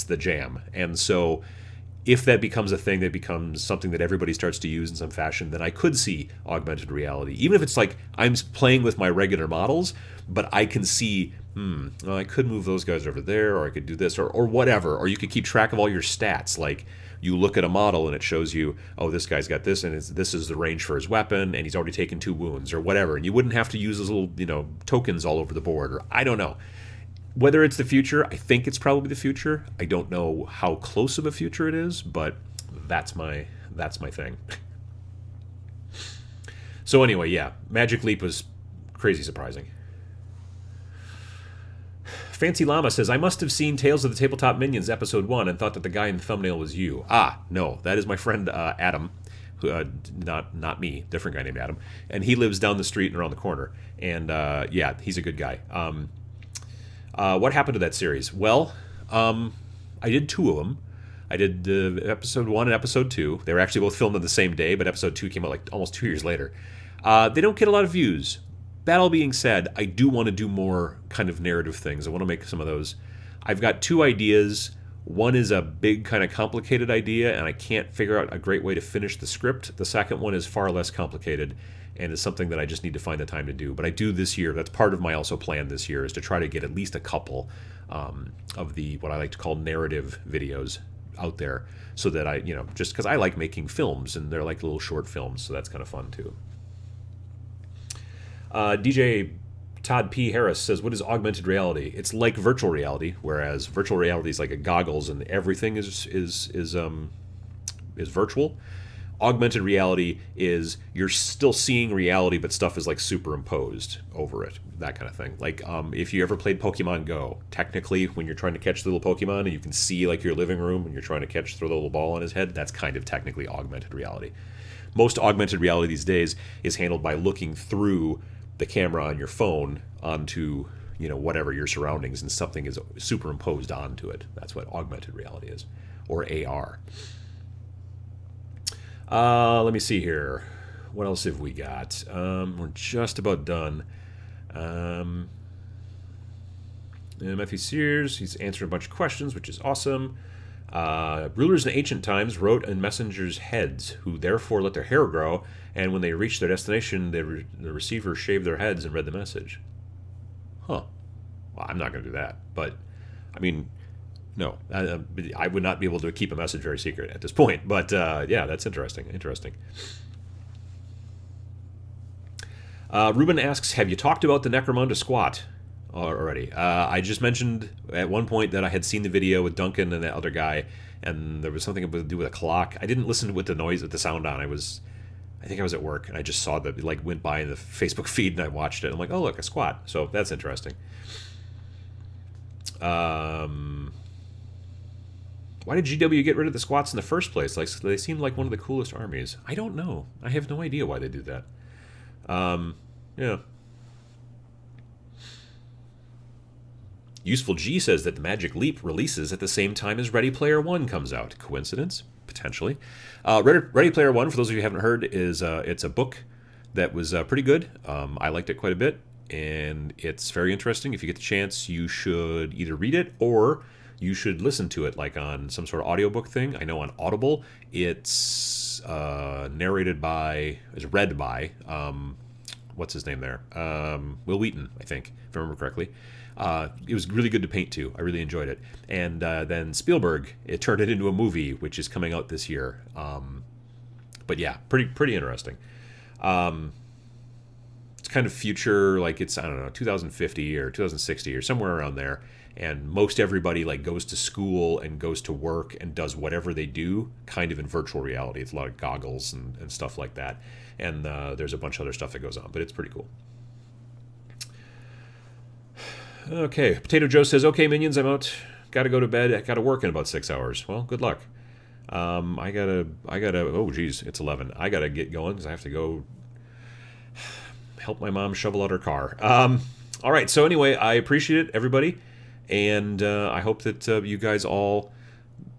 the jam. And so, if that becomes a thing that becomes something that everybody starts to use in some fashion, then I could see augmented reality. Even if it's like I'm playing with my regular models, but I can see, well, I could move those guys over there, or I could do this, or whatever. Or you could keep track of all your stats. Like, you look at a model and it shows you, oh, this guy's got this, and this is the range for his weapon, and he's already taken 2 wounds, or whatever. And you wouldn't have to use those little, tokens all over the board, or I don't know. Whether it's the future, I think it's probably the future. I don't know how close of a future it is, but that's my thing. So anyway, yeah, Magic Leap was crazy surprising. Fancy Llama says, I must have seen Tales of the Tabletop Minions episode 1 and thought that the guy in the thumbnail was you. No, that is my friend Adam. Not me, different guy named Adam. And he lives down the street and around the corner. And yeah, he's a good guy. What happened to that series? Well, I did 2 of them. I did episode 1 and episode 2. They were actually both filmed on the same day, but episode 2 came out like almost 2 years later. They don't get a lot of views. That all being said, I do want to do more kind of narrative things. I want to make some of those. I've got 2 ideas. One is a big kind of complicated idea, and I can't figure out a great way to finish the script. The second one is far less complicated, and is something that I just need to find the time to do. But I do this year. That's part of my also plan this year, is to try to get at least a couple of the what I like to call narrative videos out there, so that I, just because I like making films, and they're like little short films, so that's kind of fun too. DJ Todd P. Harris says, what is augmented reality? It's like virtual reality, whereas virtual reality is like a goggles and everything is virtual. Augmented reality is you're still seeing reality, but stuff is like superimposed over it, that kind of thing. Like if you ever played Pokemon Go, technically when you're trying to catch the little Pokemon and you can see like your living room and you're trying to throw the little ball on his head, that's kind of technically augmented reality. Most augmented reality these days is handled by looking through the camera on your phone onto, whatever your surroundings, and something is superimposed onto it. That's what augmented reality is, or AR. Let me see here. What else have we got? We're just about done. Matthew Sears, he's answering a bunch of questions, which is awesome. Rulers in ancient times wrote in messengers' heads, who therefore let their hair grow, and when they reached their destination, the receiver shaved their heads and read the message. Huh. Well, I'm not going to do that. But, I mean, no. I would not be able to keep a message very secret at this point. But, yeah, that's interesting. Interesting. Ruben asks, have you talked about the Necromunda squat already? I just mentioned at one point that I had seen the video with Duncan and that other guy, and there was something to do with a clock. I didn't listen with the sound on. I think I was at work, and I just saw that it like went by in the Facebook feed, and I watched it. I'm like, oh look, a squat. So that's interesting. Why did GW get rid of the squats in the first place? Like, they seemed like one of the coolest armies. I don't know. I have no idea why they did that. Yeah. Useful G says that the Magic Leap releases at the same time as Ready Player One comes out. Coincidence? Potentially. Ready Player One, for those of you who haven't heard, is it's a book that was pretty good. I liked it quite a bit, and it's very interesting. If you get the chance, you should either read it or you should listen to it, like on some sort of audiobook thing. I know on Audible, it's read by, what's his name there? Will Wheaton, I think, if I remember correctly. It was really good to paint to. I really enjoyed it. And then Spielberg, it turned it into a movie, which is coming out this year. But yeah, pretty interesting. It's kind of future, like it's, I don't know, 2050 or 2060 or somewhere around there. And most everybody like goes to school and goes to work and does whatever they do kind of in virtual reality. It's a lot of goggles and stuff like that. And there's a bunch of other stuff that goes on, but it's pretty cool. Okay, Potato Joe says, okay, minions, I'm out. Got to go to bed. I got to work in about 6 hours. Well, good luck. I gotta, oh, geez, it's 11. I got to get going because I have to go help my mom shovel out her car. All right, so anyway, I appreciate it, everybody. And I hope that you guys all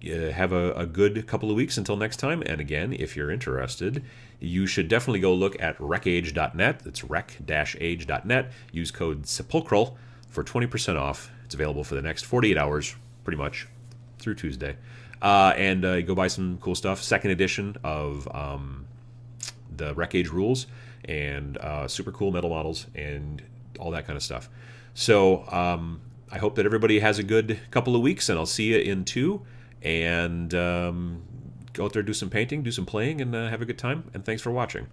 have a good couple of weeks until next time. And again, if you're interested, you should definitely go look at recage.net. That's rec-age.net. Use code SEPULCRAL for 20% off. It's available for the next 48 hours, pretty much, through Tuesday. And go buy some cool stuff. Second edition of the Wreck-Age rules and super cool metal models and all that kind of stuff. So I hope that everybody has a good couple of weeks, and I'll see you in 2. And go out there, do some painting, do some playing, and have a good time. And thanks for watching.